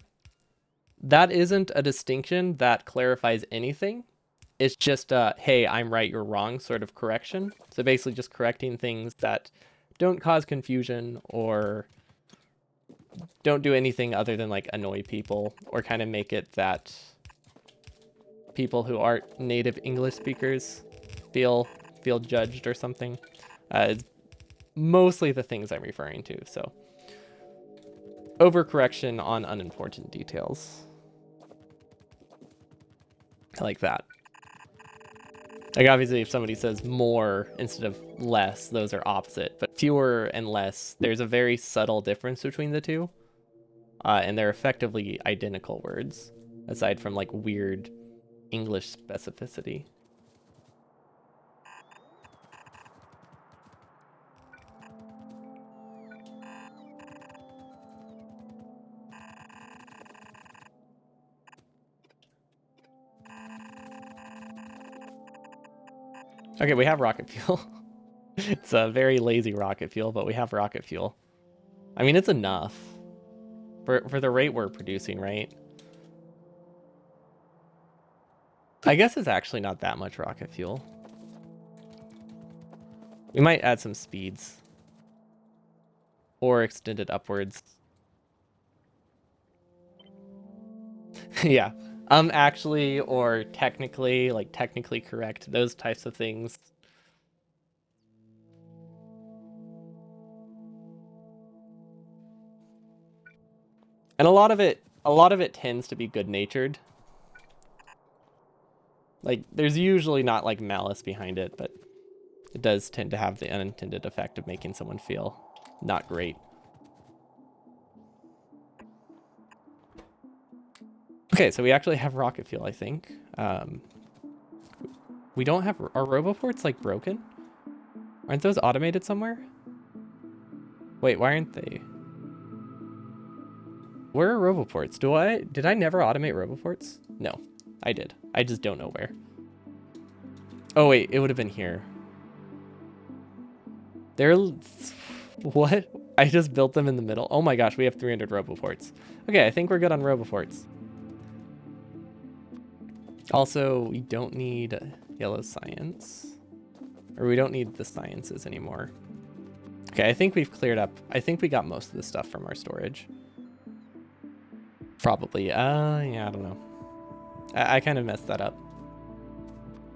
that isn't a distinction that clarifies anything. It's just hey, I'm right, you're wrong sort of correction. So basically just correcting things that don't cause confusion or don't do anything other than like annoy people or kind of make it that people who aren't native English speakers feel judged or something. It's mostly the things I'm referring to. So overcorrection on unimportant details. I like that. Like obviously if somebody says more instead of less, those are opposite, but fewer and less, there's a very subtle difference between the two. And they're effectively identical words, aside from like weird English specificity. Okay, we have rocket fuel. It's a very lazy rocket fuel, but we have rocket fuel. I mean, it's enough for the rate we're producing, right? I guess it's actually not that much rocket fuel. We might add some speeds or extend it upwards. Yeah. Actually, or technically, like technically correct, those types of things. And a lot of it tends to be good-natured. Like, there's usually not like malice behind it, but it does tend to have the unintended effect of making someone feel not great. Okay, so we actually have rocket fuel, I think. We don't have... Are roboports, like, broken? Aren't those automated somewhere? Wait, why aren't they? Where are roboports? Did I never automate roboports? No, I did. I just don't know where. Oh, wait, it would have been here. What? I just built them in the middle. Oh my gosh, we have 300 roboports. Okay, I think we're good on roboports. Also, we don't need yellow science. Or we don't need the sciences anymore. Okay, I think we've cleared up. I think we got most of the stuff from our storage. Probably. Yeah, I don't know. I kind of messed that up.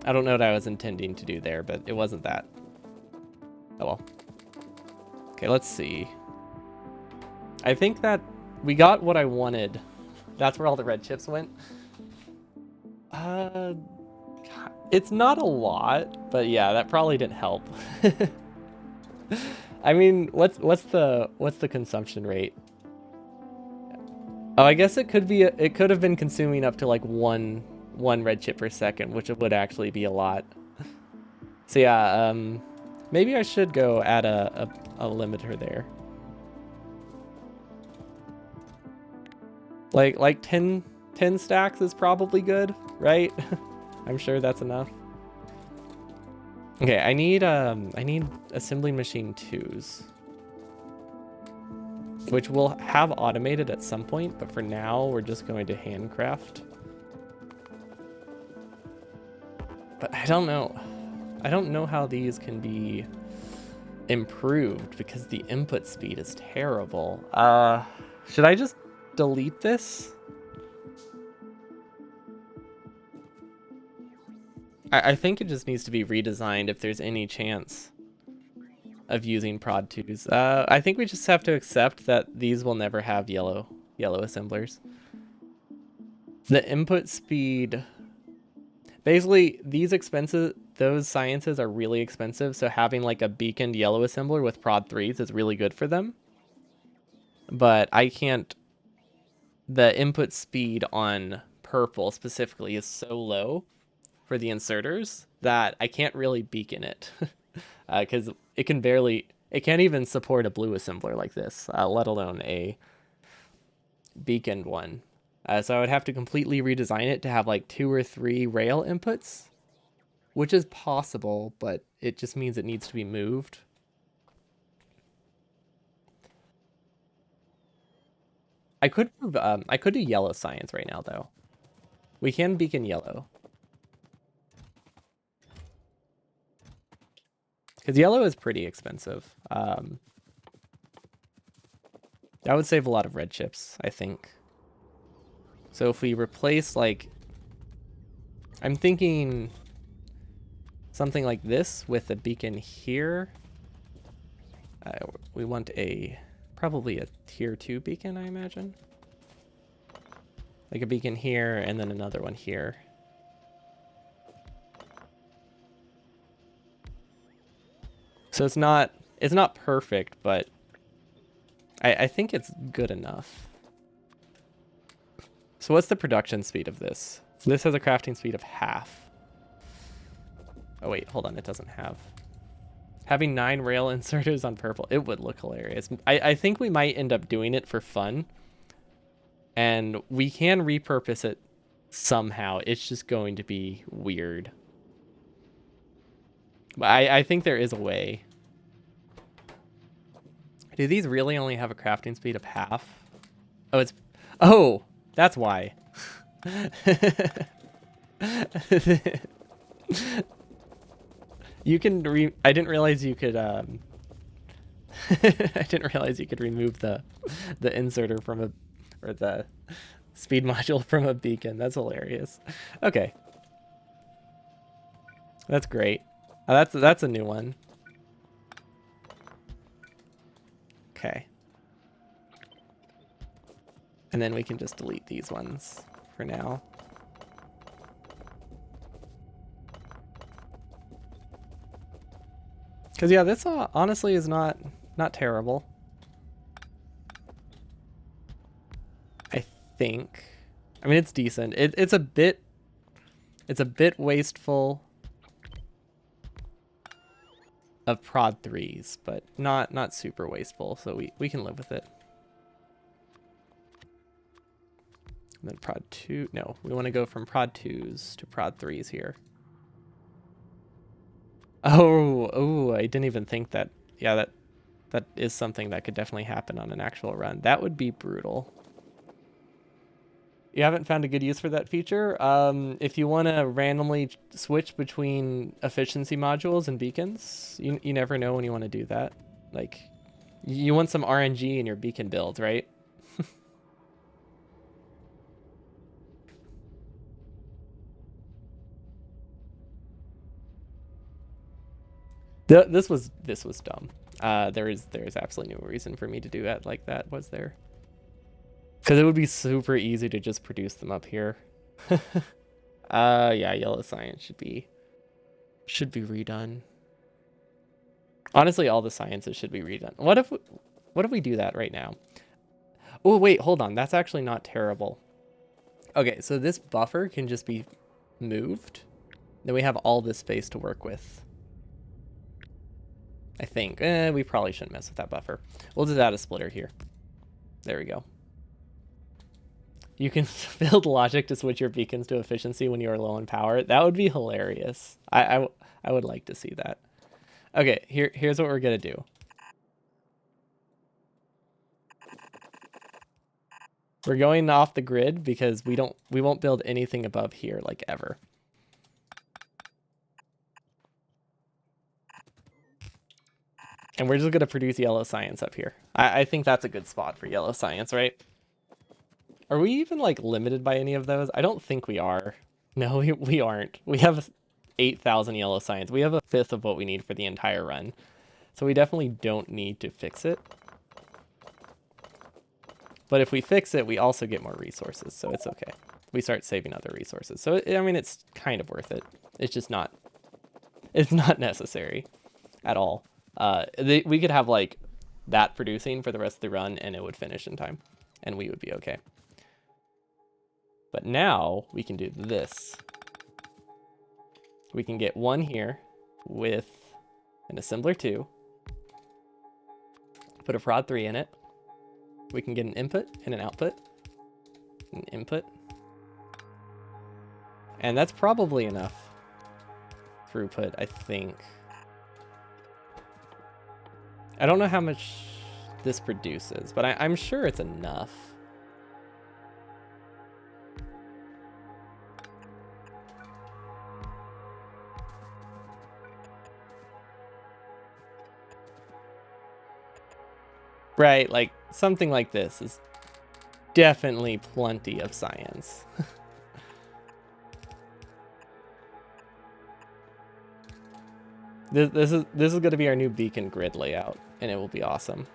I don't know what I was intending to do there, but it wasn't that. Oh well. Okay, let's see. I think that we got what I wanted. That's where all the red chips went. It's not a lot, but yeah, that probably didn't help. I mean, what's the consumption rate? Oh, I guess it could be it could have been consuming up to like one red chip per second, which would actually be a lot. So yeah, maybe I should go add a limiter there. Like 10 stacks is probably good, right? I'm sure that's enough. Okay, I need assembling machine 2s. Which we'll have automated at some point, but for now we're just going to handcraft. But I don't know. I don't know how these can be improved because the input speed is terrible. Should I just delete this? I think it just needs to be redesigned if there's any chance of using prod 2s. I think we just have to accept that these will never have yellow assemblers. The input speed, basically those sciences are really expensive, so having like a beaconed yellow assembler with prod 3s is really good for them. But I can't, the input speed on purple specifically is so low for the inserters that I can't really beacon it. Because it can't even support a blue assembler like this, let alone a beaconed one. So I would have to completely redesign it to have like 2 or 3 rail inputs, which is possible, but it just means it needs to be moved. I could do yellow science right now though. We can beacon yellow. Because yellow is pretty expensive. That would save a lot of red chips, I think. So if we replace, like, I'm thinking something like this with a beacon here. We want probably a tier 2 beacon, I imagine. Like a beacon here and then another one here. So it's not perfect, but I think it's good enough. So what's the production speed of this? So this has a crafting speed of half. Oh wait, hold on, it doesn't have. Having 9 rail inserters on purple, it would look hilarious. I think we might end up doing it for fun. And we can repurpose it somehow. It's just going to be weird. But I think there is a way. Do these really only have a crafting speed of half? Oh, that's why. You can I didn't realize you could I didn't realize you could remove the inserter from or the speed module from a beacon. That's hilarious. Okay. That's great. That's a new one. Okay. And then we can just delete these ones for now. Because yeah, this honestly is not terrible. I think. I mean, it's decent. It's a bit wasteful of prod 3s, but not super wasteful, so we can live with it. And then prod 2, no, we want to go from prod 2s to prod 3s here. Oh, I didn't even think that. Yeah, that is something that could definitely happen on an actual run. That would be brutal. You haven't found a good use for that feature? If you want to randomly switch between efficiency modules and beacons, you never know when you want to do that. Like, you want some RNG in your beacon build, right? This was dumb. There is absolutely no reason for me to do that like that, was there? Because it would be super easy to just produce them up here. Yeah, yellow science should be redone. Honestly, all the sciences should be redone. What if we do that right now? Oh, wait, hold on. That's actually not terrible. Okay, so this buffer can just be moved. Then we have all this space to work with. I think. We probably shouldn't mess with that buffer. We'll just add a splitter here. There we go. You can build logic to switch your beacons to efficiency when you are low on power. That would be hilarious. I would like to see that. Okay, here's what we're gonna do. We're going off the grid because we won't build anything above here like ever. And we're just gonna produce yellow science up here. I think that's a good spot for yellow science, right? Are we even like limited by any of those? I don't think we are. No, we aren't. We have 8,000 yellow science. We have a fifth of what we need for the entire run. So we definitely don't need to fix it. But if we fix it, we also get more resources, so it's okay. We start saving other resources. So, I mean, it's kind of worth it. It's just not... It's not necessary at all. We could have, like, that producing for the rest of the run, and it would finish in time. And we would be okay. But now, we can do this. We can get one here with an assembler 2. Put a prod 3 in it. We can get an input and an output. An input. And that's probably enough throughput, I think. I don't know how much this produces, but I'm sure it's enough. Right, like something like this is definitely plenty of science. This is going to be our new beacon grid layout, and it will be awesome.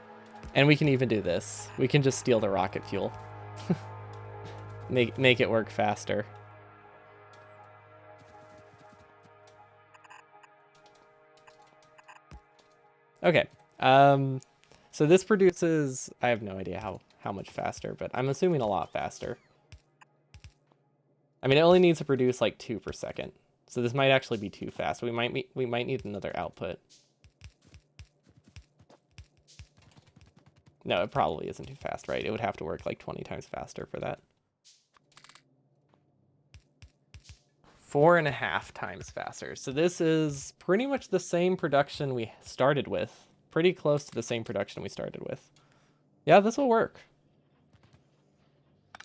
And we can even do this. We can just steal the rocket fuel. make it work faster. Okay. So this produces, I have no idea how much faster, but I'm assuming a lot faster. I mean, it only needs to produce like 2 per second. So this might actually be too fast. We might need another output. No, it probably isn't too fast, right? It would have to work like 20 times faster for that. 4.5 times faster. So this is pretty much the same production we started with. Pretty close to the same production we started with. Yeah, this will work.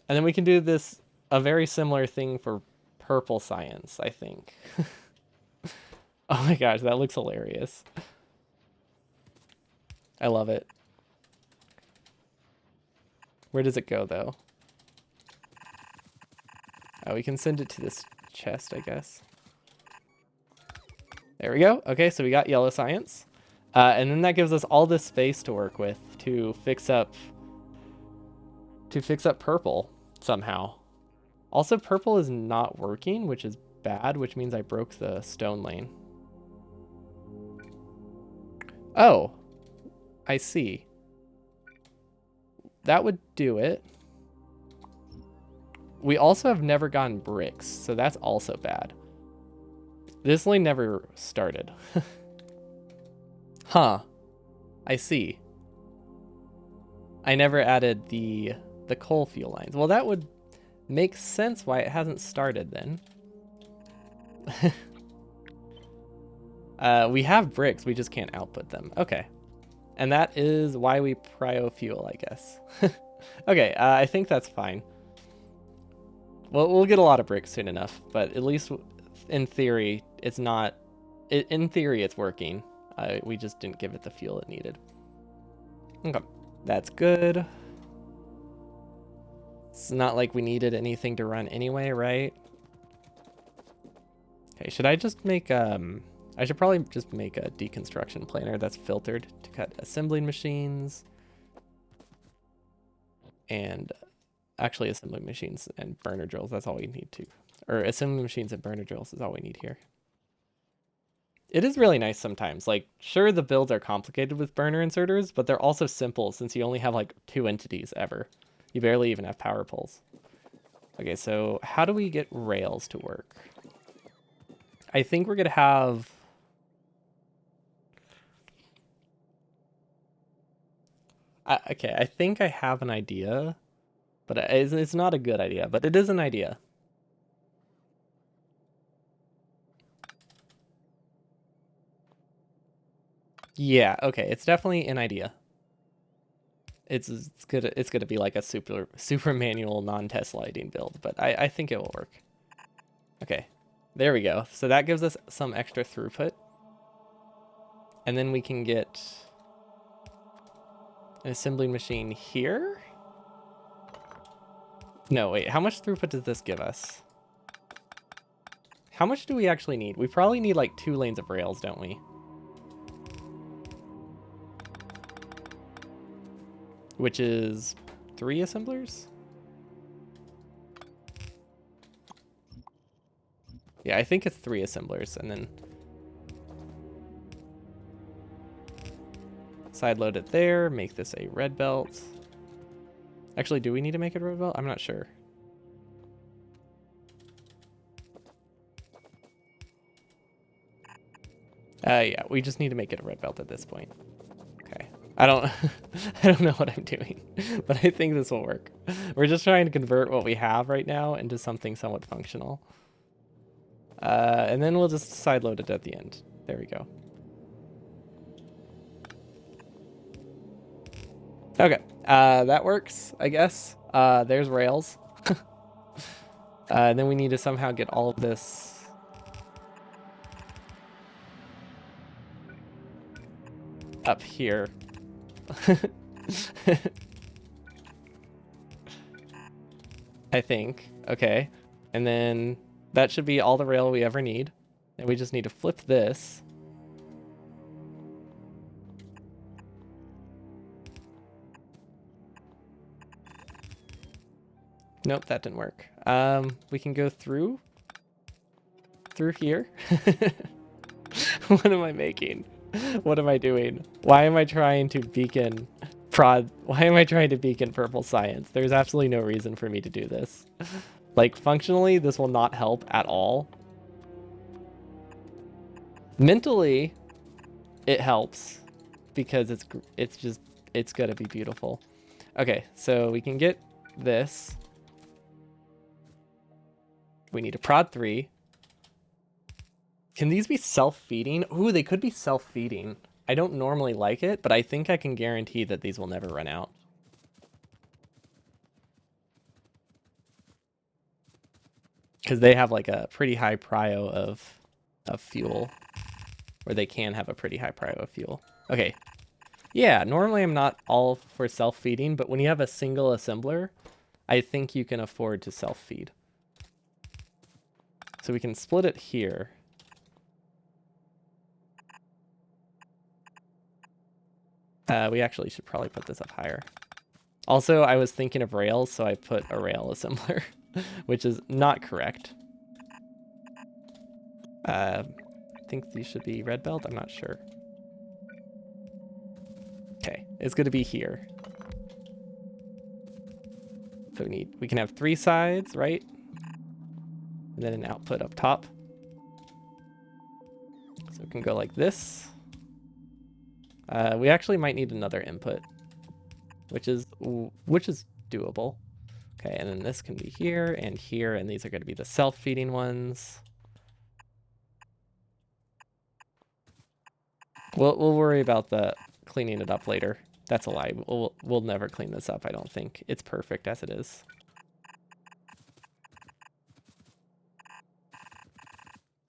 And then we can do this, a very similar thing for purple science, I think. Oh my gosh, that looks hilarious. I love it. Where does it go, though? Oh, we can send it to this chest, I guess. There we go. Okay, so we got yellow science. And then that gives us all this space to work with to fix up purple somehow. Also, purple is not working, which is bad, which means I broke the stone lane. Oh, I see. That would do it. We also have never gotten bricks, so that's also bad. This lane never started. Huh. I see. I never added the coal fuel lines. Well, that would make sense why it hasn't started then. We have bricks, we just can't output them. Okay. And that is why we prio fuel, I guess. Okay, I think that's fine. Well, we'll get a lot of bricks soon enough, but at least in theory, it's not... In theory, it's working. We just didn't give it the fuel it needed. Okay, that's good. It's not like we needed anything to run anyway, right? Okay, should I just make... I should probably just make a deconstruction planer that's filtered to cut assembling machines. And actually assembling machines and burner drills, that's all we need to. Or assembling machines and burner drills is all we need here. It is really nice sometimes. Like, sure, the builds are complicated with burner inserters, but they're also simple since you only have like 2 entities ever. You barely even have power poles. Okay, so how do we get rails to work? I think we're going to have... okay, I think I have an idea, but it's not a good idea, but it is an idea. Yeah, okay, it's definitely an idea. It's gonna be like a super manual non-test lighting build, but I think it will work. Okay, there we go. So that gives us some extra throughput, and then we can get an assembling machine here. No, wait, how much throughput does this give us? How much do we actually need? We probably need like 2 lanes of rails, don't we? Which is 3 assemblers? Yeah, I think it's 3 assemblers, and then side load it there, make this a red belt. Actually, do we need to make it a red belt? I'm not sure. Yeah, we just need to make it a red belt at this point. Okay. I don't I don't know what I'm doing, but I think this will work. We're just trying to convert what we have right now into something somewhat functional. And then we'll just side load it at the end. There we go. Okay, that works, I guess. There's rails. And then we need to somehow get all of this up here. I think. Okay. And then that should be all the rail we ever need. And we just need to flip this. Nope, that didn't work. We can go through here. What am I making? What am I doing? Why am I trying to beacon prod? Why am I trying to beacon purple science? There's absolutely no reason for me to do this. Like, functionally, this will not help at all. Mentally, it helps because it's gonna be beautiful. Okay, so we can get this. We need a prod 3. Can these be self-feeding? Ooh, they could be self-feeding. I don't normally like it, but I think I can guarantee that these will never run out. Because they have like a pretty high prio of fuel. Or they can have a pretty high prio of fuel. Okay. Yeah, normally I'm not all for self-feeding, but when you have a single assembler, I think you can afford to self-feed. So we can split it here. We actually should probably put this up higher. Also, I was thinking of rails, so I put a rail assembler, which is not correct. I think these should be red belt. I'm not sure. Okay, it's going to be here. So we can have 3 sides, right? And then an output up top. So it can go like this. We actually might need another input, which is doable. Okay, and then this can be here, and these are going to be the self-feeding ones. We'll worry about the cleaning it up later. That's a lie. We'll never clean this up, I don't think. It's perfect as it is.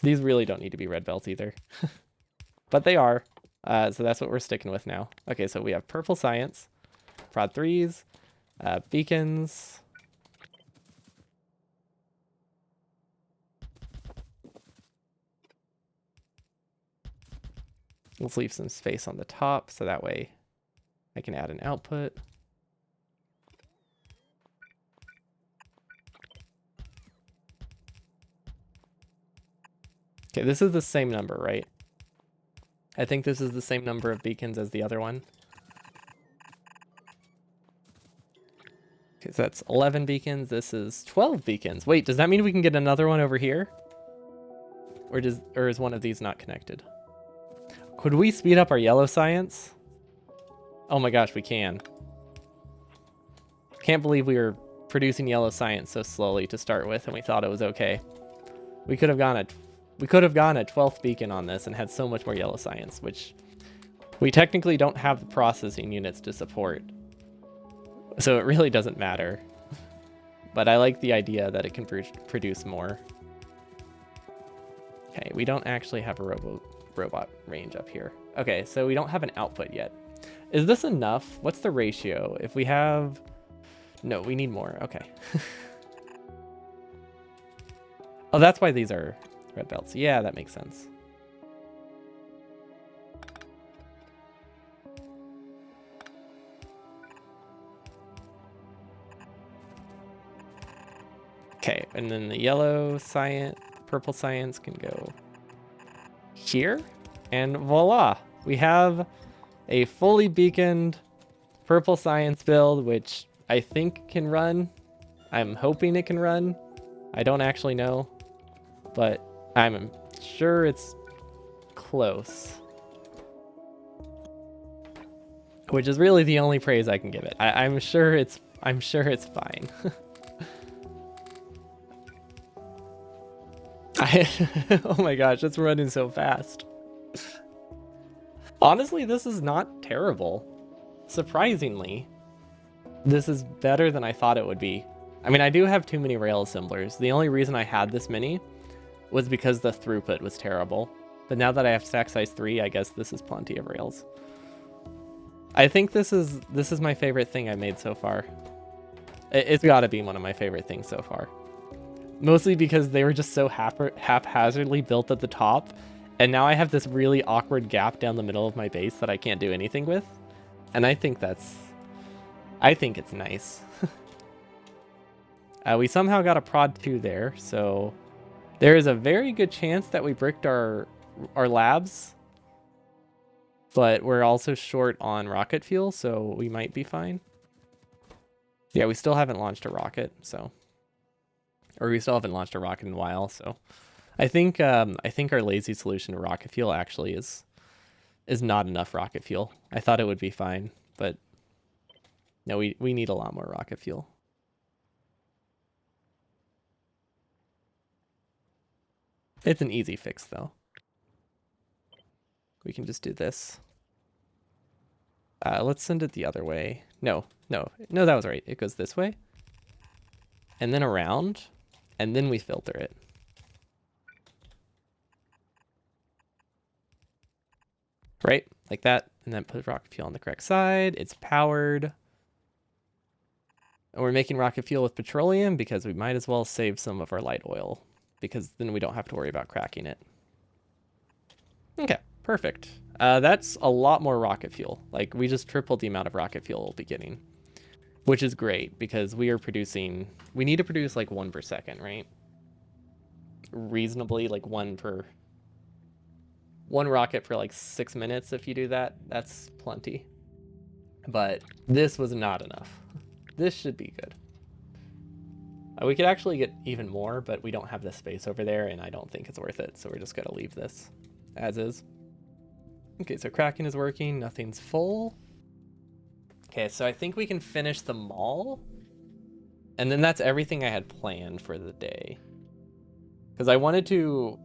These really don't need to be red belts either. But they are. So that's what we're sticking with now. Okay, so we have purple science, prod 3s, beacons. Let's leave some space on the top so that way I can add an output. Okay, this is the same number, right? I think this is the same number of beacons as the other one. Okay, so that's 11 beacons. This is 12 beacons. Wait, does that mean we can get another one over here? Or is one of these not connected? Could we speed up our yellow science? Oh my gosh, we can. Can't believe we were producing yellow science so slowly to start with and we thought it was okay. We could have gone a 12th beacon on this and had so much more yellow science, which we technically don't have the processing units to support. So it really doesn't matter. But I like the idea that it can produce more. Okay, we don't actually have a robot range up here. Okay, so we don't have an output yet. Is this enough? What's the ratio? If we have... No, we need more. Okay. Oh, that's why these are red belts. Yeah, that makes sense. Okay, and then the yellow science, purple science can go here. And voila, we have a fully beaconed purple science build, which I think can run. I'm hoping it can run. I don't actually know, but I'm sure it's close. Which is really the only praise I can give it. I'm sure it's fine. Oh my gosh, it's running so fast. Honestly, this is not terrible. Surprisingly, this is better than I thought it would be. I mean, I do have too many rail assemblers. The only reason I had this many was because the throughput was terrible. But now that I have stack size 3, I guess this is plenty of rails. I think this is my favorite thing I made so far. It's got to be one of my favorite things so far. Mostly because they were just so haphazardly built at the top, and now I have this really awkward gap down the middle of my base that I can't do anything with. And I think it's nice. We somehow got a prod 2 there, so there is a very good chance that we bricked our labs, but we're also short on rocket fuel, so we might be fine. Yeah, we still haven't launched a rocket, so... Or we still haven't launched a rocket in a while, so... I think our lazy solution to rocket fuel actually is not enough rocket fuel. I thought it would be fine, but... No, we need a lot more rocket fuel. It's an easy fix, though. We can just do this. Let's send it the other way. No, that was right. It goes this way. And then around. And then we filter it. Right? Like that. And then put rocket fuel on the correct side. It's powered. And we're making rocket fuel with petroleum because we might as well save some of our light oil. Because then we don't have to worry about cracking it. Okay, perfect. That's a lot more rocket fuel. Like, we just tripled the amount of rocket fuel we'll be getting. Which is great, because we need to produce like 1 per second, right? Reasonably, like one rocket per like 6 minutes. If you do that, that's plenty. But this was not enough. This should be good. We could actually get even more, but we don't have the space over there, and I don't think it's worth it. So we're just gonna leave this as is. Okay, so Kraken is working. Nothing's full. Okay, so I think we can finish the mall. And then that's everything I had planned for the day. Because I wanted to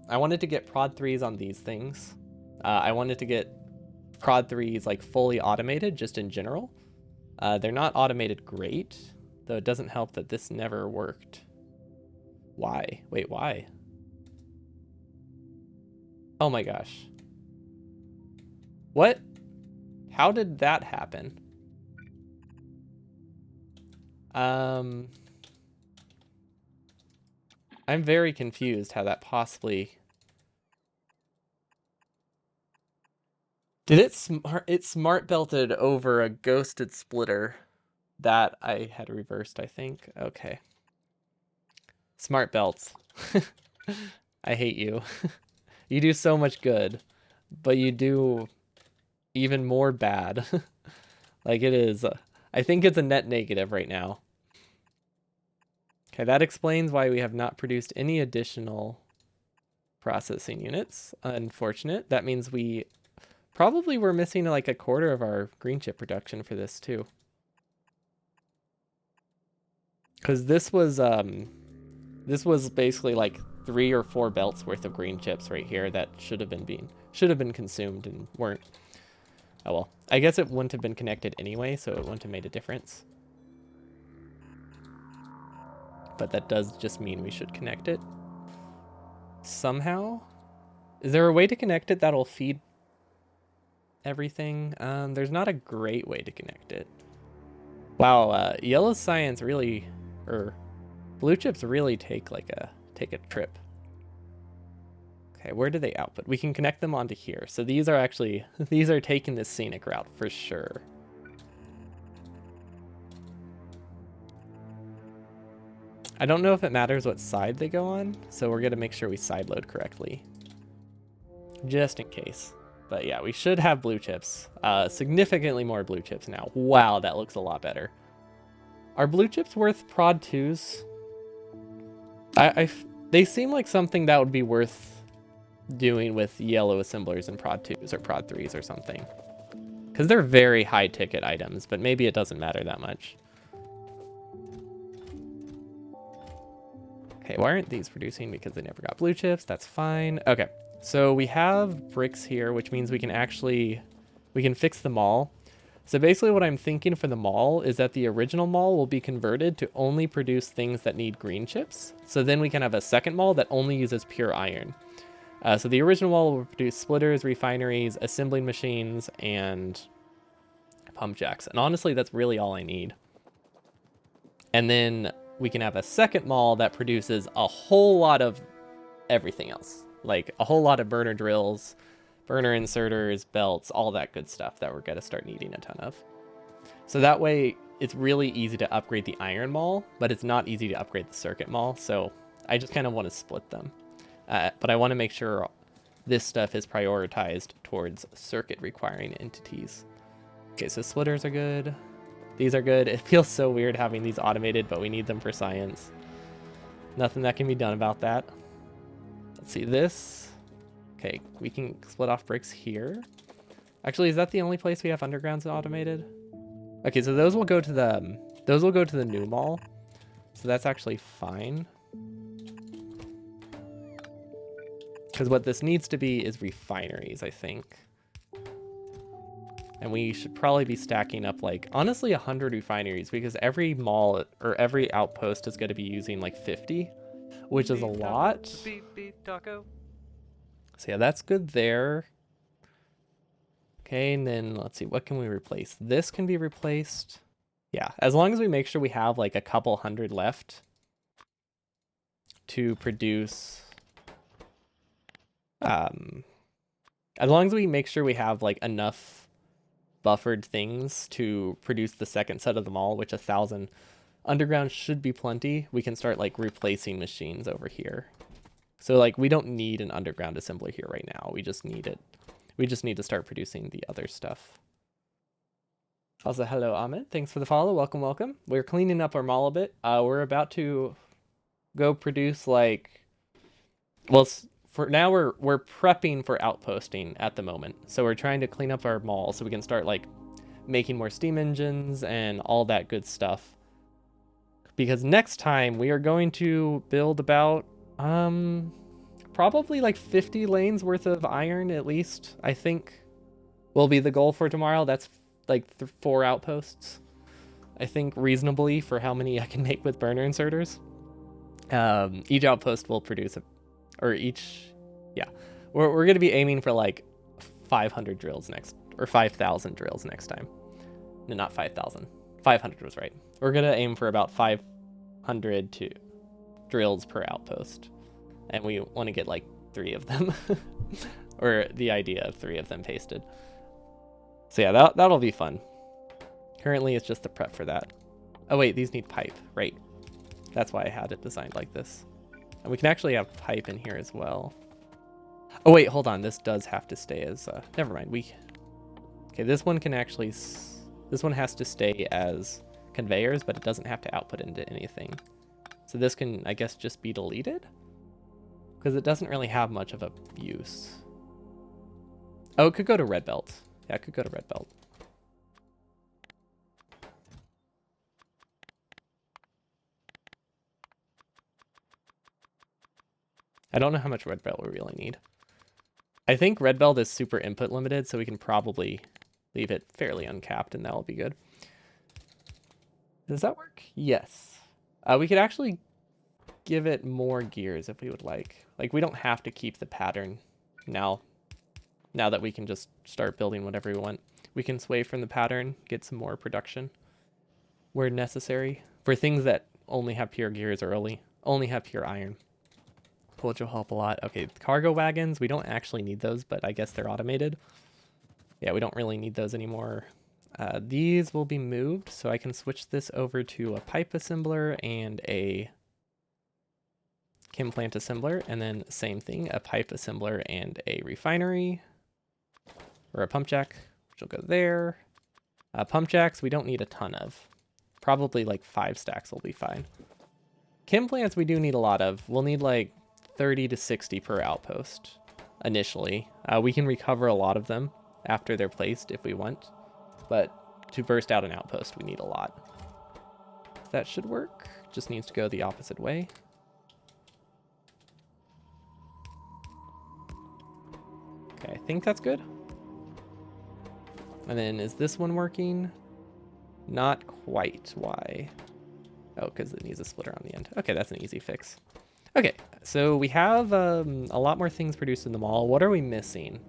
get prod 3s on these things. I wanted to get prod 3s like fully automated, just in general. They're not automated great, though it doesn't help that this never worked. Why? Wait, why? Oh my gosh. What? How did that happen? I'm very confused how that possibly... Did it smart belted over a ghosted splitter that I had reversed, I think. Okay. Smart belts. I hate you. You do so much good, but you do even more bad. Like it is, I think it's a net negative right now. Okay, that explains why we have not produced any additional processing units. Unfortunate. That means we probably were missing like a quarter of our green chip production for this too. Because this was basically like 3 or 4 belts worth of green chips right here that should have been consumed and weren't. Oh well, I guess it wouldn't have been connected anyway, so it wouldn't have made a difference. But that does just mean we should connect it somehow. Is there a way to connect it that'll feed everything? There's not a great way to connect it. Wow, yellow science really, or blue chips really take a trip. Okay, where do they output? We can connect them onto here. So these are actually, these are taking the scenic route for sure. I don't know if it matters what side they go on, so we're gonna make sure we sideload correctly. Just in case. But yeah, we should have blue chips. Significantly more blue chips now. Wow, that looks a lot better. Are blue chips worth prod 2s? They seem like something that would be worth doing with yellow assemblers and prod 2s or prod 3s or something. Because they're very high ticket items, but maybe it doesn't matter that much. Okay, why aren't these producing? Because they never got blue chips. That's fine. Okay, so we have bricks here, which means we can fix the mall. So basically what I'm thinking for the mall is that the original mall will be converted to only produce things that need green chips. So then we can have a second mall that only uses pure iron. So the original mall will produce splitters, refineries, assembling machines, and pump jacks. And honestly, that's really all I need. And then we can have a second mall that produces a whole lot of everything else. Like a whole lot of burner drills, burner inserters, belts, all that good stuff that we're going to start needing a ton of. So that way, it's really easy to upgrade the iron mall, but it's not easy to upgrade the circuit mall. So I just kind of want to split them. But I want to make sure this stuff is prioritized towards circuit requiring entities. Okay, so splitters are good. These are good. It feels so weird having these automated, but we need them for science. Nothing that can be done about that. Let's see this. Okay, we can split off bricks here. Actually, is that the only place we have undergrounds automated? Okay, so those will go to the new mall. So that's actually fine. Because what this needs to be is refineries, I think. And we should probably be stacking up like, honestly, 100 refineries, because every mall or every outpost is going to be using like 50, which is a lot. Beep, taco. So yeah, that's good there. Okay, and then let's see, what can we replace? This can be replaced. Yeah, as long as we make sure we have like a couple hundred left to produce. As long as we make sure we have like enough buffered things to produce the second set of them all, which 1,000 underground should be plenty, we can start like replacing machines over here. So like we don't need an underground assembly here right now. We just need it. We just need to start producing the other stuff. Also, hello Ahmed. Thanks for the follow. Welcome, welcome. We're cleaning up our mall a bit. We're about to go produce like, well, for now we're prepping for outposting at the moment. So we're trying to clean up our mall so we can start like making more steam engines and all that good stuff. Because next time we are going to build about probably like 50 lanes worth of iron at least, I think will be the goal for tomorrow. That's like 4 outposts, I think, reasonably for how many I can make with burner inserters. Each outpost will produce We're going to be aiming for like 500 drills next, or 5,000 drills next time. No, not 5,000. 500 was right. We're going to aim for about 500 to drills per outpost. And we want to get like 3 of them. Or the idea of 3 of them pasted. So yeah, that'll be fun. Currently, it's just the prep for that. Oh wait, these need pipe, right? That's why I had it designed like this. And we can actually have pipe in here as well. Oh wait, hold on. This does have to stay as, never mind. Okay, this one can actually, this one has to stay as conveyors, but it doesn't have to output into anything. So this can, I guess, just be deleted? Because it doesn't really have much of a use. Oh, it could go to red belt. Yeah, it could go to red belt. I don't know how much red belt we really need. I think red belt is super input limited, so we can probably leave it fairly uncapped, and that will be good. Does that work? Yes. We could actually give it more gears if we would like. Like, we don't have to keep the pattern now that we can just start building whatever we want. We can sway from the pattern, get some more production where necessary. For things that only have pure gears or only have pure iron. Which will help a lot. Okay, cargo wagons, we don't actually need those, but I guess they're automated. Yeah, we don't really need those anymore. These will be moved, so I can switch this over to a pipe assembler and a chem plant assembler, and then same thing, a pipe assembler and a refinery, or a pump jack, which will go there. Pump jacks, we don't need a ton of. Probably like 5 stacks will be fine. Chem plants we do need a lot of. We'll need like 30 to 60 per outpost initially. We can recover a lot of them after they're placed if we want, but to burst out an outpost we need a lot. That should work. Just needs to go the opposite way. Okay, I think that's good. And then is this one working? Not quite. Why? Oh, because it needs a splitter on the end. Okay, that's an easy fix. Okay, so we have a lot more things produced in the mall. What are we missing?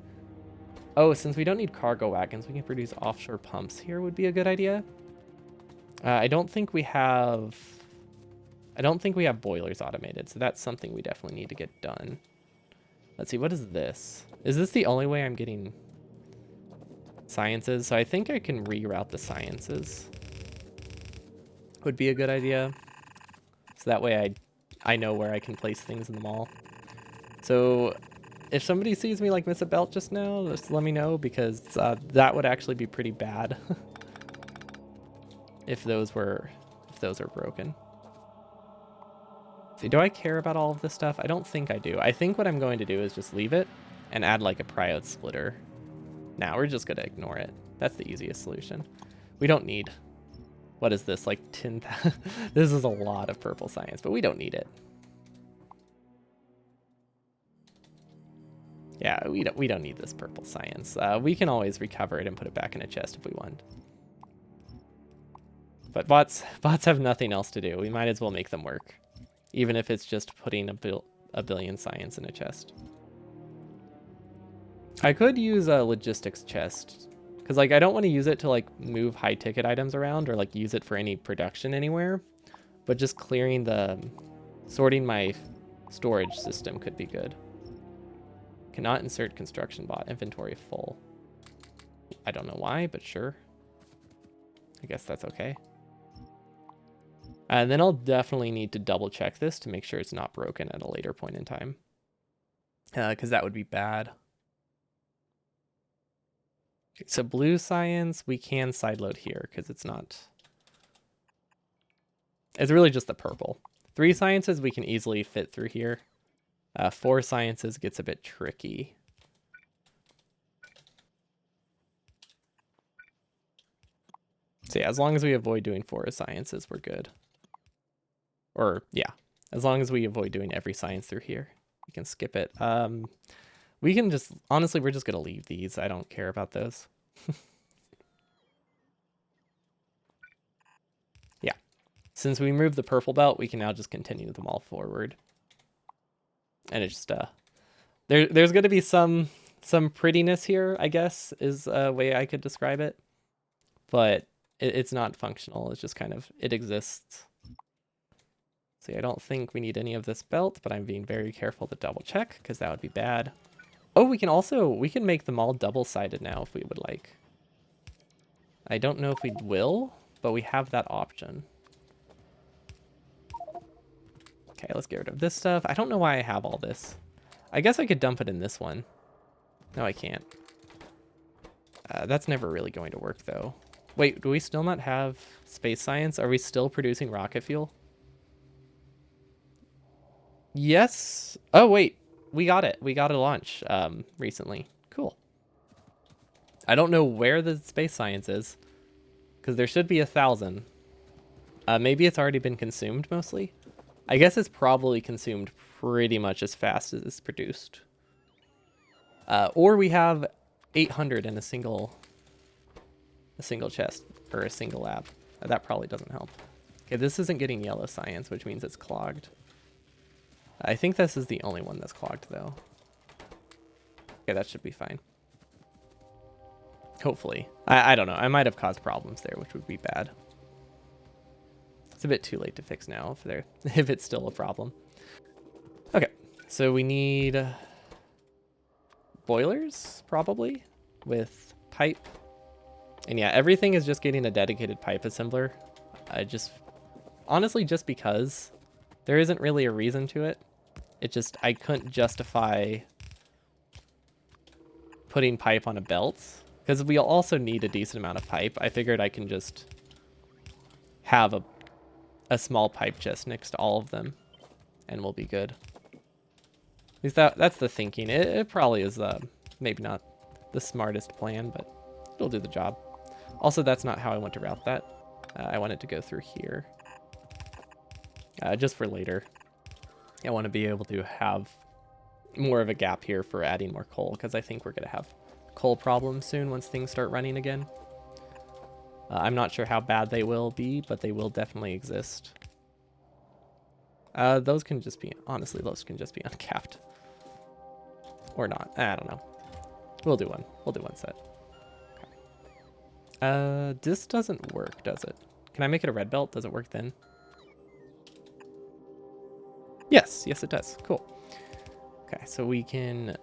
Oh, since we don't need cargo wagons, we can produce offshore pumps here would be a good idea. I don't think we have boilers automated, so that's something we definitely need to get done. Let's see, what is this? Is this the only way I'm getting sciences? So I think I can reroute the sciences. Would be a good idea. So that way I know where I can place things in the mall. So if somebody sees me like miss a belt just now, just let me know, because that would actually be pretty bad if those are broken. See, do I care about all of this stuff? I don't think I do. I think what I'm going to do is just leave it and add like a pryode splitter. Now we're just going to ignore it. That's the easiest solution. We don't need, what is this, like 10,000? This is a lot of purple science, but we don't need it. Yeah, we don't need this purple science. We can always recover it and put it back in a chest if we want. But bots have nothing else to do. We might as well make them work, even if it's just putting a billion science in a chest. I could use a logistics chest, because like I don't want to use it to like move high ticket items around or like use it for any production anywhere, but just sorting my storage system could be good. Cannot insert construction bot, inventory full. I don't know why, but sure. I guess that's okay. And then I'll definitely need to double check this to make sure it's not broken at a later point in time, because that would be bad. Okay, so blue science, we can sideload here because it's really just the purple. 3 sciences we can easily fit through here. 4 sciences gets a bit tricky. So yeah, as long as we avoid doing 4 sciences, we're good. Or yeah, as long as we avoid doing every science through here, we can skip it. We can just, honestly, we're just going to leave these. I don't care about those. Yeah. Since we moved the purple belt, we can now just continue them all forward. And it's just, There's going to be some prettiness here, I guess, is a way I could describe it. But it's not functional. It's just kind of, it exists. See, I don't think we need any of this belt, but I'm being very careful to double check because that would be bad. Oh, we can make them all double-sided now if we would like. I don't know if we will, but we have that option. Okay, let's get rid of this stuff. I don't know why I have all this. I guess I could dump it in this one. No, I can't. That's never really going to work, though. Wait, do we still not have space science? Are we still producing rocket fuel? Yes. Oh, wait. We got it. We got a launch recently. Cool. I don't know where the space science is, because there should be 1,000. Maybe it's already been consumed mostly. I guess it's probably consumed pretty much as fast as it's produced. Or we have 800 in a single chest or a single lab. That probably doesn't help. Okay, this isn't getting yellow science, which means it's clogged. I think this is the only one that's clogged, though. Okay, that should be fine. Hopefully. I don't know. I might have caused problems there, which would be bad. It's a bit too late to fix now if it's still a problem. Okay, so we need boilers, probably, with pipe. And yeah, everything is just getting a dedicated pipe assembler. Honestly, just because there isn't really a reason to it. I couldn't justify putting pipe on a belt because we also need a decent amount of pipe. I figured I can just have a small pipe chest next to all of them and we'll be good. At least that's the thinking. It probably is maybe not the smartest plan, but it'll do the job. Also, that's not how I want to route that. I want it to go through here. Just for later. I want to be able to have more of a gap here for adding more coal, because I think we're going to have coal problems soon once things start running again. I'm not sure how bad they will be, but they will definitely exist. Those can just be, honestly, those can just be uncapped. Or not. I don't know. We'll do one. We'll do one set. Okay. This doesn't work, does it? Can I make it a red belt? Does it work then? Yes, it does. Cool. Okay, so we can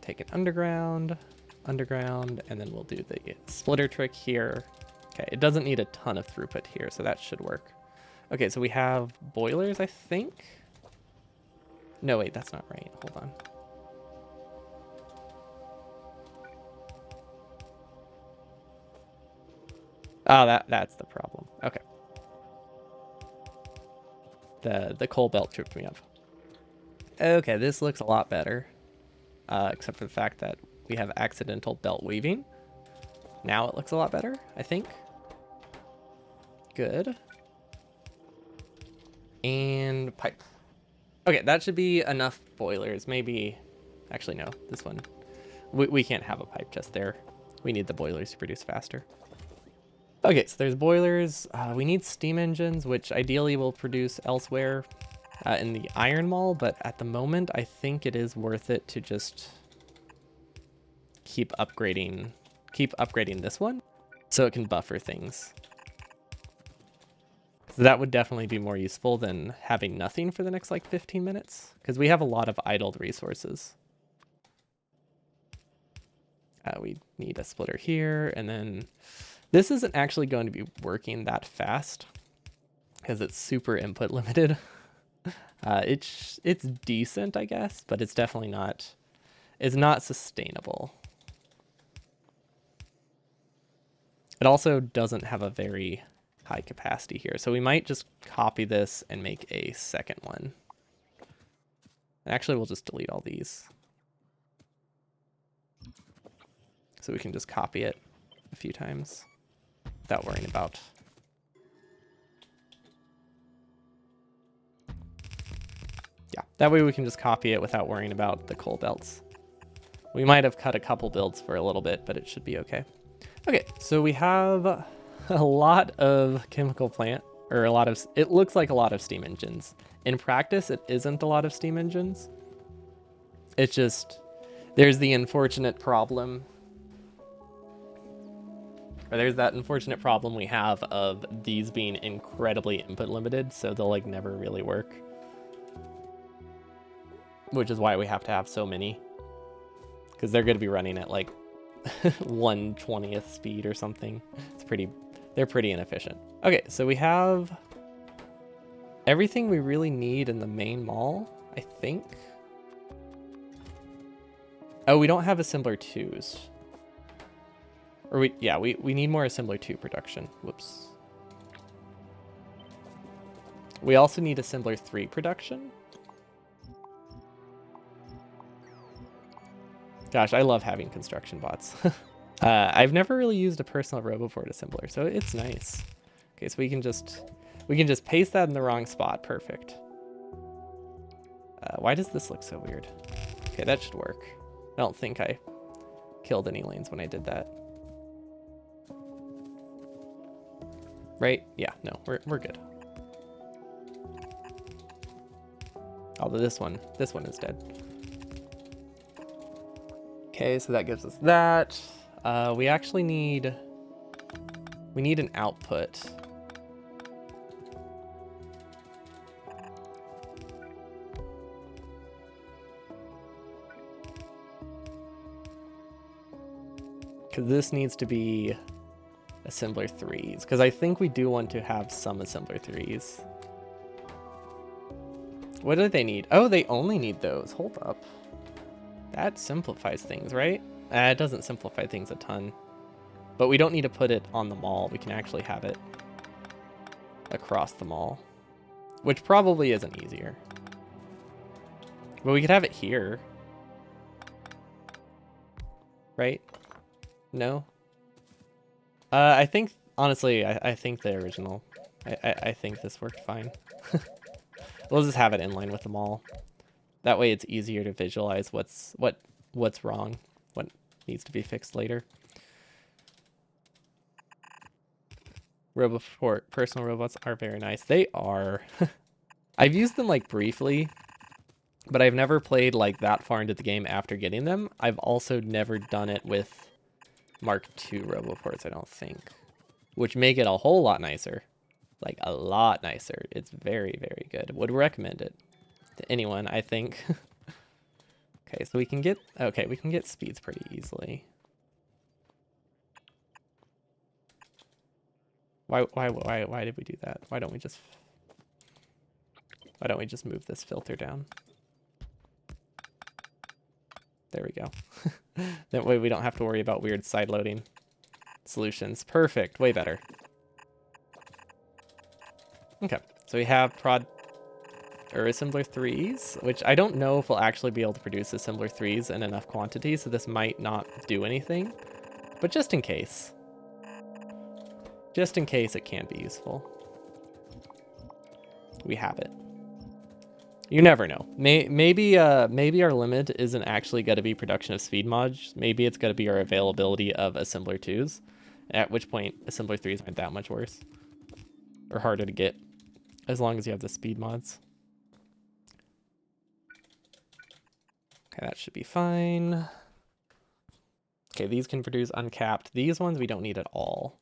take it underground, and then we'll do the splitter trick here. Okay, it doesn't need a ton of throughput here, so that should work. Okay, so we have boilers, I think. No, wait, that's not right. Hold on. Oh, that's the problem. Okay. The coal belt tripped me up. Okay, this looks a lot better. Except for the fact that we have accidental belt weaving. Now it looks a lot better, I think. Good. And pipe. Okay, that should be enough boilers. Maybe, actually no, this one. We can't have a pipe just there. We need the boilers to produce faster. Okay, so there's boilers. We need steam engines, which ideally will produce elsewhere in the iron mall, but at the moment, I think it is worth it to just keep upgrading this one so it can buffer things. So that would definitely be more useful than having nothing for the next like 15 minutes, because we have a lot of idled resources. We need a splitter here, and then this isn't actually going to be working that fast because it's super input limited. It's decent, I guess, but it's definitely not, it's not sustainable. It also doesn't have a very high capacity here, so we might just copy this and make a second one. And actually, we'll just delete all these. So we can just copy it a few times without worrying about. Yeah, that way we can just copy it without worrying about the coal belts. We might have cut a couple builds for a little bit, but it should be okay. Okay, so we have a lot of chemical plant, or a lot of, it looks like a lot of steam engines. In practice, it isn't a lot of steam engines. It's just, there's the unfortunate problem, or there's that unfortunate problem we have of these being incredibly input limited, so they'll like never really work. Which is why we have to have so many. Because they're going to be running at like 1/20th speed or something. They're pretty inefficient. Okay, so we have everything we really need in the main mall, I think. Oh, we don't have assembler 2s. Or we need more assembler 2 production. Whoops. We also need assembler 3 production. Gosh, I love having construction bots. I've never really used a personal RoboPort assembler, so it's nice. Okay, so we can just paste that in the wrong spot. Perfect. Why does this look so weird? Okay, that should work. I don't think I killed any lanes when I did that. Right? Yeah, no, we're good. Although this one is dead. Okay, so that gives us that. We actually need an output. Because this needs to be assembler 3s. Because I think we do want to have some assembler 3s. What do they need? Oh, they only need those. Hold up. That simplifies things, right? It doesn't simplify things a ton. But we don't need to put it on the mall. We can actually have it across the mall. Which probably isn't easier. But we could have it here. Right? No? I think, honestly, I think the original. I think this worked fine. We'll just have it in line with the mall. That way it's easier to visualize what's wrong, what needs to be fixed later. RoboPort personal robots are very nice. They are. I've used them like briefly, but I've never played like that far into the game after getting them. I've also never done it with Mark II RoboPorts, I don't think, which make it a whole lot nicer. Like a lot nicer. It's very, very good. Would recommend it to anyone, I think. Okay, so we can get speeds pretty easily. Why did we do that? Why don't we just move this filter down? There we go. That way we don't have to worry about weird side loading solutions. Perfect, way better. Okay, so we have assembler 3s, which I don't know if we'll actually be able to produce assembler 3s in enough quantity, so this might not do anything. But just in case. Just in case it can be useful. We have it. You never know. Maybe our limit isn't actually going to be production of speed mods. Maybe it's going to be our availability of assembler 2s. At which point, assembler 3s aren't that much worse. Or harder to get. As long as you have the speed mods. Okay, that should be fine. Okay, these can produce uncapped. These ones we don't need at all.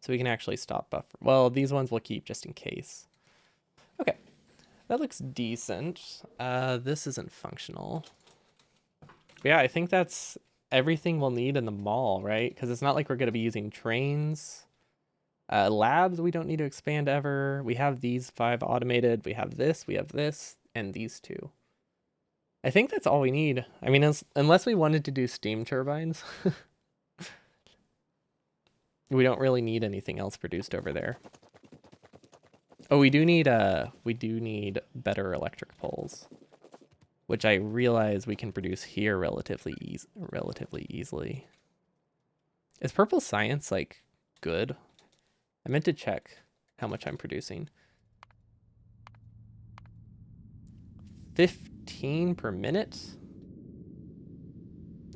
So we can actually stop buffer. Well, these ones we'll keep just in case. Okay, that looks decent. This isn't functional. But yeah, I think that's everything we'll need in the mall, right? Because it's not like we're going to be using trains. Labs we don't need to expand ever. We have these 5 automated. We have this, and these 2. I think that's all we need. I mean, unless we wanted to do steam turbines. We don't really need anything else produced over there. Oh, we do need better electric poles, which I realize we can produce here relatively easily. Is purple science like good? I meant to check how much I'm producing. 15 per minute?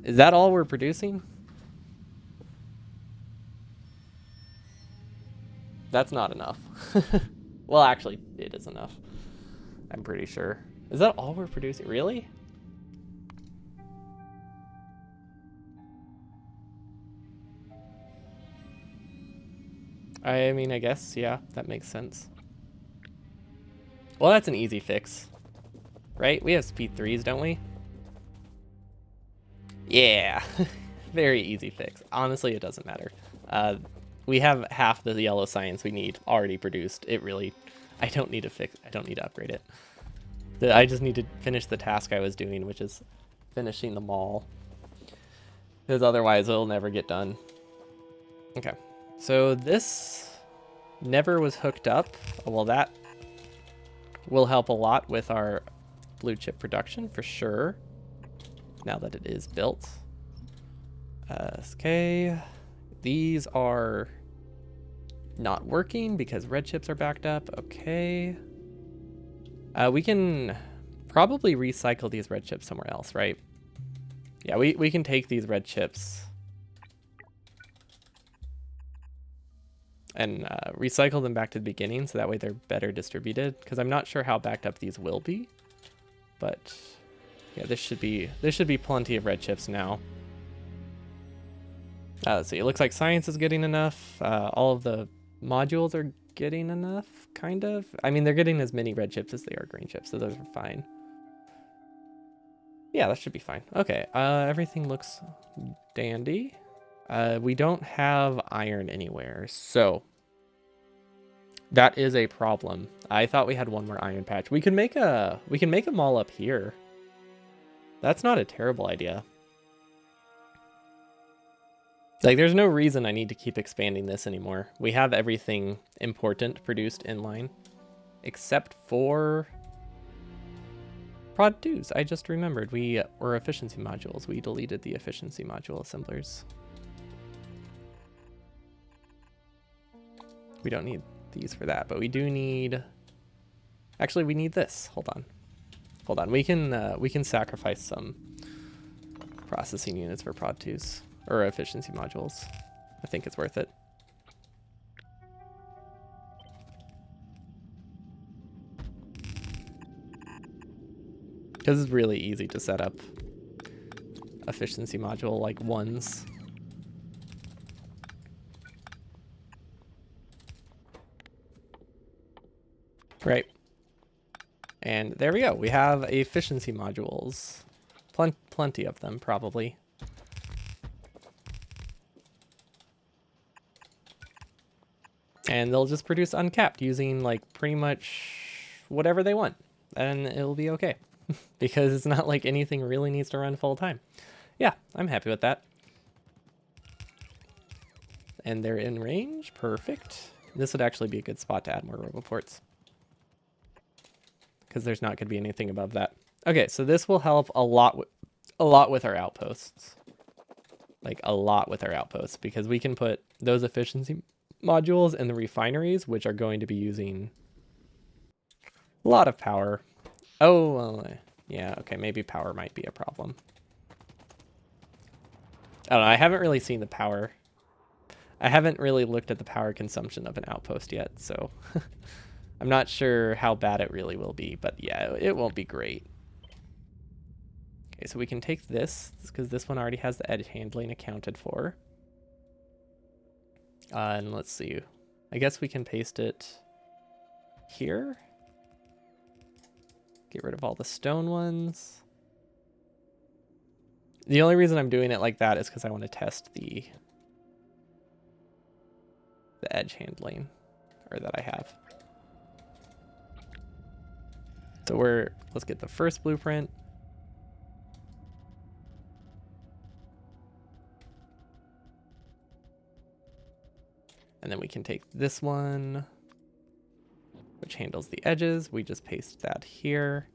Is that all we're producing? That's not enough. Well, actually, it is enough. I'm pretty sure. Is that all we're producing? Really? I mean, I guess, yeah, that makes sense. Well, that's an easy fix, right? We have speed 3s, don't we? Yeah, very easy fix. Honestly, it doesn't matter. We have half the yellow science we need already produced. It really, I don't need to upgrade it. I just need to finish the task I was doing, which is finishing the mall. Because otherwise it'll never get done. Okay, so this never was hooked up. Well, that will help a lot with our blue chip production for sure. Now that it is built. Okay, these are not working because red chips are backed up. Okay. We can probably recycle these red chips somewhere else, right? Yeah, we can take these red chips and recycle them back to the beginning so that way they're better distributed, because I'm not sure how backed up these will be. But yeah, this should be plenty of red chips now. Let's see, it looks like science is getting enough. All of the modules are getting enough, kind of. I mean, they're getting as many red chips as they are green chips, so those are fine. Yeah, that should be fine. Okay, everything looks dandy. We don't have iron anywhere, so that is a problem. I thought we had one more iron patch. We can make a mall up here. That's not a terrible idea. Like, there's no reason I need to keep expanding this anymore. We have everything important produced inline, except for prod 2s. I just remembered we were efficiency modules. We deleted the efficiency module assemblers. We don't need these for that, but we do need. Actually, we need this. Hold on. We can sacrifice some processing units for prod 2s or efficiency modules. I think it's worth it. Because it's really easy to set up efficiency module like ones. Right. And there we go. We have efficiency modules. Plenty of them, probably. And they'll just produce uncapped using like pretty much whatever they want. And it'll be okay. Because it's not like anything really needs to run full time. Yeah, I'm happy with that. And they're in range. Perfect. This would actually be a good spot to add more roboports, because there's not going to be anything above that. Okay, so this will help a lot with our outposts. Like a lot with our outposts, because we can put those efficiency modules in the refineries, which are going to be using a lot of power. Oh, well, yeah, okay, maybe power might be a problem. I don't know, I haven't really seen the power. I haven't really looked at the power consumption of an outpost yet, so I'm not sure how bad it really will be, but yeah, it won't be great. Okay, so we can take this, because this one already has the edge handling accounted for. And let's see. I guess we can paste it here. Get rid of all the stone ones. The only reason I'm doing it like that is because I want to test the edge handling, or that I have. So let's get the first blueprint. And then we can take this one, which handles the edges. We just paste that here.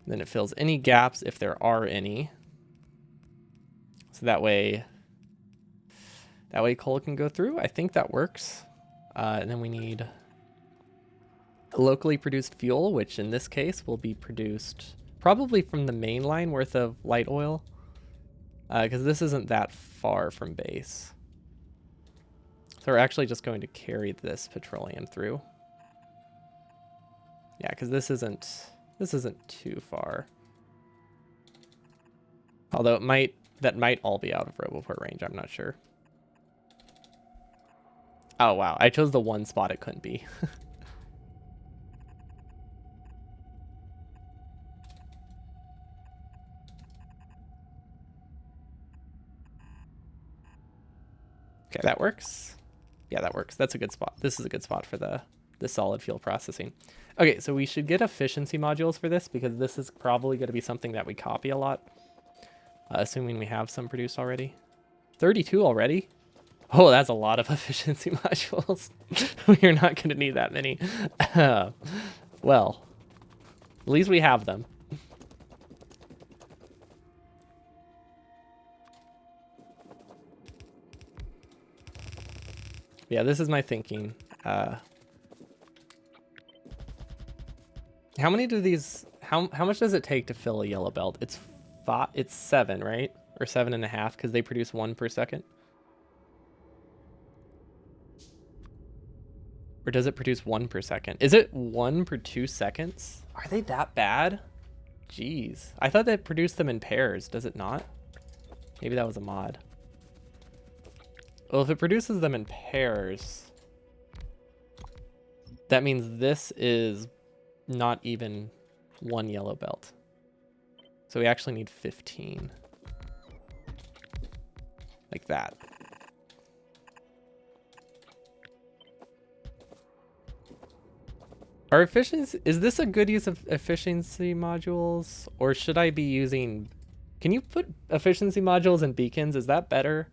And then it fills any gaps if there are any. So that way coal can go through. I think that works. And then we need locally produced fuel, which in this case will be produced probably from the main line worth of light oil, because this isn't that far from base. So we're actually just going to carry this petroleum through. Yeah, because this isn't too far. Although that might all be out of Roboport range, I'm not sure. Oh, wow. I chose the one spot it couldn't be. Okay, that works. Yeah, that works. That's a good spot. This is a good spot for the solid fuel processing. Okay, so we should get efficiency modules for this because this is probably going to be something that we copy a lot. Assuming we have some produced already. 32 already? Oh, that's a lot of efficiency modules. We're not going to need that many. Well, at least we have them. Yeah, this is my thinking. How many do these... How much does it take to fill a yellow belt? It's 7, right? Or 7.5 because they produce 1 per second. Or does it produce 1 per second? Is it 1 per 2 seconds? Are they that bad? Jeez. I thought they produced them in pairs. Does it not? Maybe that was a mod. Well, if it produces them in pairs, that means this is not even 1 yellow belt. So we actually need 15. Like that. Are efficiency... Is this a good use of efficiency modules? Or should I be using... Can you put efficiency modules in beacons? Is that better?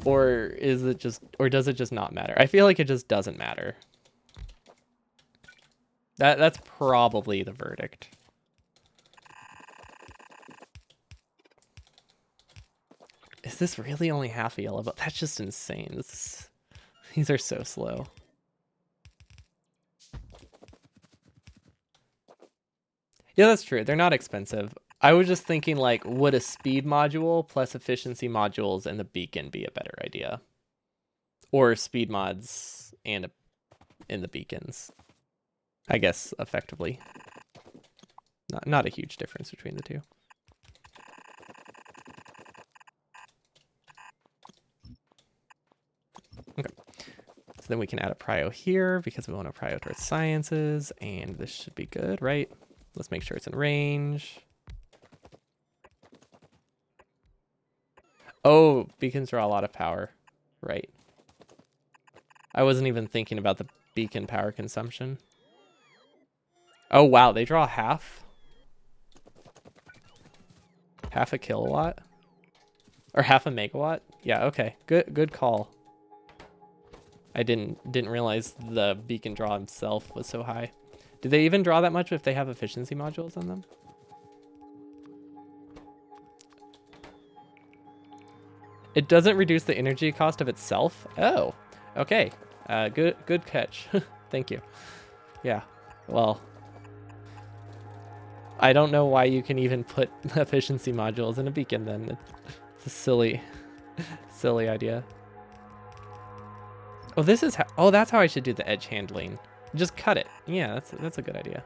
Or is it just... Or does it just not matter? I feel like it just doesn't matter. That's probably the verdict. Is this really only half a yellow belt? That's just insane. These are so slow. Yeah, that's true. They're not expensive. I was just thinking, like, would a speed module plus efficiency modules and the beacon be a better idea? Or speed mods and in the beacons. I guess, effectively. Not a huge difference between the two. Okay. So then we can add a prio here because we want to prio towards sciences, and this should be good, right? Let's make sure it's in range. Oh, beacons draw a lot of power, right? I wasn't even thinking about the beacon power consumption. Oh, wow, they draw half a kilowatt? Or half a megawatt? Yeah, okay, good call. I didn't realize the beacon draw himself was so high. Do they even draw that much if they have efficiency modules on them? It doesn't reduce the energy cost of itself? Oh, okay. Good catch. Thank you. Yeah, well, I don't know why you can even put efficiency modules in a beacon then. It's a silly idea. Oh, this is how... Oh, that's how I should do the edge handling. Just cut it. Yeah, that's a good idea.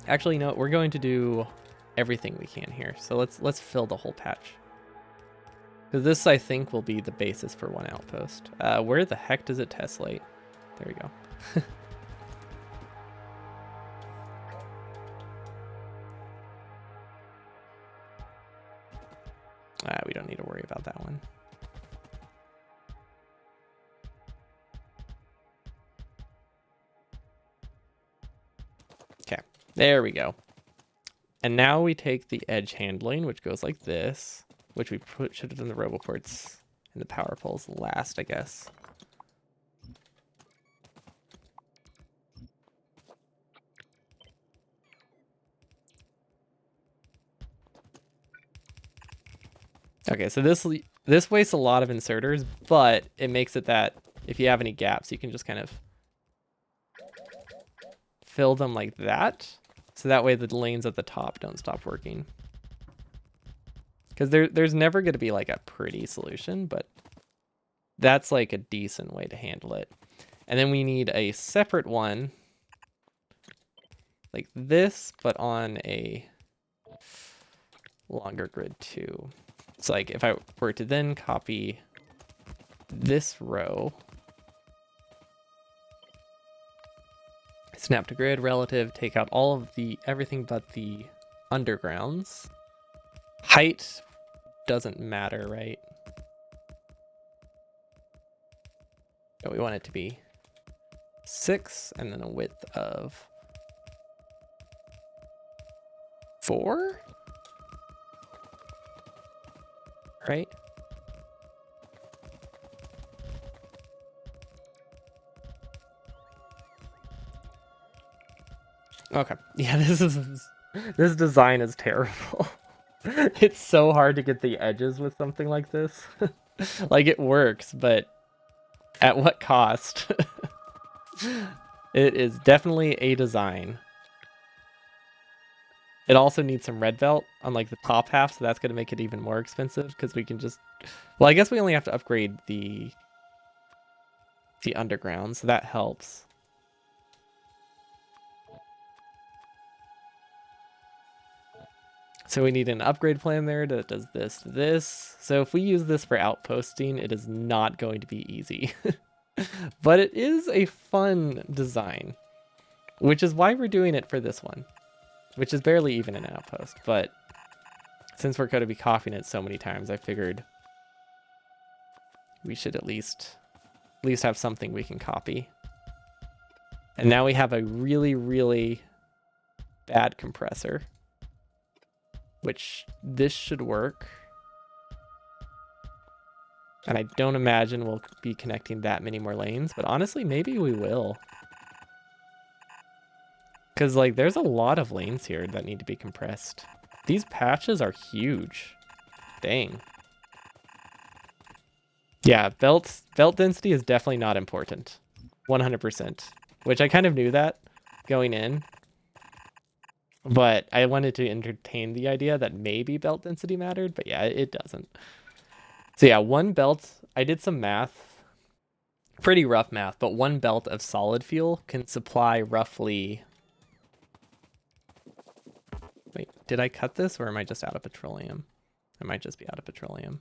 Actually, you know what? We're going to do everything we can here. So let's fill the whole patch. Because this, I think, will be the basis for one outpost. Where the heck does it tessellate? There we go. We don't need to worry about that one. Okay, there we go. And now we take the edge handling, which goes like this, which we should have done the roboports and the power poles last, I guess. Okay, so this wastes a lot of inserters, but it makes it that if you have any gaps, you can just kind of fill them like that. So that way the lanes at the top don't stop working. Because there's never going to be like a pretty solution, but that's like a decent way to handle it. And then we need a separate one like this, but on a longer grid too. It's like if I were to then copy this row, snap to grid relative, take out all of everything but the undergrounds. Height doesn't matter, right? No, we want it to be 6 and then a width of 4, right? Okay. Yeah, this design is terrible. It's so hard to get the edges with something like this. Like it works, but at what cost? It is definitely a design. It also needs some red belt on like the top half, so that's going to make it even more expensive because we can just... Well, I guess we only have to upgrade the underground, so that helps. So we need an upgrade plan there that does this to this. So if we use this for outposting, it is not going to be easy. But it is a fun design, which is why we're doing it for this one, which is barely even an outpost. But since we're going to be copying it so many times, I figured we should at least have something we can copy. And now we have a really, really bad compressor, which this should work. And I don't imagine we'll be connecting that many more lanes, but honestly, maybe we will. Because like there's a lot of lanes here that need to be compressed. These patches are huge. Dang. Yeah, belt density is definitely not important. 100%. Which I kind of knew that going in. But I wanted to entertain the idea that maybe belt density mattered, but yeah, it doesn't. So yeah, one belt, I did some math, pretty rough math, but one belt of solid fuel can supply roughly... Wait, did I cut this or am I just out of petroleum? I might just be out of petroleum.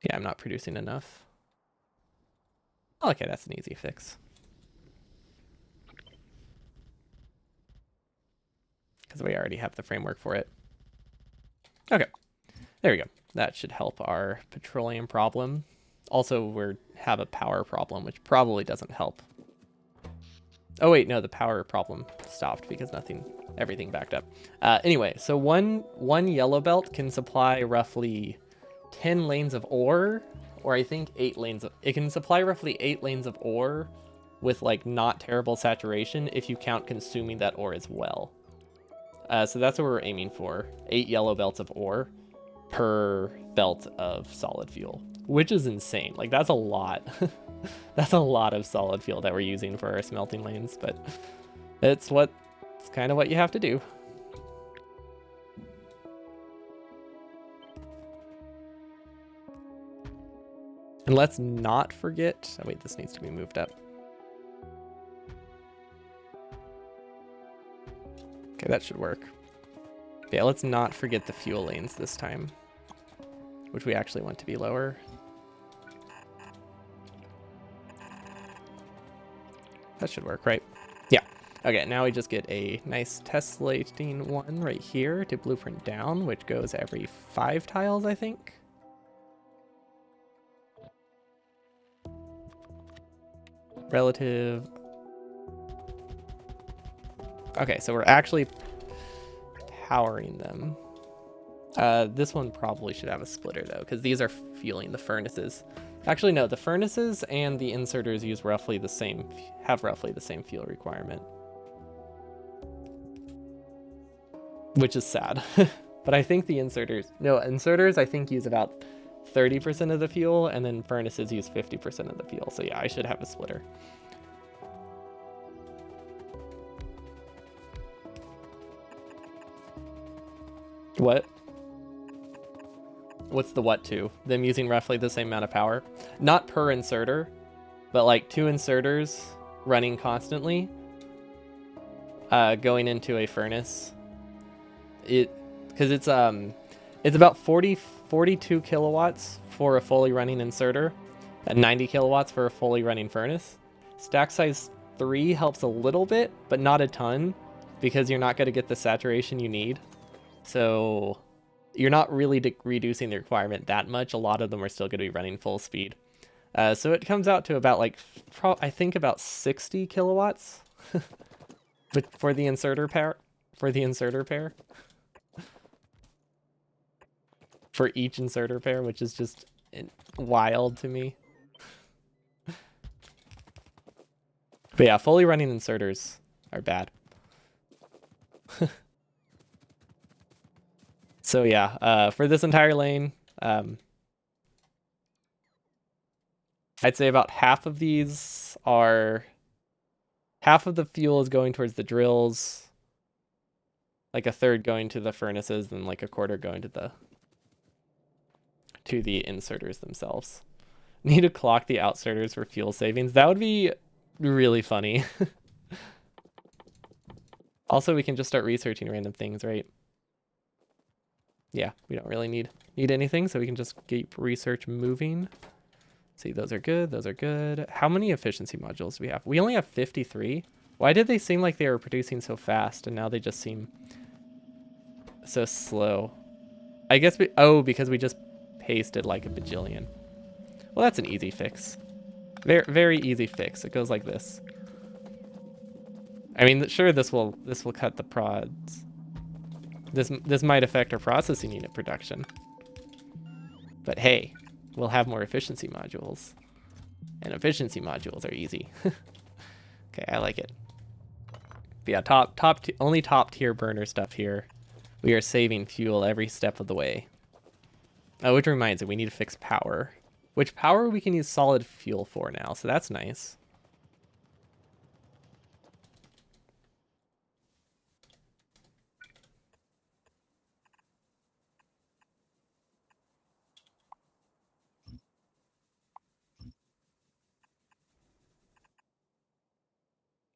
Yeah, I'm not producing enough. Okay, that's an easy fix. Because we already have the framework for it. Okay, there we go. That should help our petroleum problem. Also, we have a power problem, which probably doesn't help. Oh wait, no, the power problem stopped because everything backed up. Anyway, so one yellow belt can supply roughly 10 lanes of ore, or I think 8 lanes of... It can supply roughly 8 lanes of ore with like not terrible saturation if you count consuming that ore as well. So that's what we're aiming for. 8 yellow belts of ore per belt of solid fuel, which is insane. Like that's a lot. That's a lot of solid fuel that we're using for our smelting lanes, but it's kind of what you have to do. And let's not forget, oh wait, this needs to be moved up. Okay, that should work. Yeah, let's not forget the fuel lanes this time, which we actually want to be lower. That should work, right? Yeah. Okay, now we just get a nice tessellating one right here to blueprint down, which goes every 5 tiles, I think. Relative. Okay, so we're actually powering them. This one probably should have a splitter though, because these are fueling the furnaces. Actually, no, the furnaces and the inserters use roughly the same, have roughly the same fuel requirement, which is sad. But I think the inserters I think use about 30% of the fuel, and then furnaces use 50% of the fuel. So yeah, I should have a splitter. What? What's the what to? Them using roughly the same amount of power? Not per inserter, but like 2 inserters running constantly going into a furnace. Because it's about 42 kilowatts for a fully running inserter, and 90 kilowatts for a fully running furnace. Stack size 3 helps a little bit, but not a ton, because you're not going to get the saturation you need. So you're not really reducing the requirement that much. A lot of them are still going to be running full speed. So it comes out to about like, I think about 60 kilowatts but for the inserter pair. For each inserter pair, which is just wild to me. But yeah, fully running inserters are bad. So yeah, for this entire lane, I'd say about half of the fuel is going towards the drills, like a third going to the furnaces, and like a quarter going to the inserters themselves. Need to clock the outserters for fuel savings. That would be really funny. Also, we can just start researching random things, right? Yeah, we don't really need anything, so we can just keep research moving. See, those are good. Those are good. How many efficiency modules do we have? We only have 53. Why did they seem like they were producing so fast, and now they just seem so slow? I guess because we just pasted like a bajillion. Well, that's an easy fix. Very, very easy fix. It goes like this. I mean, sure, this will cut the prods. This might affect our processing unit production. But hey, we'll have more efficiency modules. And efficiency modules are easy. Okay, I like it. But yeah, only top tier burner stuff here. We are saving fuel every step of the way. Oh, which reminds me, we need to fix power. Which power we can use solid fuel for now, so that's nice.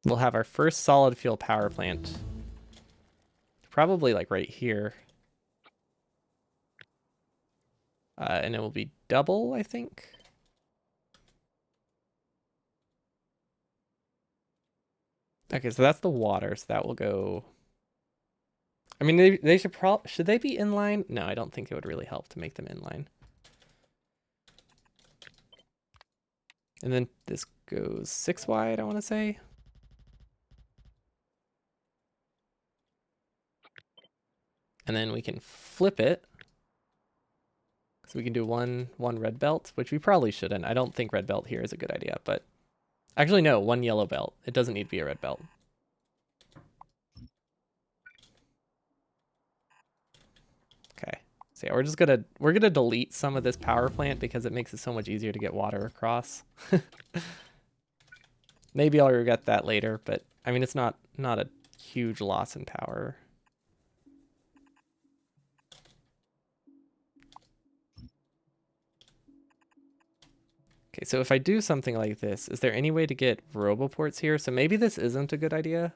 We'll have our first solid fuel power plant. Probably like right here. And it will be double, I think. Okay, so that's the water, so that will go... I mean, they should they be inline? No, I don't think it would really help to make them inline. And then this goes 6 wide, I want to say. And then we can flip it. So we can do one red belt, which we probably shouldn't. I don't think red belt here is a good idea, but actually no, one yellow belt. It doesn't need to be a red belt. Okay. So yeah, we're gonna delete some of this power plant because it makes it so much easier to get water across. Maybe I'll regret that later, but I mean it's not a huge loss in power. Okay, so if I do something like this, is there any way to get roboports here? So maybe this isn't a good idea.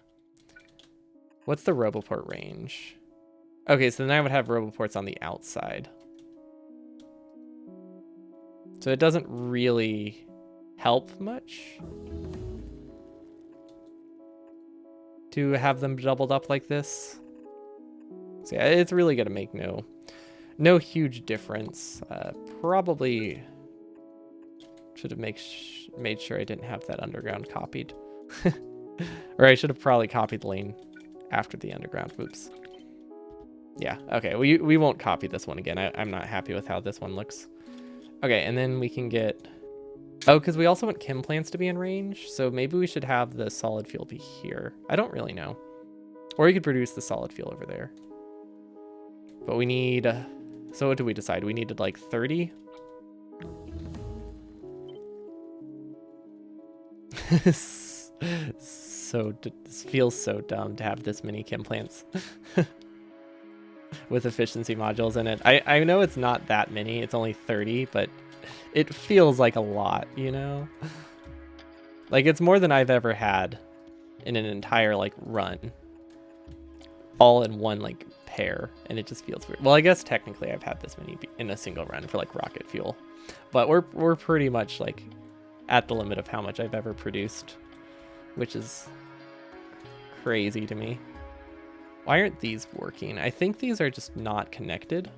What's the roboport range? Okay, so then I would have roboports on the outside. So it doesn't really help much to have them doubled up like this. So yeah, it's really gonna make no huge difference. Probably should have made sure I didn't have that underground copied. Or I should have probably copied the lane after the underground. Oops. Yeah, okay, we won't copy this one again. I'm not happy with how this one looks. Okay, and then we can get... Oh, because we also want chem plants to be in range, so maybe we should have the solid fuel be here. I don't really know. Or you could produce the solid fuel over there. But we need... So what do we decide? We needed like 30? This feels so dumb to have this many chem plants with efficiency modules in it. I know it's not that many, it's only 30, but it feels like a lot, you know? Like it's more than I've ever had in an entire like run. all in one like pair, and it just feels weird. Well, I guess technically I've had this many in a single run for like rocket fuel, but we're pretty much like at the limit of how much I've ever produced, which is crazy to me. Why aren't these working? I think these are just not connected,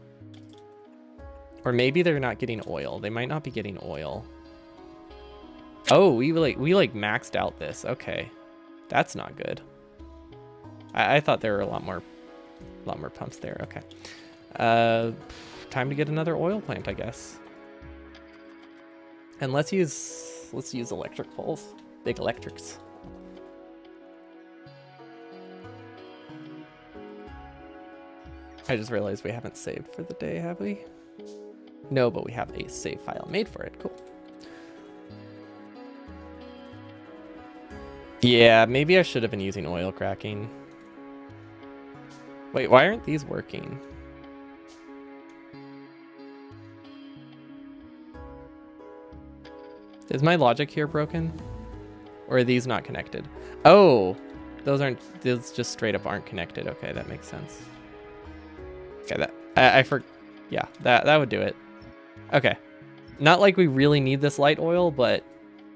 or maybe they're not getting oil. They might not be getting oil. Oh, we maxed out this. Okay, that's not good. I thought there were a lot more pumps there. Okay. Time to get another oil plant, I guess. And let's use electric poles. Big electrics. I just realized we haven't saved for the day, have we? No, but we have a save file made for it. Cool. Yeah, maybe I should have been using oil cracking. Wait, why aren't these working? Is my logic here broken? Or are these not connected? Oh, those just straight up aren't connected. Okay, that makes sense. Okay, yeah, that would do it. Okay. Not like we really need this light oil, but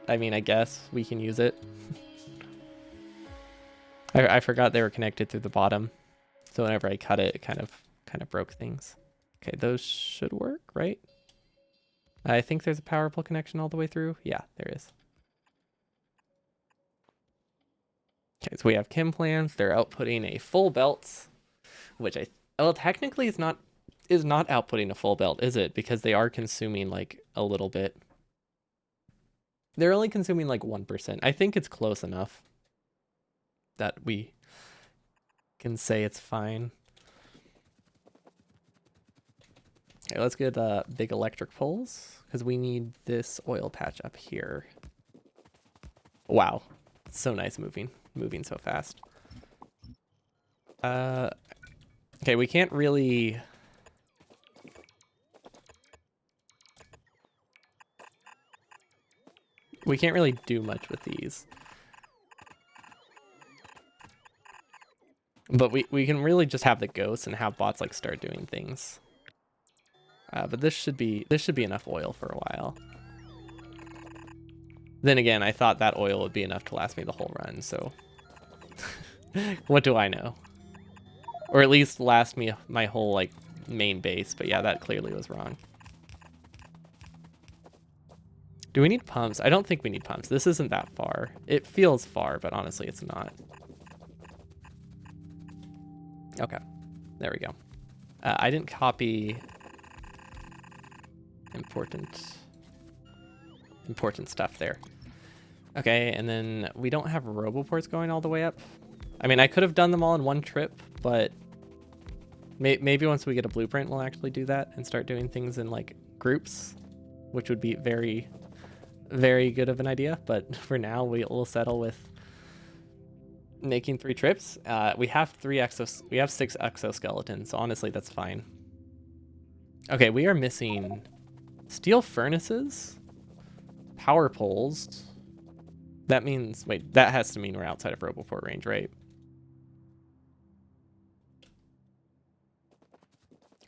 I mean, I guess we can use it. I forgot they were connected through the bottom. So whenever I cut it, it kind of broke things. Okay, those should work, right? I think there's a power pole connection all the way through. Yeah, there is. Okay, so we have chem plans. They're outputting a full belt, which well, technically is not outputting a full belt, is it? Because they are consuming like a little bit. They're only consuming like 1%. I think it's close enough that we can say it's fine. Okay, let's get big electric poles because we need this oil patch up here. Wow, it's so nice moving so fast. Okay, we can't really. We can't really do much with these. But we can really just have the ghosts and have bots like start doing things. But this should be enough oil for a while. Then again, I thought that oil would be enough to last me the whole run, so what do I know? Or at least last me my whole like main base, but yeah, that clearly was wrong. Do we need pumps? I don't think we need pumps. This isn't that far. It feels far, but honestly, it's not. Okay, there we go. I didn't copy important stuff there. Okay, and then we don't have roboports going all the way up. I mean, I could have done them all in one trip, but maybe once we get a blueprint, we'll actually do that and start doing things in like groups, which would be very, very good of an idea. But for now, we'll settle with making 3 trips. We have 6 exoskeletons, so honestly, that's fine. Okay, we are missing steel furnaces, power poles. That means, wait, that has to mean we're outside of roboport range, right?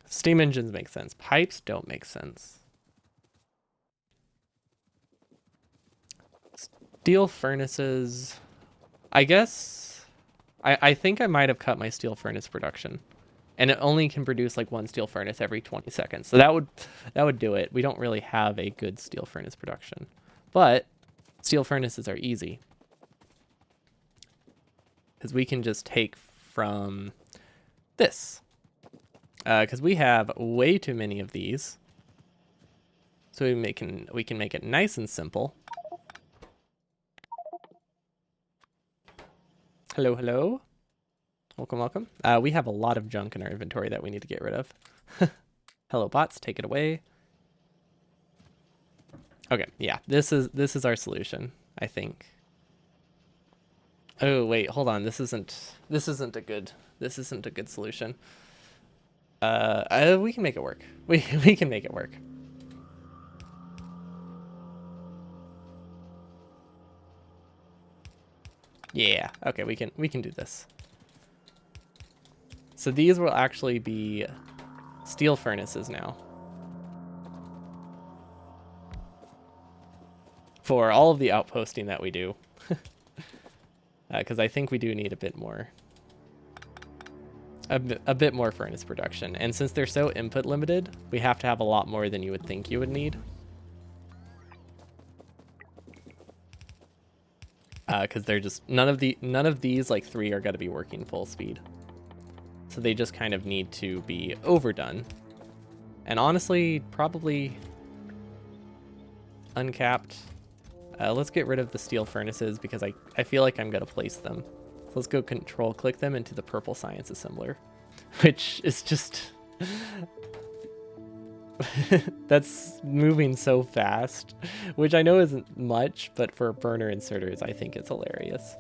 Steam engines make sense. Pipes don't make sense. Steel furnaces. I guess I think I might have cut my steel furnace production. And it only can produce like 1 steel furnace every 20 seconds. So that would do it. We don't really have a good steel furnace production. But steel furnaces are easy. Because we can just take from this. Because we have way too many of these. So we can make it nice and simple. Hello, hello. Welcome, welcome. We have a lot of junk in our inventory that we need to get rid of. Hello, bots, take it away. Okay, yeah, this is our solution, I think. Oh wait, hold on. This isn't a good solution. We can make it work. We can make it work. Yeah. Okay, we can do this. So these will actually be steel furnaces now. For all of the outposting that we do. Because I think we do need a bit more. A bit more furnace production. And since they're so input limited, we have to have a lot more than you would think you would need. Because they're just none of these like 3 are going to be working full speed. So they just kind of need to be overdone. And honestly, probably uncapped. Let's get rid of the steel furnaces because I feel like I'm going to place them. So let's go control click them into the purple science assembler, which is just that's moving so fast, which I know isn't much, but for burner inserters, I think it's hilarious.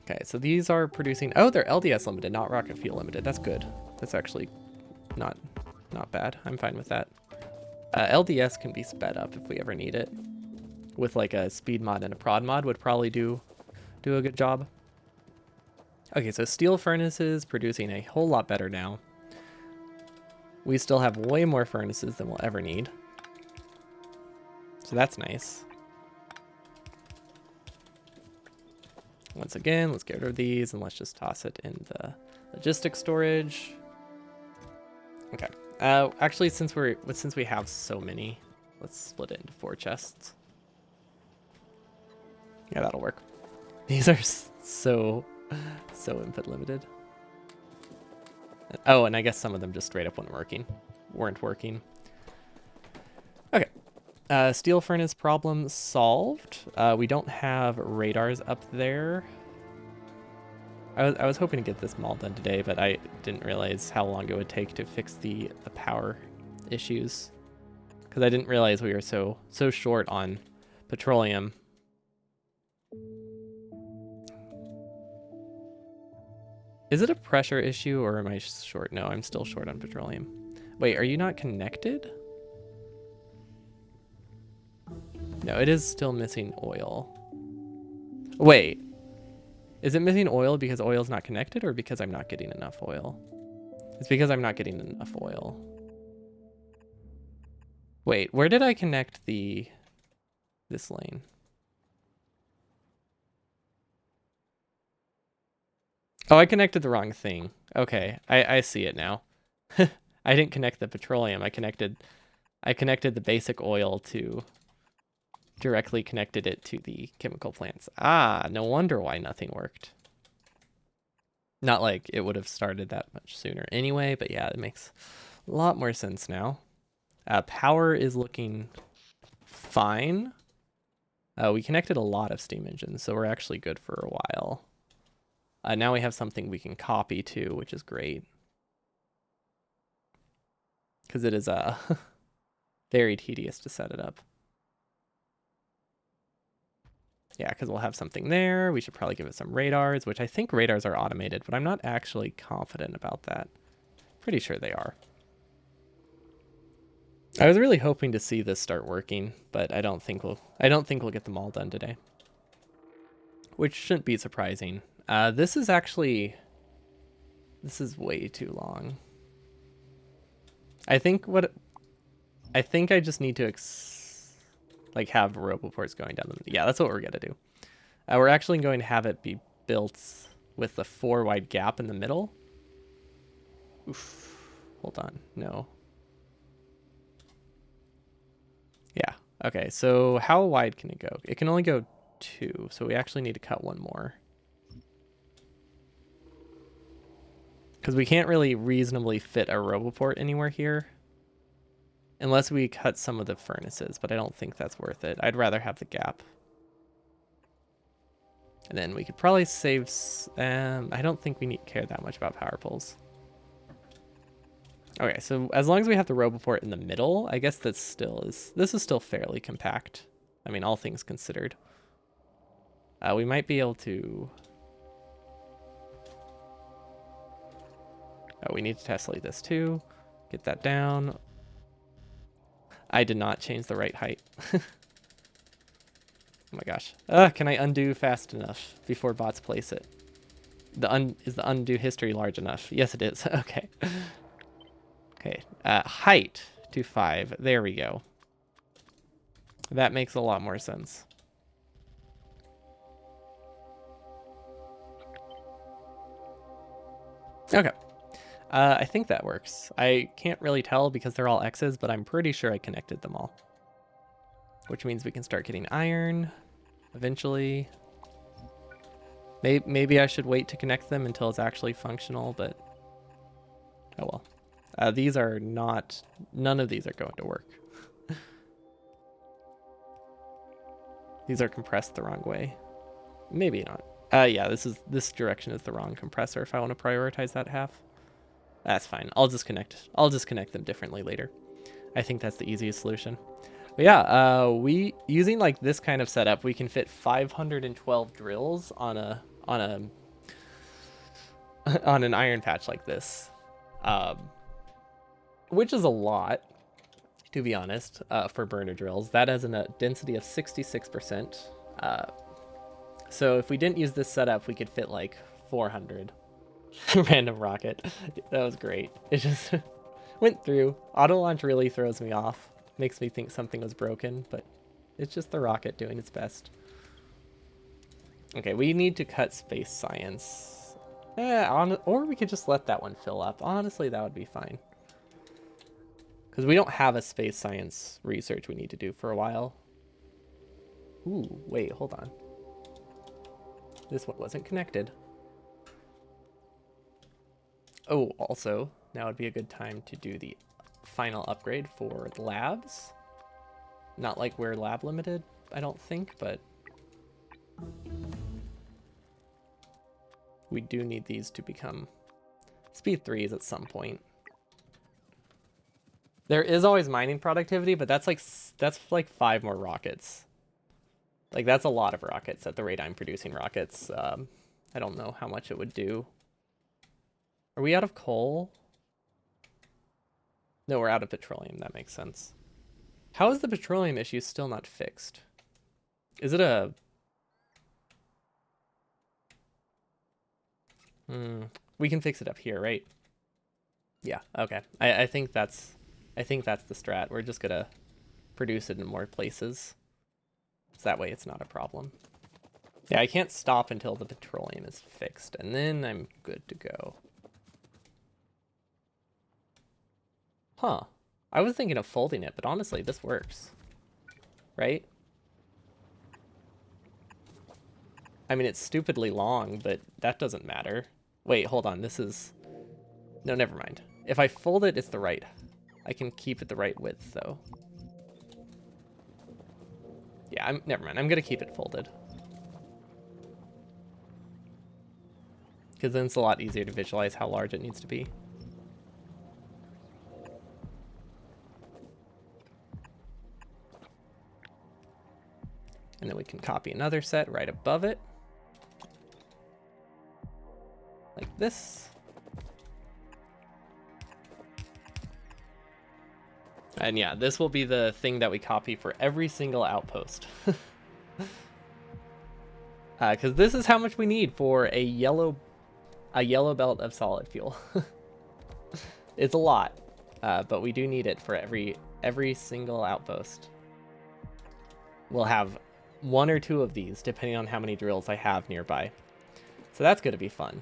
Okay, so these are producing, oh, they're LDS limited, not rocket fuel limited. That's good. That's actually not bad. I'm fine with that. LDS can be sped up if we ever need it. With like a speed mod and a prod mod would probably do a good job. Okay, so steel furnaces producing a whole lot better now. We still have way more furnaces than we'll ever need. So that's nice. Once again, let's get rid of these and let's just toss it in the logistics storage. Okay. Actually, since we have so many, let's split it into 4 chests. Yeah, that'll work. These are so input limited. Oh, and I guess some of them just straight up weren't working. Okay. Steel furnace problem solved. We don't have radars up there. I was hoping to get this mall done today, but I didn't realize how long it would take to fix the power issues. Because I didn't realize we were so short on petroleum. Is it a pressure issue or am I short? No, I'm still short on petroleum. Wait, are you not connected? No, it is still missing oil. Wait. Is it missing oil because oil's not connected or because I'm not getting enough oil? It's because I'm not getting enough oil. Wait, where did I connect this lane? Oh, I connected the wrong thing. Okay, I see it now. I didn't connect the petroleum. I connected the basic oil to directly connected it to the chemical plants. Ah, no wonder why nothing worked. Not like it would have started that much sooner anyway, but yeah, it makes a lot more sense now. Power is looking fine. We connected a lot of steam engines, so we're actually good for a while. Now we have something we can copy to, which is great. Because it is very tedious to set it up. Yeah, because we'll have something there. We should probably give it some radars, which I think radars are automated, but I'm not actually confident about that. Pretty sure they are. I was really hoping to see this start working, but I don't think we'll get them all done today. Which shouldn't be surprising. This is way too long. I think I just need to have roboports going down them. Yeah, that's what we're gonna do. We're actually going to have it be built with the 4 wide gap in the middle. Oof. Hold on. No. Yeah. Okay. So how wide can it go? It can only go 2. So we actually need to cut 1 more. Because we can't really reasonably fit a roboport anywhere here. Unless we cut some of the furnaces, but I don't think that's worth it. I'd rather have the gap. And then we could probably save... I don't think we care that much about power poles. Okay, so as long as we have the roboport in the middle, I guess this is still fairly compact. I mean, all things considered. We might be able to... Oh, we need to tessellate this too. Get that down. I did not change the right height. Oh my gosh. Can I undo fast enough before bots place it? Is the undo history large enough? Yes, it is. Okay. Okay. Height to 5. There we go. That makes a lot more sense. Okay. I think that works. I can't really tell because they're all X's, but I'm pretty sure I connected them all. Which means we can start getting iron eventually. Maybe I should wait to connect them until it's actually functional, but oh well. These are not, none of these are going to work. These are compressed the wrong way. Maybe not. Yeah, this direction is the wrong compressor if I want to prioritize that half. That's fine. I'll just connect them differently later. I think that's the easiest solution. But yeah, we using like this kind of setup, we can fit 512 drills on an iron patch like this, which is a lot, to be honest, for burner drills. That has a density of 66%. So if we didn't use this setup, we could fit like 400. Random rocket. That was great. It just went through. Auto launch really throws me off. Makes me think something was broken, but it's just the rocket doing its best. Okay, we need to cut space science. Or we could just let that one fill up. Honestly, that would be fine. Because we don't have a space science research we need to do for a while. Ooh, wait, hold on. This one wasn't connected. Oh, also, now would be a good time to do the final upgrade for the labs. Not like we're lab limited, I don't think, but we do need these to become speed 3s at some point. There is always mining productivity, but that's like 5 more rockets. Like that's a lot of rockets at the rate I'm producing rockets. I don't know how much it would do. Are we out of coal? No, we're out of petroleum. That makes sense. How is the petroleum issue still not fixed? Is it a... we can fix it up here, right? Yeah, okay. I think that's the strat. We're just gonna produce it in more places. So that way it's not a problem. Yeah, I can't stop until the petroleum is fixed, and then I'm good to go. Huh. I was thinking of folding it, but honestly, this works. Right? I mean, it's stupidly long, but that doesn't matter. Wait, hold on. This is... No, never mind. If I fold it, it's the right... I can keep it the right width, though. Yeah, never mind. I'm going to keep it folded. Because then it's a lot easier to visualize how large it needs to be. And then we can copy another set right above it. Like this. And yeah, this will be the thing that we copy for every single outpost. Because this is how much we need for a yellow belt of solid fuel. It's a lot, but we do need it for every single outpost. We'll have 1 or 2 of these, depending on how many drills I have nearby. So that's going to be fun.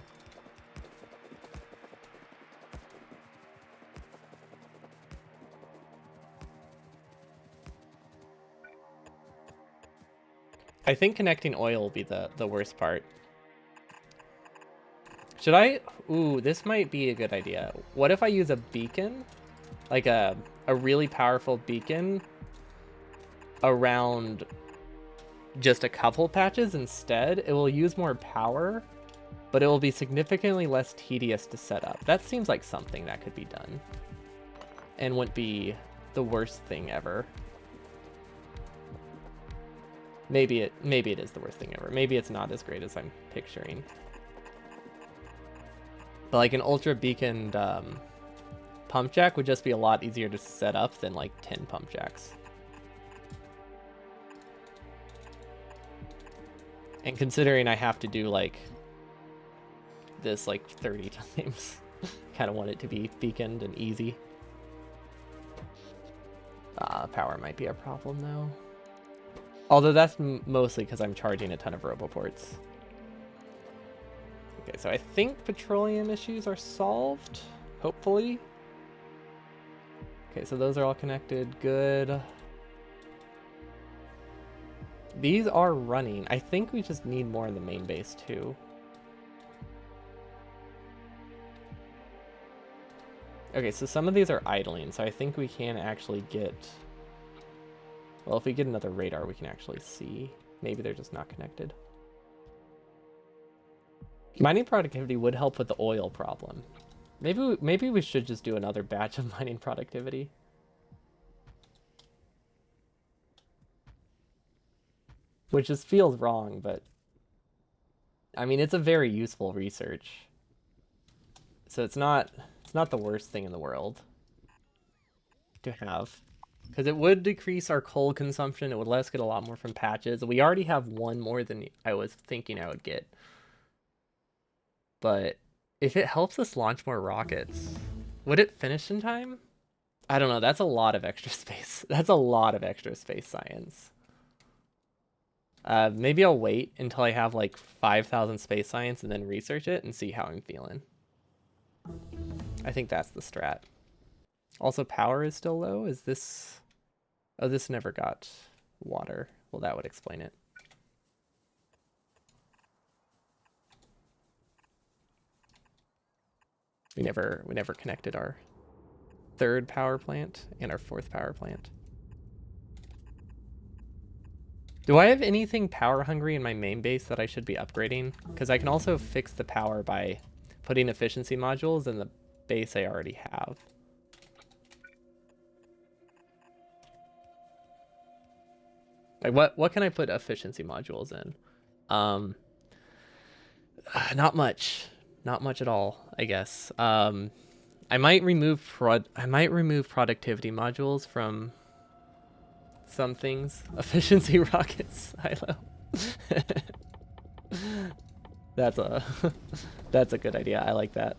I think connecting oil will be the worst part. Should I? Ooh, this might be a good idea. What if I use a beacon? Like a really powerful beacon around just a couple patches instead? It will use more power, but it will be significantly less tedious to set up. That seems like something that could be done. And wouldn't be the worst thing ever. Maybe it is the worst thing ever. Maybe it's not as great as I'm picturing. But like an ultra beaconed pump jack would just be a lot easier to set up than like 10 pump jacks. And considering I have to do like this like 30 times. Kind of want it to be beaconed and easy. Power might be a problem though. Although that's mostly because I'm charging a ton of roboports. Okay, so I think petroleum issues are solved, hopefully. Okay, so those are all connected, good. These are running. I think we just need more in the main base too. Okay, so some of these are idling, so I think we can actually get... Well, if we get another radar, we can actually see. Maybe they're just not connected. Mining productivity would help with the oil problem. Maybe we should just do another batch of mining productivity. Which just feels wrong, but... I mean, it's a very useful research. So it's not the worst thing in the world to have. Because it would decrease our coal consumption. It would let us get a lot more from patches. We already have one more than I was thinking I would get. But if it helps us launch more rockets, would it finish in time? I don't know. That's a lot of extra space. That's a lot of extra space science. Maybe I'll wait until I have like 5,000 space science and then research it and see how I'm feeling. I think that's the strat. Also, power is still low. Is this... Oh, this never got water. Well, that would explain it. We never connected our third power plant and our fourth power plant. Do I have anything power hungry in my main base that I should be upgrading? Because I can also fix the power by putting efficiency modules in the base I already have. Like what can I put efficiency modules in? Not much. Not much at all, I guess. I might remove productivity modules from some things. Efficiency rockets, Hilo. That's a good idea. I like that.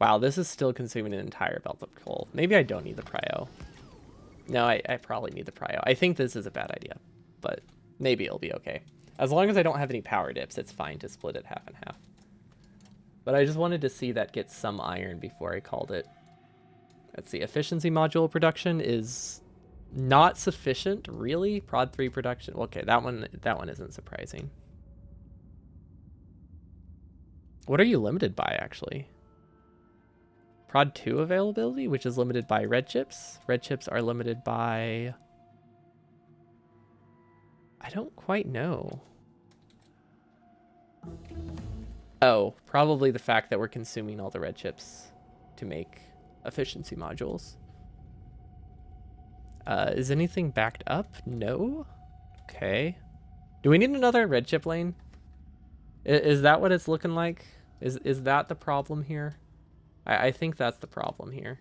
Wow, this is still consuming an entire belt of coal. Maybe I don't need the prio. No, I probably need the prio. I think this is a bad idea, but maybe it'll be okay. As long as I don't have any power dips, it's fine to split it half and half. But I just wanted to see that get some iron before I called it. Let's see, efficiency module production is not sufficient, really. Prod 3 production. Okay, that one isn't surprising. What are you limited by, actually? Prod 2 availability, which is limited by red chips. Red chips are limited by... I don't quite know. Oh, probably the fact that we're consuming all the red chips to make efficiency modules. Is anything backed up? No? Okay. Do we need another red chip lane? Is that what it's looking like? Is that the problem here? I think that's the problem here.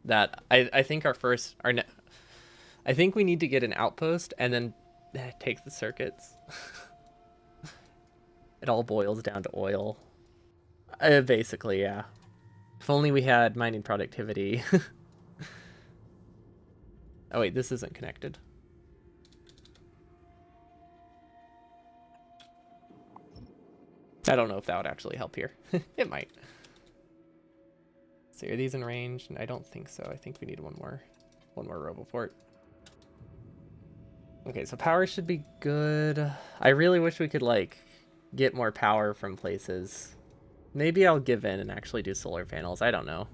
That I think I think we need to get an outpost and then take the circuits. It all boils down to oil. Basically, yeah. If only we had mining productivity. Oh wait, this isn't connected. I don't know if that would actually help here. It might. So are these in range? I don't think so. I think we need one more roboport. Okay, so power should be good. I really wish we could like get more power from places. Maybe I'll give in and actually do solar panels. I don't know.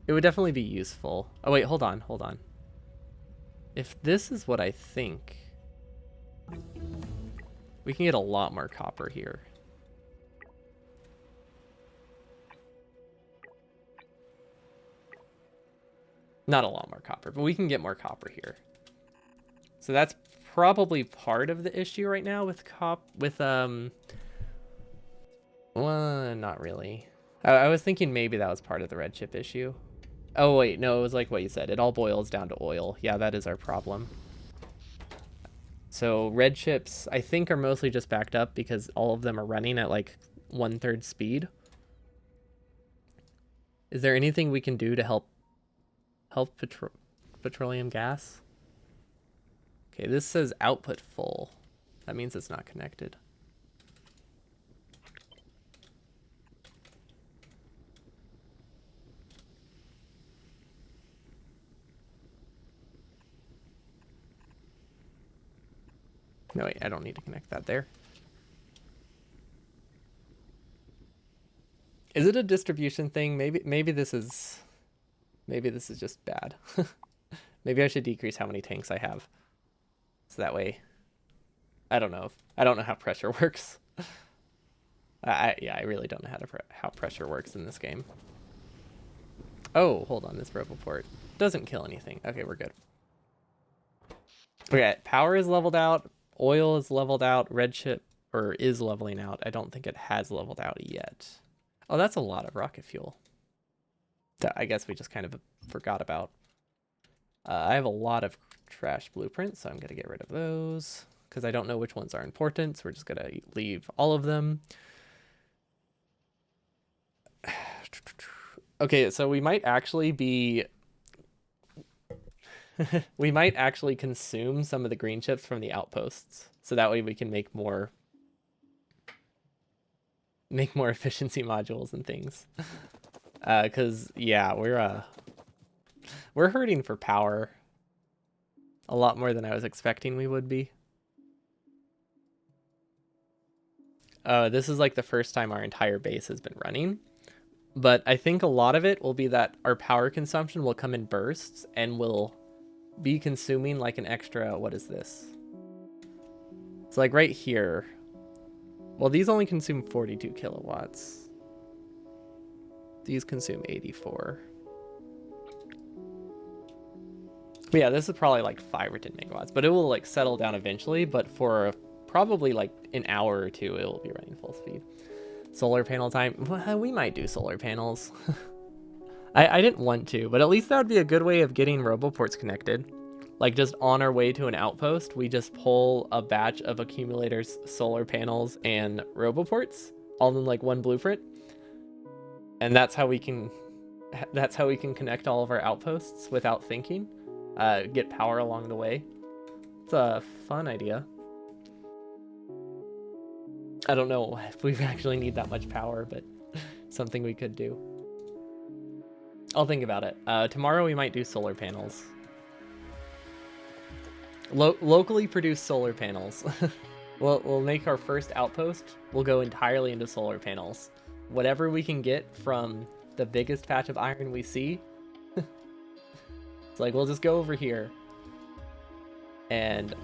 It would definitely be useful. Oh wait, hold on. If this is what I think, we can get a lot more copper here. Not a lot more copper, but we can get more copper here. So that's probably part of the issue right now with well, not really. I was thinking maybe that was part of the red chip issue. Oh wait, no, it was like what you said. It all boils down to oil. Yeah, that is our problem. So red chips, I think, are mostly just backed up because all of them are running at like 1/3 speed. Is there anything we can do to help petroleum gas? Okay, this says output full. That means it's not connected. No, wait, I don't need to connect that there. Is it a distribution thing? Maybe this is just bad. Maybe I should decrease how many tanks I have. So that way I don't know how pressure works. I really don't know how pressure works in this game. Oh, hold on, this Roboport doesn't kill anything. Okay, we're good. Okay, power is leveled out, oil is leveled out, red chip is leveling out. I don't think it has leveled out yet. Oh, that's a lot of rocket fuel that I guess we just kind of forgot about. I have a lot of trash blueprints, so I'm gonna get rid of those because I don't know which ones are important, so we're just gonna leave all of them. Okay, so we might actually be we might actually consume some of the green chips from the outposts, so that way we can make more efficiency modules and things. Because yeah, we're hurting for power a lot more than I was expecting we would be. This is like the first time our entire base has been running. But I think a lot of it will be that our power consumption will come in bursts and will be consuming like an extra, what is this? So like right here, well, these only consume 42 kilowatts. These consume 84. But yeah, this is probably like 5 or 10 megawatts, but it will like settle down eventually. But for probably like an hour or two, it will be running full speed. Solar panel time. Well, we might do solar panels. I didn't want to, but at least that would be a good way of getting Roboports connected. Like just on our way to an outpost, we just pull a batch of accumulators, solar panels, and Roboports all in like one blueprint. And that's how we can connect all of our outposts without thinking. Get power along the way. It's a fun idea. I don't know if we actually need that much power, but something we could do. I'll think about it. Tomorrow we might do solar panels. Locally produced solar panels. We'll make our first outpost. We'll go entirely into solar panels. Whatever we can get from the biggest patch of iron we see. It's like, we'll just go over here. And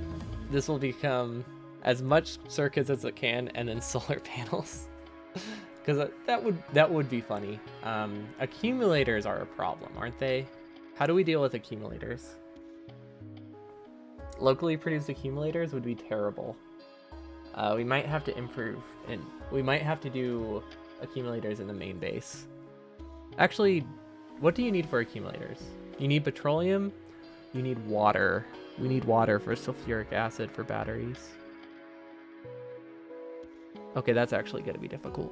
this will become as much circuits as it can, and then solar panels. Because that would be funny. Accumulators are a problem, aren't they? How do we deal with accumulators? Locally produced accumulators would be terrible. We might have to improve, and we might have to do accumulators in the main base. Actually, what do you need for accumulators? You need petroleum, you need water. We need water for sulfuric acid for batteries. Okay, that's actually going to be difficult.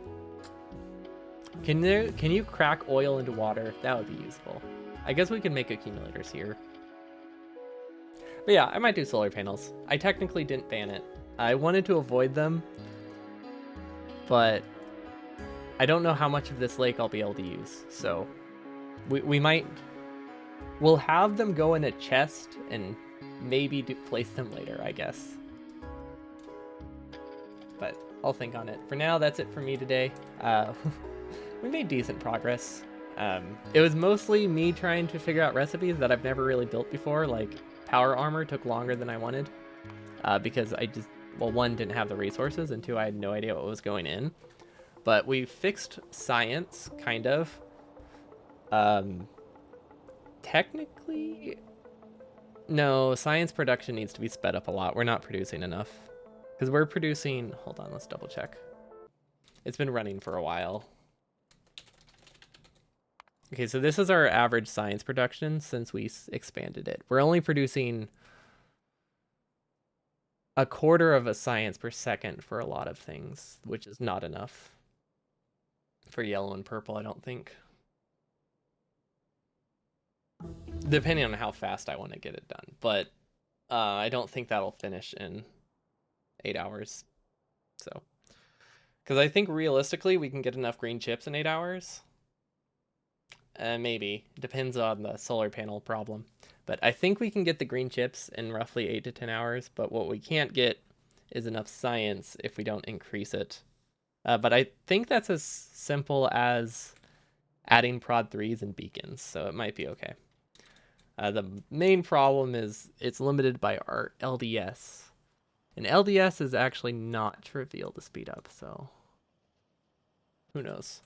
Can you crack oil into water? That would be useful. I guess we can make accumulators here. But yeah, I might do solar panels. I technically didn't ban it. I wanted to avoid them, but I don't know how much of this lake I'll be able to use. So we'll have them go in a chest and maybe place them later, I guess. But I'll think on it. For now, that's it for me today. We made decent progress. It was mostly me trying to figure out recipes that I've never really built before. Like power armor took longer than I wanted because I just, well, one, didn't have the resources, and two, I had no idea what was going in. But we fixed science, kind of. Technically, no, science production needs to be sped up a lot. We're not producing enough. Because we're producing, hold on, let's double check. It's been running for a while. Okay, so this is our average science production since we expanded it. We're only producing a quarter of a science per second for a lot of things, which is not enough for yellow and purple, I don't think. Depending on how fast I want to get it done, but I don't think that'll finish in 8 hours. So, because I think realistically we can get enough green chips in 8 hours. Maybe. Depends on the solar panel problem. But I think we can get the green chips in roughly 8 to 10 hours. But what we can't get is enough science if we don't increase it. But I think that's as simple as adding prod 3s and beacons. So it might be okay. The main problem is it's limited by our LDS. And LDS is actually not trivial to speed up. So who knows?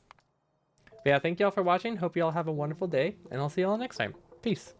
But yeah, thank y'all for watching. Hope y'all have a wonderful day. And I'll see y'all next time. Peace.